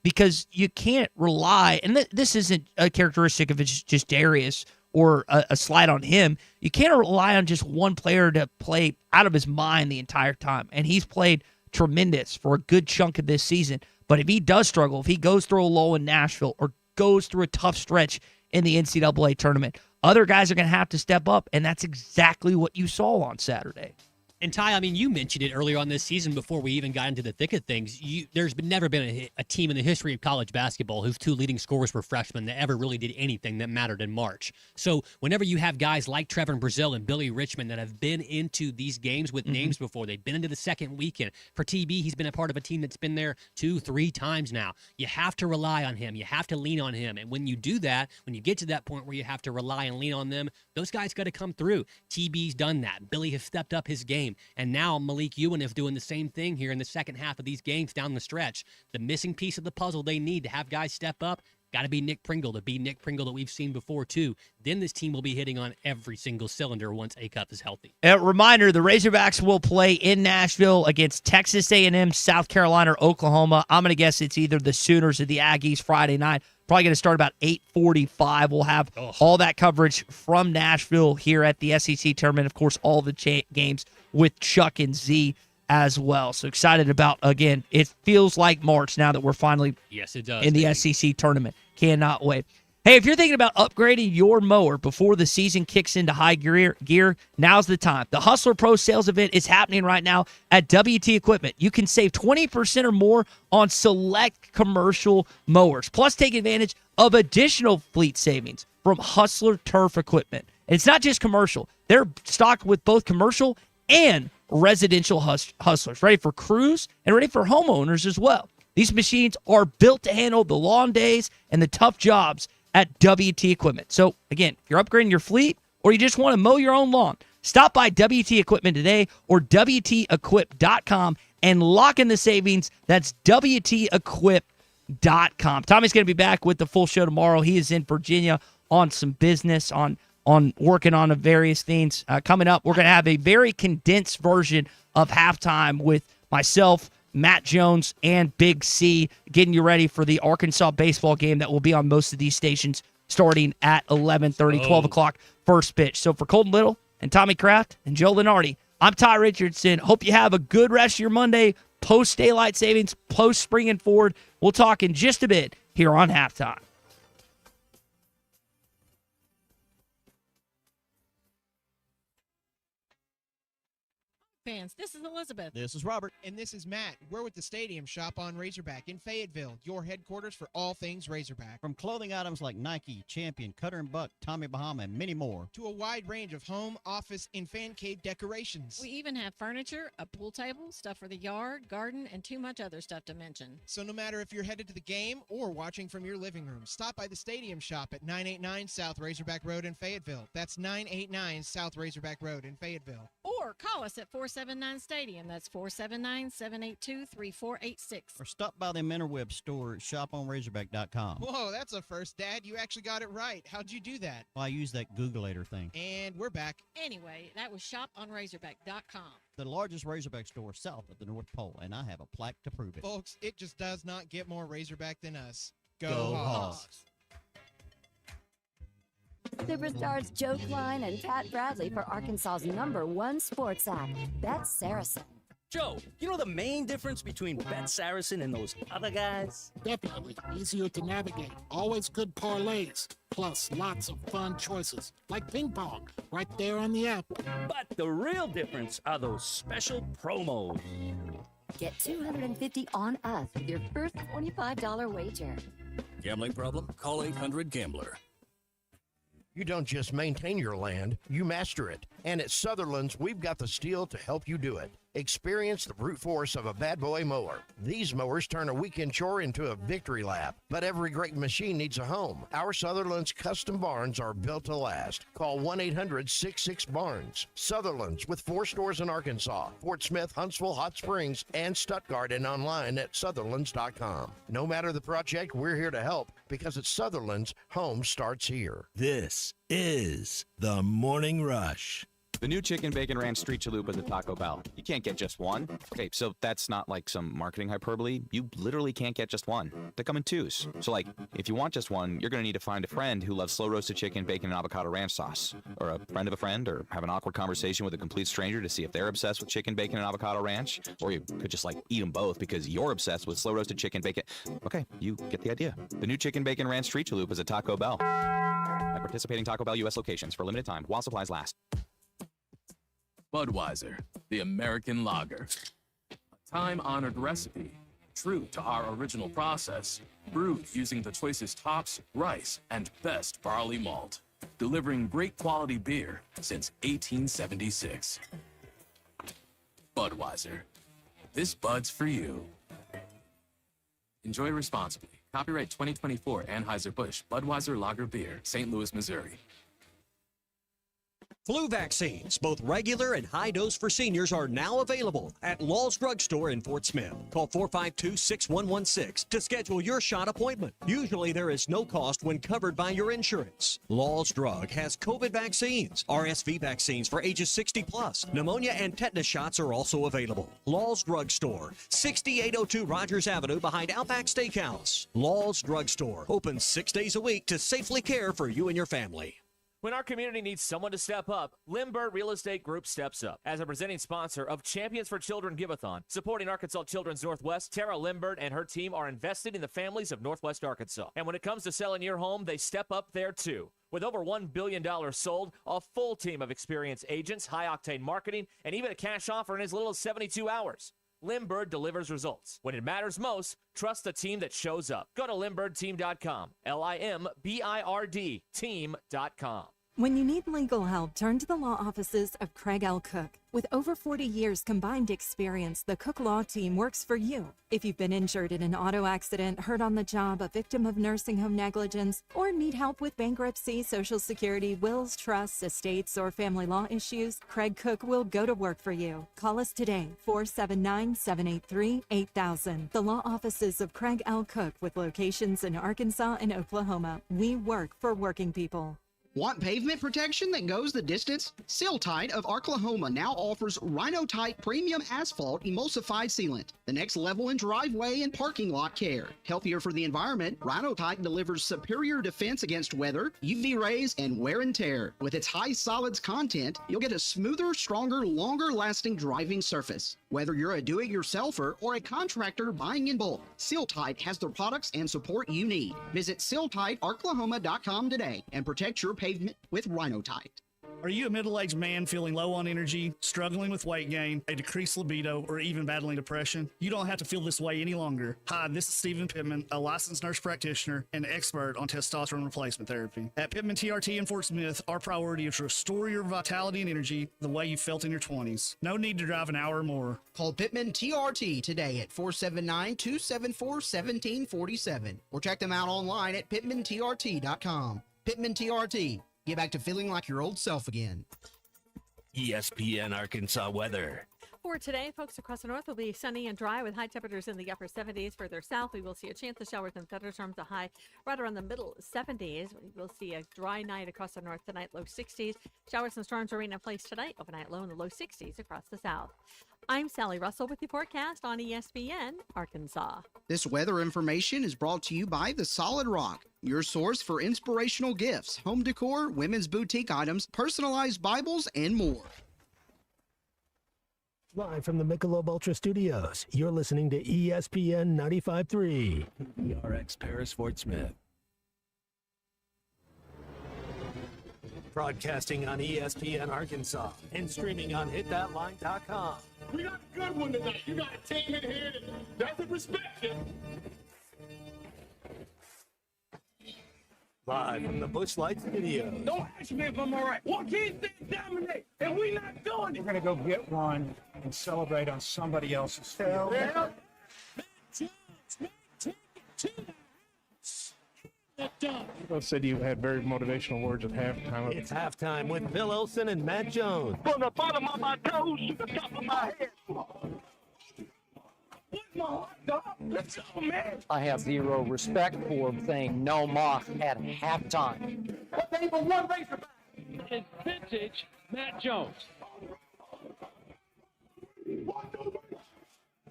because you can't rely, and this isn't a characteristic of just Darius or a slide on him. You can't rely on just one player to play out of his mind the entire time, and he's played tremendous for a good chunk of this season. But if he does struggle, if he goes through a lull in Nashville or goes through a tough stretch in the NCAA tournament, other guys are going to have to step up, and that's exactly what you saw on Saturday.
And Ty, I mean, you mentioned it earlier on this season before we even got into the thick of things. There's never been a team in the history of college basketball whose 2 leading scorers were freshmen that ever really did anything that mattered in March. So whenever you have guys like Trevor Brazile and Billy Richmond that have been into these games with names before, they've been into the second weekend. For TB, he's been a part of a team that's been there 2-3 times now. You have to rely on him. You have to lean on him. And when you do that, when you get to that point where you have to rely and lean on them, those guys got to come through. TB's done that. Billy has stepped up his game. And now Malik Ewan is doing the same thing here in the second half of these games down the stretch. The missing piece of the puzzle they need to have guys step up, got to be Nick Pringle, to be Nick Pringle that we've seen before too. Then this team will be hitting on every single cylinder once Acuff is healthy.
A reminder, the Razorbacks will play in Nashville against Texas A&M, South Carolina, or Oklahoma. I'm going to guess it's either the Sooners or the Aggies Friday night. Probably going to start about 8:45. We'll have all that coverage from Nashville here at the SEC tournament. Of course, all the games with Chuck and Z as well. So excited about, again, it feels like March now that we're finally
Yes, it does.
in the SEC tournament. Cannot wait. Hey, if you're thinking about upgrading your mower before the season kicks into high gear, now's the time. The Hustler Pro sales event is happening right now at WT Equipment. You can save 20% or more on select commercial mowers, plus take advantage of additional fleet savings from Hustler Turf Equipment. And it's not just commercial. They're stocked with both commercial and residential hustlers, ready for crews and ready for homeowners as well. These machines are built to handle the long days and the tough jobs at WT Equipment. So, again, if you're upgrading your fleet or you just want to mow your own lawn, stop by WT Equipment today or WTEquip.com and lock in the savings. That's WTEquip.com. Tommy's going to be back with the full show tomorrow. He is in Virginia on some business, on working on various things. Coming up, we're going to have a very condensed version of Halftime with myself, Matt Jones, and Big C, getting you ready for the Arkansas baseball game that will be on most of these stations starting at 11:30, 12 o'clock, first pitch. So for Colton Little and Tommy Kraft and Joe Lenardi, I'm Ty Richardson. Hope you have a good rest of your Monday, post-daylight savings, post-spring and forward. We'll talk in just a bit here on Halftime.
Fans, this is Elizabeth.
This is Robert.
And this is Matt. We're with the Stadium Shop on Razorback in Fayetteville, your headquarters for all things Razorback.
From clothing items like Nike, Champion, Cutter & Buck, Tommy Bahama, and many more,
to a wide range of home, office, and fan cave decorations.
We even have furniture, a pool table, stuff for the yard, garden, and too much other stuff to mention.
So no matter if you're headed to the game or watching from your living room, stop by the Stadium Shop at 989 South Razorback Road in Fayetteville. That's 989 South Razorback Road in Fayetteville.
Or call us at 479-STADIUM. That's 479-782-3486.
or stop by the Interweb store at shoponrazorback.com.
Whoa, that's a first, Dad. You actually got it right. How'd you do that?
Well, I use that Googleator thing.
And we're back.
Anyway, that was shoponrazorback.com.
The largest Razorback store south of the North Pole, and I have a plaque to prove it.
Folks, it just does not get more Razorback than us.
Go
Hogs.
Superstars Joe Klein and Pat Bradley for Arkansas's #1 sports app, Bet Saracen.
Joe, you know the main difference between Bet Saracen and those other guys?
Definitely easier to navigate. Always good parlays. Plus lots of fun choices, like ping pong, right there on the app.
But the real difference are those special promos.
Get $250 on us with your first $25 wager.
Gambling problem? Call 800-GAMBLER.
You don't just maintain your land, you master it. And at Sutherland's, we've got the steel to help you do it. Experience the brute force of a bad boy mower. These mowers turn a weekend chore into a victory lap. But every great machine needs a home. Our Sutherland's custom barns are built to last. Call 1-800-66-BARNS. Sutherland's, with 4 stores in Arkansas, Fort Smith, Huntsville, Hot Springs, and Stuttgart, and online at Sutherlands.com. No matter the project, we're here to help, because at Sutherland's, home starts here.
This is the Morning Rush.
The new Chicken Bacon Ranch Street Chalupa at Taco Bell. You can't get just one. Okay, so that's not like some marketing hyperbole. You literally can't get just one. They come in twos. So like, if you want just one, you're going to need to find a friend who loves slow roasted chicken, bacon, and avocado ranch sauce. Or a friend of a friend, or have an awkward conversation with a complete stranger to see if they're obsessed with chicken, bacon, and avocado ranch. Or you could just like eat them both because you're obsessed with slow roasted chicken, bacon. Okay, you get the idea. The new Chicken Bacon Ranch Street Chalupa is at Taco Bell. At participating Taco Bell U.S. locations for a limited time while supplies last.
Budweiser, the American lager. A time-honored recipe, true to our original process, brewed using the choicest hops, rice, and best barley malt, delivering great quality beer since 1876. Budweiser. This Bud's for you. Enjoy responsibly. Copyright 2024 Anheuser-Busch Budweiser Lager Beer, St. Louis, Missouri.
Flu vaccines, both regular and high dose for seniors, are now available at Law's Drug Store in Fort Smith. Call 452-6116 to schedule your shot appointment. Usually there is no cost when covered by your insurance. Law's Drug has COVID vaccines, RSV vaccines for ages 60 plus. Pneumonia and tetanus shots are also available. Law's Drug Store, 6802 Rogers Avenue behind Outback Steakhouse. Law's Drug Store, open 6 days a week to safely care for you and your family.
When our community needs someone to step up, Limbird Real Estate Group steps up. As a presenting sponsor of Champions for Children Giveathon, supporting Arkansas Children's Northwest, Tara Limbird and her team are invested in the families of Northwest Arkansas. And when it comes to selling your home, they step up there too. With over $1 billion sold, a full team of experienced agents, high-octane marketing, and even a cash offer in as little as 72 hours. Limbird delivers results. When it matters most, trust the team that shows up. Go to LimbirdTeam.com. LIMBIRD team.com.
When you need legal help, turn to the law offices of Craig L. Cook. With over 40 years combined experience, the Cook Law Team works for you. If you've been injured in an auto accident, hurt on the job, a victim of nursing home negligence, or need help with bankruptcy, Social Security, wills, trusts, estates, or family law issues, Craig Cook will go to work for you. Call us today, 479-783-8000. The law offices of Craig L. Cook with locations in Arkansas and Oklahoma. We work for working people.
Want pavement protection that goes the distance? Seal-Tite of Oklahoma now offers Rhino-Tite Premium Asphalt Emulsified Sealant, the next level in driveway and parking lot care. Healthier for the environment, Rhino-Tite delivers superior defense against weather, UV rays, and wear and tear. With its high solids content, you'll get a smoother, stronger, longer-lasting driving surface. Whether you're a do-it-yourselfer or a contractor buying in bulk, Seal-Tite has the products and support you need. Visit SealTiteOklahoma.com today and protect your pavement with Rhino-Tite.
Are you a middle-aged man feeling low on energy, struggling with weight gain, a decreased libido, or even battling depression? You don't have to feel this way any longer. Hi, this is Stephen Pittman, a licensed nurse practitioner and expert on testosterone replacement therapy. At Pittman TRT in Fort Smith, our priority is to restore your vitality and energy the way you felt in your 20s. No need to drive an hour or more.
Call Pittman TRT today at 479-274-1747 or check them out online at pittmantrt.com. Pittman TRT. Get back to feeling like your old self again.
ESPN Arkansas weather.
For today, folks across the north will be sunny and dry with high temperatures in the upper 70s. Further south, we will see a chance of showers and thunderstorms, a high right around the middle 70s. We will see a dry night across the north tonight, low 60s. Showers and storms remain in place tonight, overnight low in the low 60s across the south. I'm Sally Russell with the forecast on ESPN Arkansas.
This weather information is brought to you by The Solid Rock, your source for inspirational gifts, home decor, women's boutique items, personalized Bibles, and more.
Live from the Michelob Ultra Studios, you're listening to ESPN 95.3.
ERX Paris Fort Smith.
Broadcasting on ESPN Arkansas and streaming on hitthatline.com.
We got a good one tonight. You got a team in here that doesn't respect you.
Live from the Busch Light Studios.
Don't ask me if I'm all right. What can't they dominate? And we not doing it. We're going to go get one and celebrate on somebody else's field. Yeah. People said you had very motivational words at halftime.
It's halftime with Phil Olsen and Matt Jones.
From the bottom of my toes to the top of my head. Let's go, man.
I have zero respect for saying no mock at halftime.
They were one Razorback. It's vintage Matt Jones.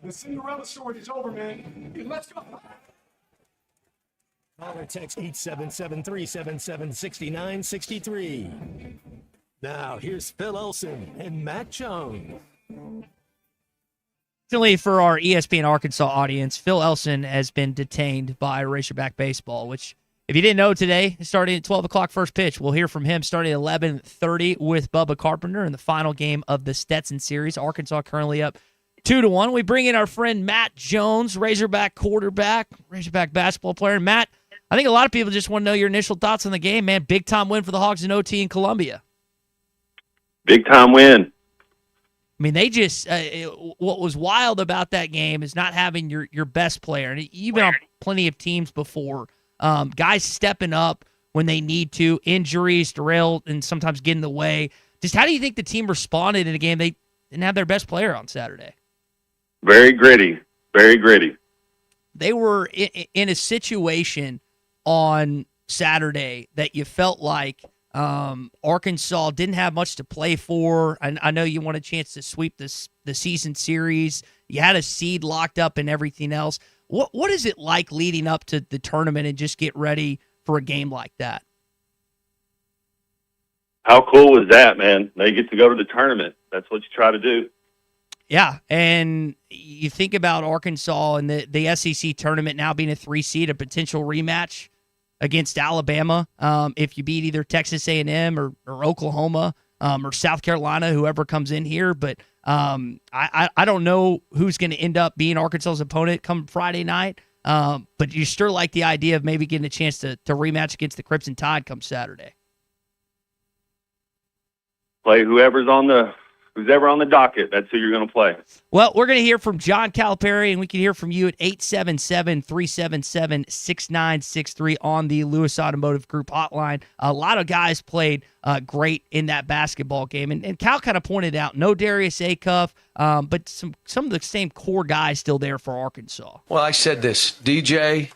The Cinderella story is over, man. Let's go.
Call or text 877-377-6963. Now, here's Phil Olsen and Matt Jones.
Fortunately for our ESPN Arkansas audience, Phil Elson has been detained by Razorback Baseball, which, if you didn't know today, starting at 12 o'clock first pitch. We'll hear from him starting at 11:30 with Bubba Carpenter in the final game of the Stetson series. Arkansas currently up 2-1. We bring in our friend Matt Jones, Razorback quarterback, Razorback basketball player. Matt, I think a lot of people just want to know your initial thoughts on the game, man. Big-time win for the Hogs in OT in Columbia.
Big-time win.
I mean, they just what was wild about that game is not having your best player. And you've been on plenty of teams before. Guys stepping up when they need to, injuries, derail, and sometimes get in the way. Just how do you think the team responded in a game they didn't have their best player on Saturday?
Very gritty. Very gritty.
They were in a situation on Saturday that you felt like Arkansas didn't have much to play for. I know you want a chance to sweep the season series. You had a seed locked up and everything else. What is it like leading up to the tournament and just get ready for a game like that?
How cool was that, man? They get to go to the tournament. That's what you try to do.
Yeah, and you think about Arkansas and the SEC tournament now being a 3 seed, a potential rematch against Alabama. If you beat either Texas A&M or Oklahoma or South Carolina, whoever comes in here. But I don't know who's going to end up being Arkansas's opponent come Friday night. But you sure like the idea of maybe getting a chance to rematch against the Crimson Tide come Saturday.
Play whoever on the docket. That's who you're going to play.
Well, we're going to hear from John Calipari, and we can hear from you at 877-377-6963 on the Lewis Automotive Group hotline. A lot of guys played great in that basketball game. And Cal kind of pointed out, no Darius Acuff, but some of the same core guys still there for Arkansas.
Well, I said this. DJ,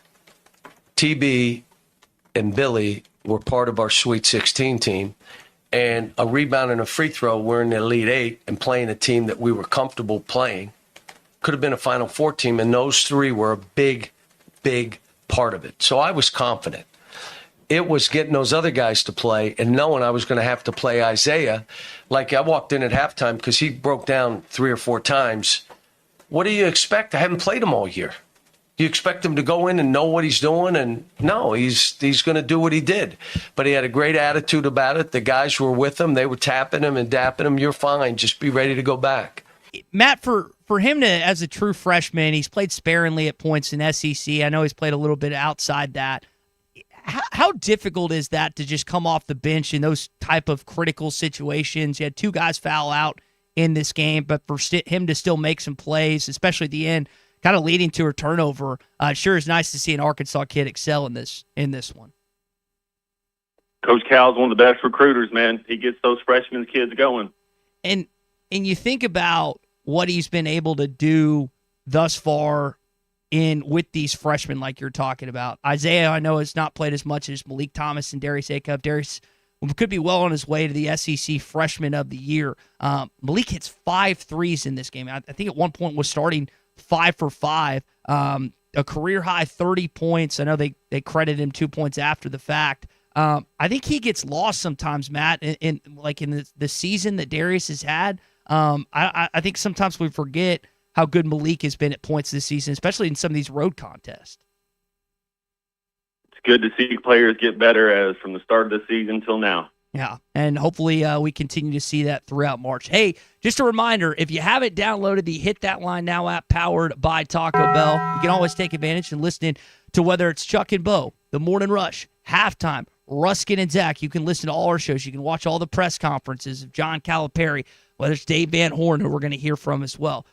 TB, and Billy were part of our Sweet 16 team. And a rebound and a free throw, we're in the Elite Eight and playing a team that we were comfortable playing. Could have been a Final Four team, and those three were a big, big part of it. So I was confident. It was getting those other guys to play and knowing I was going to have to play Isaiah. Like I walked in at halftime because he broke down 3 or 4 times. What do you expect? I haven't played him all year. You expect him to go in and know what he's doing? And no, he's going to do what he did. But he had a great attitude about it. The guys were with him. They were tapping him and dapping him. You're fine. Just be ready to go back.
Matt, for him to, as a true freshman, he's played sparingly at points in SEC. I know he's played a little bit outside that. How difficult is that to just come off the bench in those type of critical situations? You had 2 guys foul out in this game, but for him to still make some plays, especially at the end, kind of leading to a turnover. Sure is nice to see an Arkansas kid excel in this one.
Coach Cal's one of the best recruiters, man. He gets those freshman kids going.
And you think about what he's been able to do thus far with these freshmen like you're talking about. Isaiah, I know, has not played as much as Malik Thomas and Darius Acuff. Darius could be well on his way to the SEC Freshman of the Year. Malik hits 5 threes in this game. I think at one point was starting 5 for 5, a career high 30 points. I know they credit him 2 points after the fact. I think he gets lost sometimes, Matt, in the season that Darius has had. I think sometimes we forget how good Malik has been at points this season, especially in some of these road contests.
It's good to see players get better as from the start of the season till now.
Yeah, and hopefully we continue to see that throughout March. Hey, just a reminder, if you haven't downloaded the Hit That Line Now app powered by Taco Bell, you can always take advantage and listen to whether it's Chuck and Bo, The Morning Rush, Halftime, Ruskin and Zach. You can listen to all our shows. You can watch all the press conferences of John Calipari, whether it's Dave Van Horn, who we're going to hear from as well.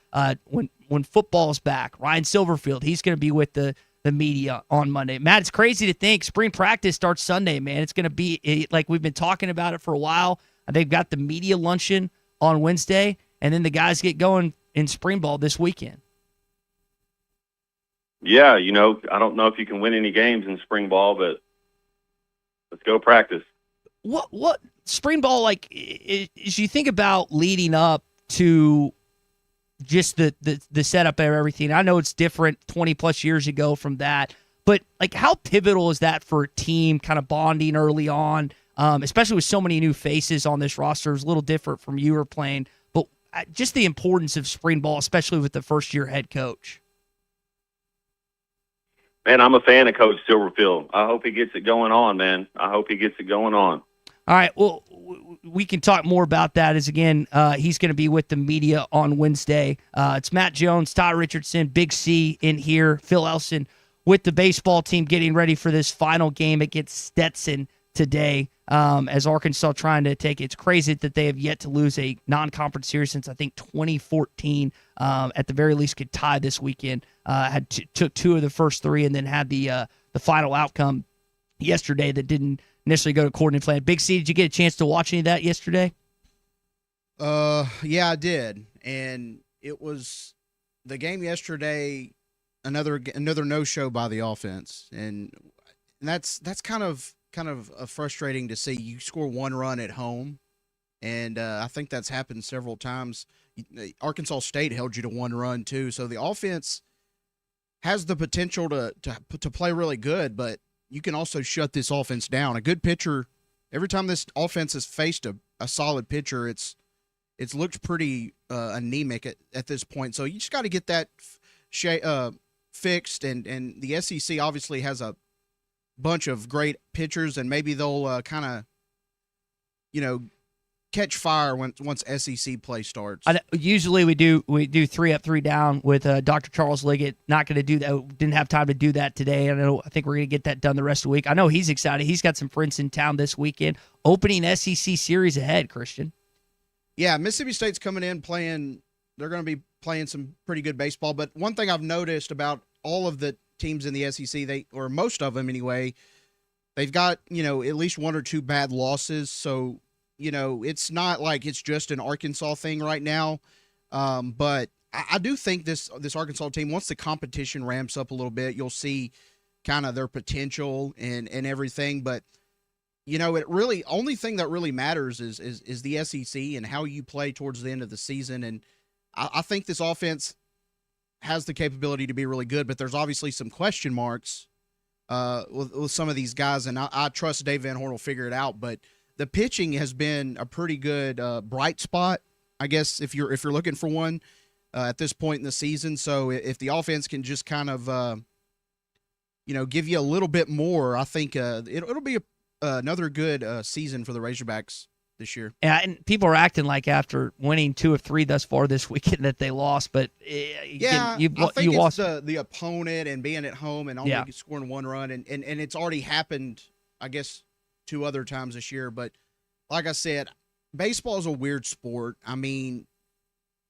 When football's back, Ryan Silverfield, he's going to be with the media on Monday. Matt, it's crazy to think spring practice starts Sunday, man. It's going to be like we've been talking about it for a while. They've got the media luncheon on Wednesday, and then the guys get going in spring ball this weekend.
Yeah, I don't know if you can win any games in spring ball, but let's go practice.
What spring ball, like, as you think about leading up to just the setup of everything? I know it's different 20-plus years ago from that, but, like, how pivotal is that for a team kind of bonding early on, especially with so many new faces on this roster? It's a little different from you were playing, but just the importance of spring ball, especially with the first-year head coach.
Man, I'm a fan of Coach Silverfield. I hope he gets it going on, man. I hope he gets it going on.
All right, well, we can talk more about that as, again, he's going to be with the media on Wednesday. It's Matt Jones, Todd Richardson, Big C in here, Phil Elson with the baseball team getting ready for this final game against Stetson today as Arkansas trying to take it. It's crazy that they have yet to lose a non-conference series since, I think, 2014. At the very least, could tie this weekend. Took 2 of the first 3 and then had the final outcome yesterday that didn't initially go to coordinating plan. Big C, did you get a chance to watch any of that yesterday?
Yeah, I did. And it was the game yesterday, another no-show by the offense. And that's kind of frustrating to see. You score 1 run at home, and I think that's happened several times. Arkansas State held you to 1 run too. So the offense has the potential to play really good, but you can also shut this offense down. A good pitcher every time this offense has faced a solid pitcher, it's looked pretty anemic at this point. So you just got to get that fixed. And the SEC obviously has a bunch of great pitchers, and maybe they'll kind of, catch fire once SEC play starts.
Usually we do 3 up, 3 down with Dr. Charles Liggett. Not going to do that. Didn't have time to do that today. I think we're going to get that done the rest of the week. I know he's excited. He's got some friends in town this weekend. Opening SEC series ahead, Christian.
Yeah, Mississippi State's coming in playing. They're going to be playing some pretty good baseball. But one thing I've noticed about all of the teams in the SEC, or most of them anyway, they've got, at least 1 or 2 bad losses. So, it's not like it's just an Arkansas thing right now. But I do think this Arkansas team, once the competition ramps up a little bit, you'll see kind of their potential and everything. But, it really, only thing that really matters is the SEC and how you play towards the end of the season. And I think this offense has the capability to be really good, but there's obviously some question marks with some of these guys. And I trust Dave Van Horn will figure it out. But the pitching has been a pretty good bright spot, I guess, if you're looking for one at this point in the season. So if the offense can just kind of, give you a little bit more, I think it'll be another good season for the Razorbacks this year.
Yeah, and people are acting like after winning 2 of 3 thus far this weekend that they lost, but
I think it's
lost
the opponent and being at home and only scoring 1 run, and it's already happened, I guess, 2 other times this year. But like I said, baseball is a weird sport. I mean,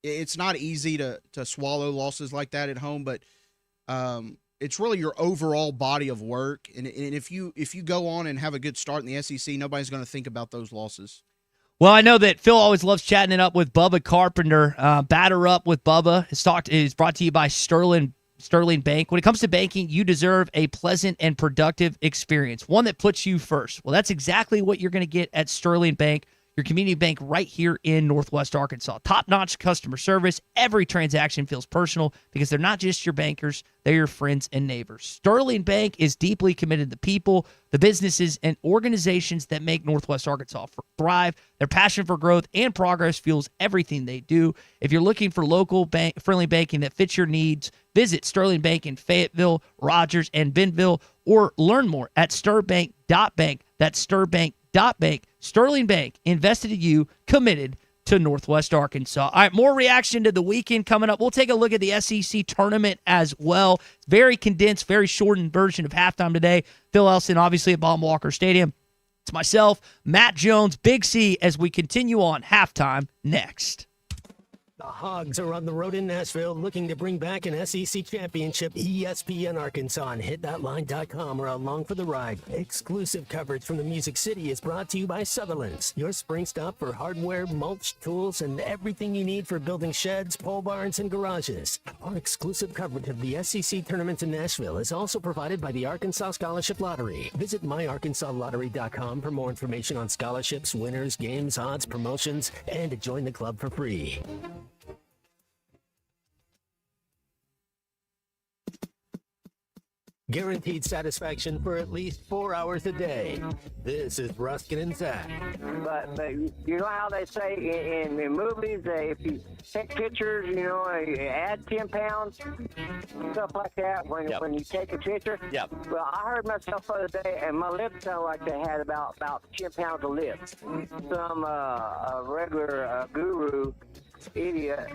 it's not easy to swallow losses like that at home, but it's really your overall body of work. And if you go on and have a good start in the SEC, nobody's going to think about those losses.
Well, I know that Phil always loves chatting it up with Bubba Carpenter. Batter Up with Bubba is brought to you by Sterling Bank. When it comes to banking, you deserve a pleasant and productive experience, one that puts you first. Well, that's exactly what you're going to get at Sterling Bank, your community bank right here in Northwest Arkansas. Top-notch customer service. Every transaction feels personal because they're not just your bankers, they're your friends and neighbors. Sterling Bank is deeply committed to the people, the businesses, and organizations that make Northwest Arkansas thrive. Their passion for growth and progress fuels everything they do. If you're looking for local friendly banking that fits your needs, visit Sterling Bank in Fayetteville, Rogers, and Bentonville, or learn more at stirbank.bank. That's stirbank.bank. Sterling Bank, invested in you, committed to Northwest Arkansas. All right, more reaction to the weekend coming up. We'll take a look at the SEC tournament as well. Very condensed, very shortened version of halftime today. Phil Elson, obviously, at Baum Walker Stadium. It's myself, Matt Jones, Big C, as we continue on halftime next.
The Hogs are on the road in Nashville looking to bring back an SEC championship. ESPN Arkansas on hitthatline.com or along for the ride. Exclusive coverage from the Music City is brought to you by Sutherland's, your spring stop for hardware, mulch, tools, and everything you need for building sheds, pole barns, and garages. Our exclusive coverage of the SEC tournament in Nashville is also provided by the Arkansas Scholarship Lottery. Visit myarkansasLottery.com for more information on scholarships, winners, games, odds, promotions, and to join the club for free. Guaranteed satisfaction for at least 4 hours a day. This is Ruskin and Zach.
But you know how they say in movies, if you take pictures, add 10 pounds, stuff like that when you take a picture.
Yep.
Well, I heard myself the other day, and my lips sound like they had about 10 pounds of lips. Some regular guru idiot.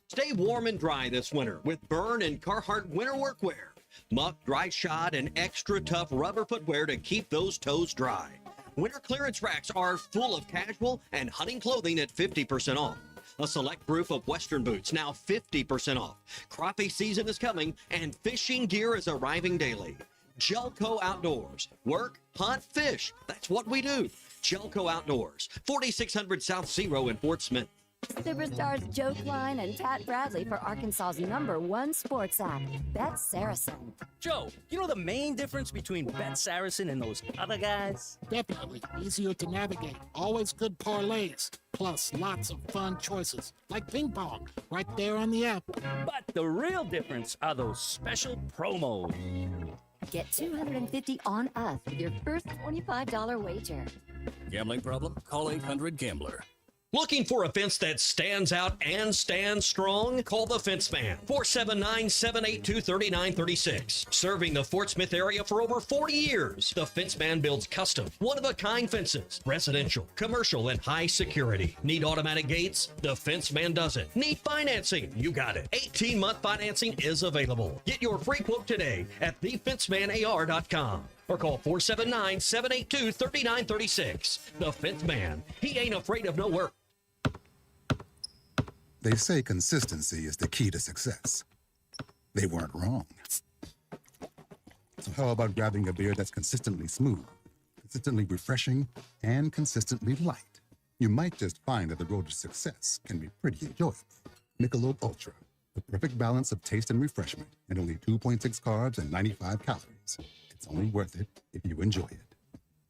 Stay warm and dry this winter with Byrne and Carhartt winter workwear. Muck, dry shod, and extra tough rubber footwear to keep those toes dry. Winter clearance racks are full of casual and hunting clothing at 50% off. A select group of Western boots now 50% off. Crappie season is coming and fishing gear is arriving daily. Jelco Outdoors. Work, hunt, fish. That's what we do. Jelco Outdoors. 4600 South Zero in Fort Smith.
Superstars Joe Klein and Pat Bradley for Arkansas's #1 sports app, Bet Saracen.
Joe, you know the main difference between Bet Saracen and those other guys?
Definitely. Easier to navigate. Always good parlays. Plus lots of fun choices. Like ping pong. Right there on the app.
But the real difference are those special promos.
Get $250 on us with your first $25 wager.
Gambling problem? Call 800-GAMBLER.
Looking for a fence that stands out and stands strong? Call the Fence Man, 479-782-3936. Serving the Fort Smith area for over 40 years, the Fence Man builds custom, one-of-a-kind fences, residential, commercial, and high security. Need automatic gates? The Fence Man does it. Need financing? You got it. 18-month financing is available. Get your free quote today at thefencemanar.com. Or call 479-782-3936. The Fence Man. He ain't afraid of no work.
They say consistency is the key to success. They weren't wrong. So how about grabbing a beer that's consistently smooth, consistently refreshing, and consistently light? You might just find that the road to success can be pretty enjoyable. Michelob Ultra, the perfect balance of taste and refreshment, and only 2.6 carbs and 95 calories. It's only worth it if you enjoy it.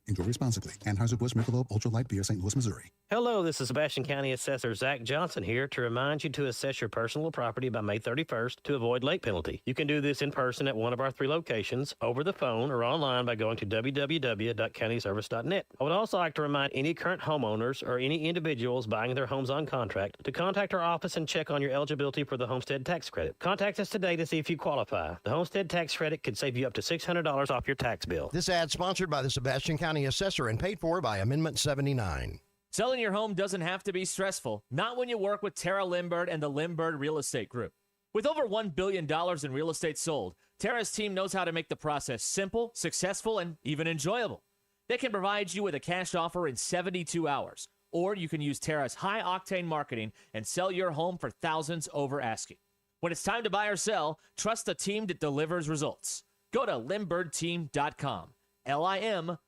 Enjoy responsibly. Anheuser-Busch Michelob Ultra Light Beer, St. Louis, Missouri.
Hello, this is Sebastian County Assessor Zach Johnson here to remind you to assess your personal property by May 31st to avoid late penalty. You can do this in person at one of our 3 locations, over the phone, or online by going to www.countyservice.net. I would also like to remind any current homeowners or any individuals buying their homes on contract to contact our office and check on your eligibility for the homestead tax credit. Contact us today to see if you qualify. The homestead tax credit could save you up to $600 off your tax bill.
This ad sponsored by the Sebastian County Assessor and paid for by Amendment 79.
Selling your home doesn't have to be stressful, not when you work with Tara Lindbergh and the Lindbergh Real Estate Group. With over $1 billion in real estate sold, Tara's team knows how to make the process simple, successful, and even enjoyable. They can provide you with a cash offer in 72 hours, or you can use Tara's high-octane marketing and sell your home for thousands over asking. When it's time to buy or sell, trust the team that delivers results. Go to LindberghTeam.com, LIMBIRD.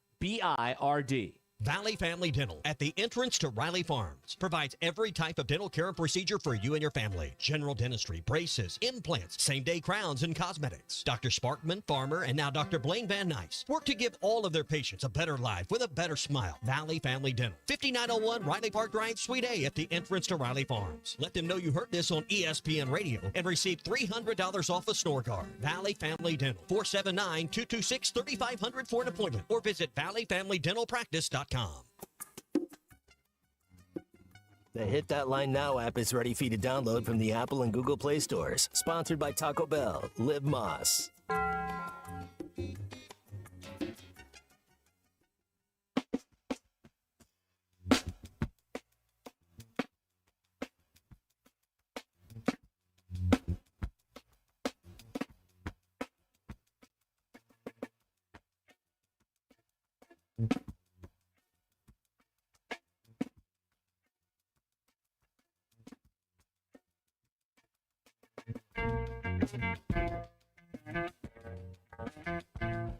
Valley Family Dental at the entrance to Riley Farms provides every type of dental care and procedure for you and your family. General dentistry, braces, implants, same-day crowns, and cosmetics. Dr. Sparkman, Farmer, and now Dr. Blaine Van Nice work to give all of their patients a better life with a better smile. Valley Family Dental, 5901 Riley Park Drive, Suite A at the entrance to Riley Farms. Let them know you heard this on ESPN Radio and receive $300 off a snore guard. Valley Family Dental, 479-226-3500 for an appointment or visit valleyfamilydentalpractice.com.
The Hit That Line Now app is ready for you to download from the Apple and Google Play stores. Sponsored by Taco Bell. Live Moss.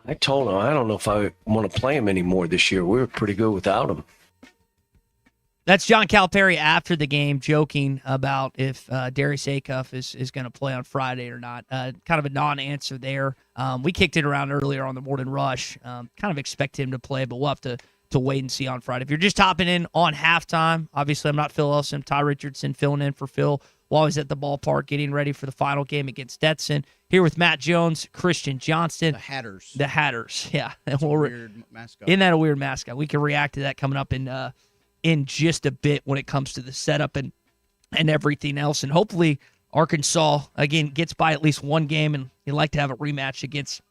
I told him I don't know if I want to play him anymore this year. We were pretty good without him.
That's John Calipari after the game joking about if Darius Acuff is going to play on Friday or not. Kind of a non-answer there. We kicked it around earlier on the Morning Rush. Kind of expect him to play, but we'll have to wait and see on Friday. If you're just hopping in on halftime, obviously I'm not Phil Elson, Ty Richardson filling in for Phil while he's at the ballpark getting ready for the final game against Stetson. Here with Matt Jones, Christian Johnston.
The Hatters.
The Hatters, yeah. And
weird mascot.
Isn't that a weird mascot? We can react to that coming up in just a bit when it comes to the setup and everything else. And hopefully Arkansas, again, gets by at least one game, and you'd like to have a rematch against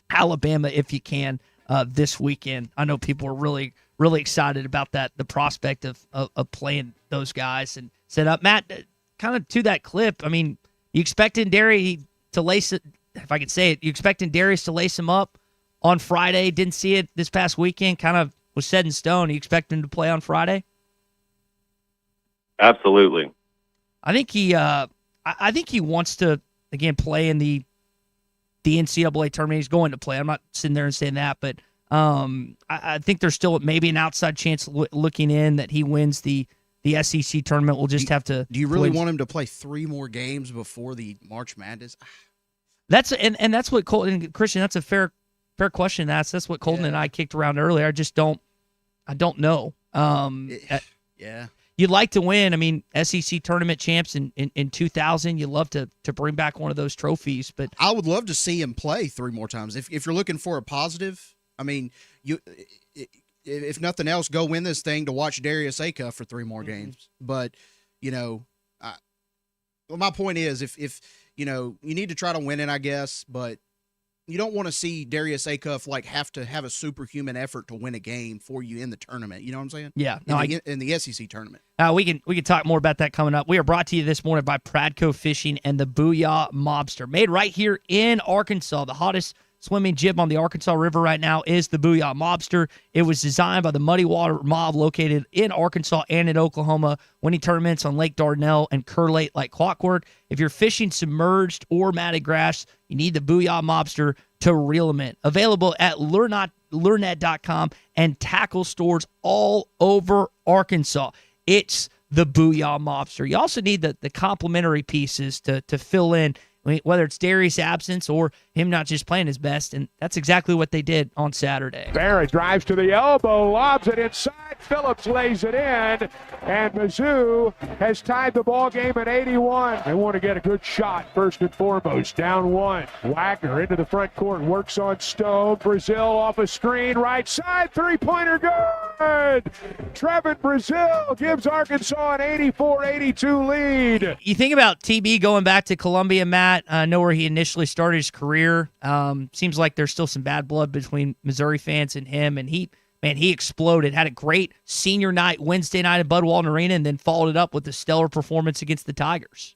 Alabama if you can this weekend. I know people are really, really excited about that, the prospect of playing those guys and set up. Matt, kind of to that clip, I mean, you expecting Darius to lace it, if I could say it, you expecting Darius to lace him up on Friday, didn't see it this past weekend, kind of was set in stone. You expect him to play on Friday?
Absolutely.
I think he wants to, again, play in the NCAA tournament. He's going to play. I'm not sitting there and saying that, but I think there's still maybe an outside chance looking in that he wins the SEC tournament. We'll just have to.
Do you really want him to play 3 more games before the March Madness?
That's what Colton and Christian. That's a fair question to ask. That's what Colton and I kicked around earlier. I don't know.
Yeah.
you'd like to win. I mean, SEC tournament champs in 2000. You'd love to bring back one of those trophies. But
I would love to see him play 3 more times. If you're looking for a positive, I mean, if nothing else, go win this thing to watch Darius Acuff for 3 more games. But, my point is, if you need to try to win it, I guess, but you don't want to see Darius Acuff have to have a superhuman effort to win a game for you in the tournament. You know what I'm saying?
Yeah.
In the SEC tournament.
We can talk more about that coming up. We are brought to you this morning by Pradco Fishing and the Booyah Mobster, made right here in Arkansas. The hottest swimming gym on the Arkansas River right now is the Booyah Mobster. It was designed by the Muddy Water Mob, located in Arkansas and in Oklahoma, winning tournaments on Lake Dardanelle and Kerr Lake like clockwork. If you're fishing submerged or matted grass, you need the Booyah Mobster to reel them in. Available at lurenet.com and tackle stores all over Arkansas. It's the Booyah Mobster. You also need the complementary pieces to fill in, whether it's Darius' absence or him not just playing his best, and that's exactly what they did on Saturday.
Barrett drives to the elbow, lobs it inside. Phillips lays it in, and Mizzou has tied the ball game at 81. They want to get a good shot first and foremost. Down 1. Wagner into the front court, works on Stone. Brazil off a screen, right side, 3-pointer good. Trevin Brazil gives Arkansas an 84-82 lead.
You think about TB going back to Columbia, Matt. I know where he initially started his career. Seems like there's still some bad blood between Missouri fans and him, and he exploded. Had a great senior night Wednesday night at Bud Walton Arena, and then followed it up with a stellar performance against the Tigers.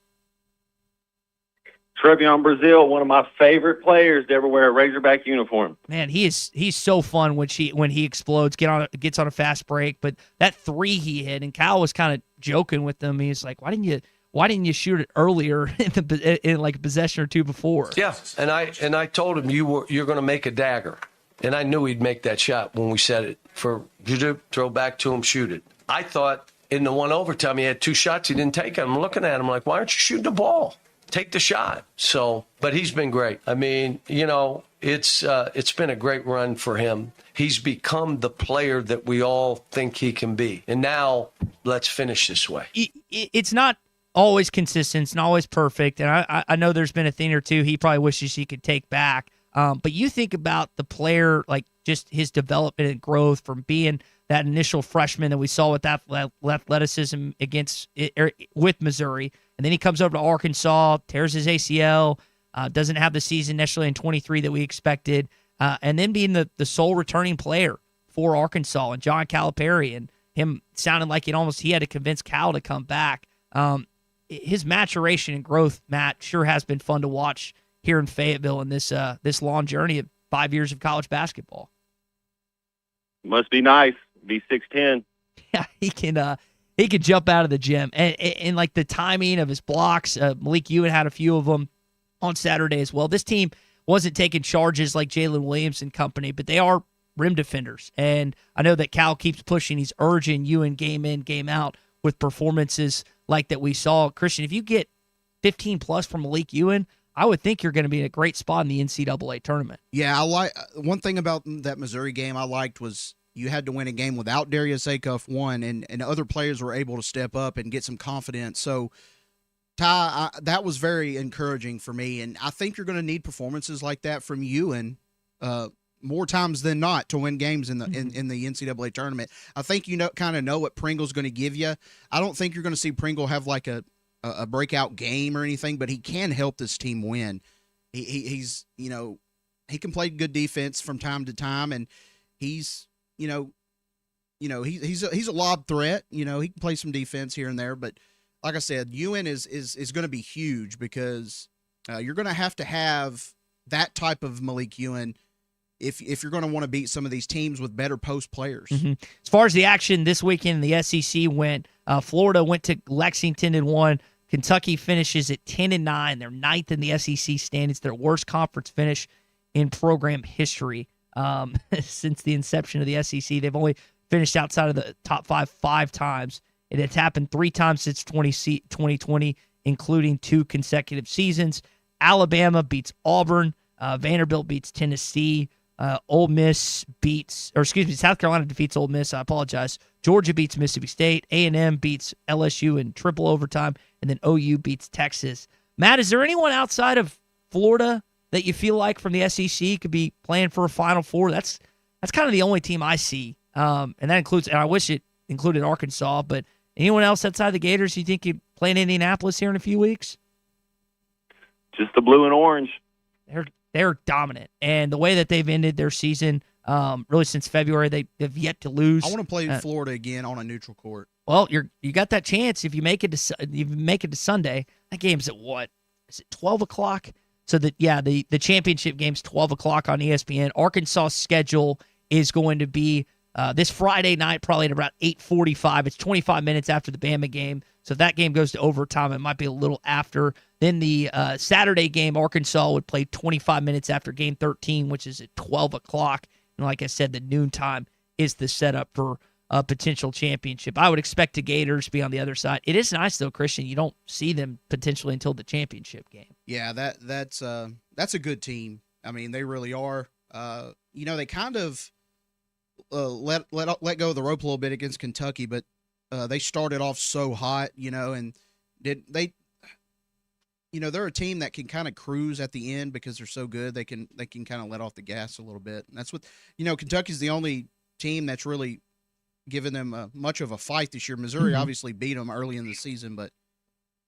Trevion Brazil, one of my favorite players to ever wear a Razorback uniform.
Man, he's so fun when he explodes, gets on a fast break. But that 3 he hit, and Cal was kind of joking with him. He's like, why didn't you shoot it earlier in like a possession or 2 before?
Yeah, and I told him you're going to make a dagger. And I knew he'd make that shot when we said it. For you to throw back to him, shoot it. I thought in the 1 overtime he had 2 shots he didn't take. I'm looking at him like, why aren't you shooting the ball? Take the shot. So, but he's been great. I mean, it's been a great run for him. He's become the player that we all think he can be. And now let's finish this way.
It's not always consistent. It's not always perfect. And I know there's been a thing or 2 he probably wishes he could take back. But you think about the player, like just his development and growth from being that initial freshman that we saw with that athleticism with Missouri. And then he comes over to Arkansas, tears his ACL, doesn't have the season necessarily in 23 that we expected. And then being the sole returning player for Arkansas and John Calipari, and him sounding like he had to convince Cal to come back. His maturation and growth, Matt, sure has been fun to watch here in Fayetteville in this long journey of 5 years of college basketball.
Must be nice. Be 6'10".
Yeah, he can jump out of the gym, and like the timing of his blocks. Malik Ewan had a few of them on Saturday as well. This team wasn't taking charges like Jalen Williams and company, but they are rim defenders, and I know that Cal keeps pushing. He's urging Ewan game in, game out with performances like that we saw. Christian, if you get 15 plus from Malik Ewan, I would think you're going to be in a great spot in the NCAA tournament.
Yeah, one thing about that Missouri game I liked was you had to win a game without Darius Acuff, and other players were able to step up and get some confidence. So, Ty, that was very encouraging for me, and I think you're going to need performances like that from Ewan more times than not to win games in the NCAA tournament. I think kind of know what Pringle's going to give you. I don't think you're going to see Pringle have like a breakout game or anything, but he can help this team win. He's he can play good defense from time to time, and he's he's a lob threat. He can play some defense here and there, but like I said, Ewan is going to be huge because you're going to have that type of Malik Ewan if you're going to want to beat some of these teams with better post players.
Mm-hmm. As far as the action this weekend, the SEC went. Florida went to Lexington and won. Kentucky finishes at 10-9. They're 9th in the SEC standings. Their worst conference finish in program history since the inception of the SEC. They've only finished outside of the top 5 times. It has happened 3 times since 2020, including 2 consecutive seasons. Alabama beats Auburn. Vanderbilt beats Tennessee. South Carolina defeats Ole Miss. I apologize. Georgia beats Mississippi State. A&M beats LSU in triple overtime, and then OU beats Texas. Matt, is there anyone outside of Florida that you feel like from the SEC could be playing for a Final Four? That's kind of the only team I see, and that includes. And I wish it included Arkansas, but anyone else outside the Gators you think could play in Indianapolis here in a few weeks?
Just the blue and orange.
They're dominant, and the way that they've ended their season, really since February, they've yet to lose.
I want to play Florida again on a neutral court.
Well, you got that chance if you make it to Sunday. That game's at what? Is it 12:00? So the championship game's 12:00 on ESPN. Arkansas' schedule is going to be this Friday night, probably at about 8:45. It's 25 minutes after the Bama game. So if that game goes to overtime, it might be a little after. Then the Saturday game, Arkansas would play 25 minutes after game 13, which is at 12:00. And like I said, the noontime is the setup for a potential championship. I would expect the Gators to be on the other side. It is nice, though, Christian. You don't see them potentially until the championship game.
Yeah, that's a good team. I mean, they really are. They kind of let go of the rope a little bit against Kentucky, but they started off so hot, and they're a team that can kind of cruise at the end because they're so good. They can kind of let off the gas a little bit. And that's what, Kentucky's the only team that's really given them much of a fight this year. Missouri obviously beat them early in the season, but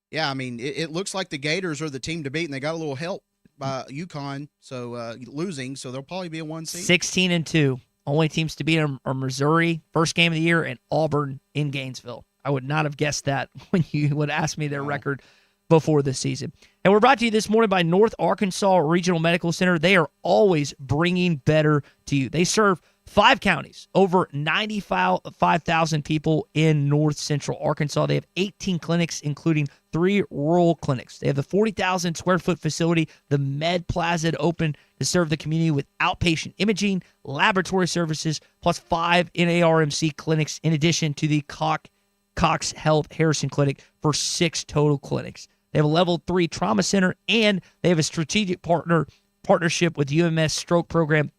yeah, I mean, it looks like the Gators are the team to beat, and they got a little help by UConn, so losing, so they'll probably be a 1 seed.
16-2. Only teams to beat them are Missouri, first game of the year, and Auburn in Gainesville. I would not have guessed that when you would ask me their record before the season. And we're brought to you this morning by North Arkansas Regional Medical Center. They are always bringing better to you. They serve 5 counties, over 95,000 people in North Central Arkansas. They have 18 clinics, including 3 rural clinics. They have the 40,000 square foot facility, the Med Plaza, to open to serve the community with outpatient imaging, laboratory services, plus 5 NARMC clinics, in addition to the Cox Health Harrison Clinic for 6 total clinics. They have a level 3 trauma center, and they have a strategic partnership with UMS Stroke Program,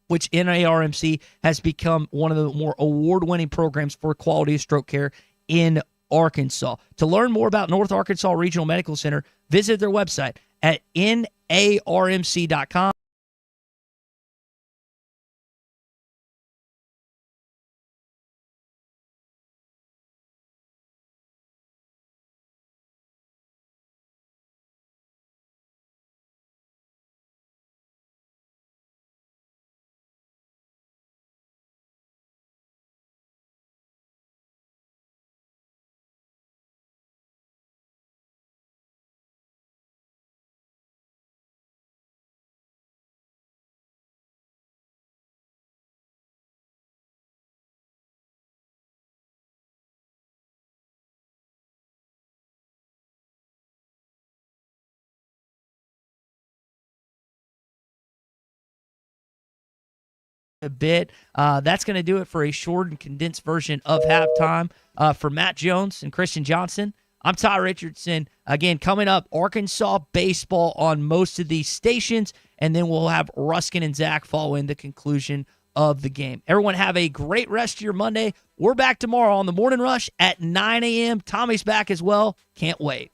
which NARMC has become one of the more award-winning programs for quality of stroke care in Arkansas. To learn more about North Arkansas Regional Medical Center, visit their website at narmc.com. A bit. That's going to do it for a short and condensed version of Halftime. For Matt Jones and Christian Johnson, I'm Ty Richardson. Again, coming up, Arkansas baseball on most of these stations, and then we'll have Ruskin and Zach following the conclusion of the game. Everyone have a great rest of your Monday. We're back tomorrow on the Morning Rush at 9 a.m. Tommy's back as well. Can't wait.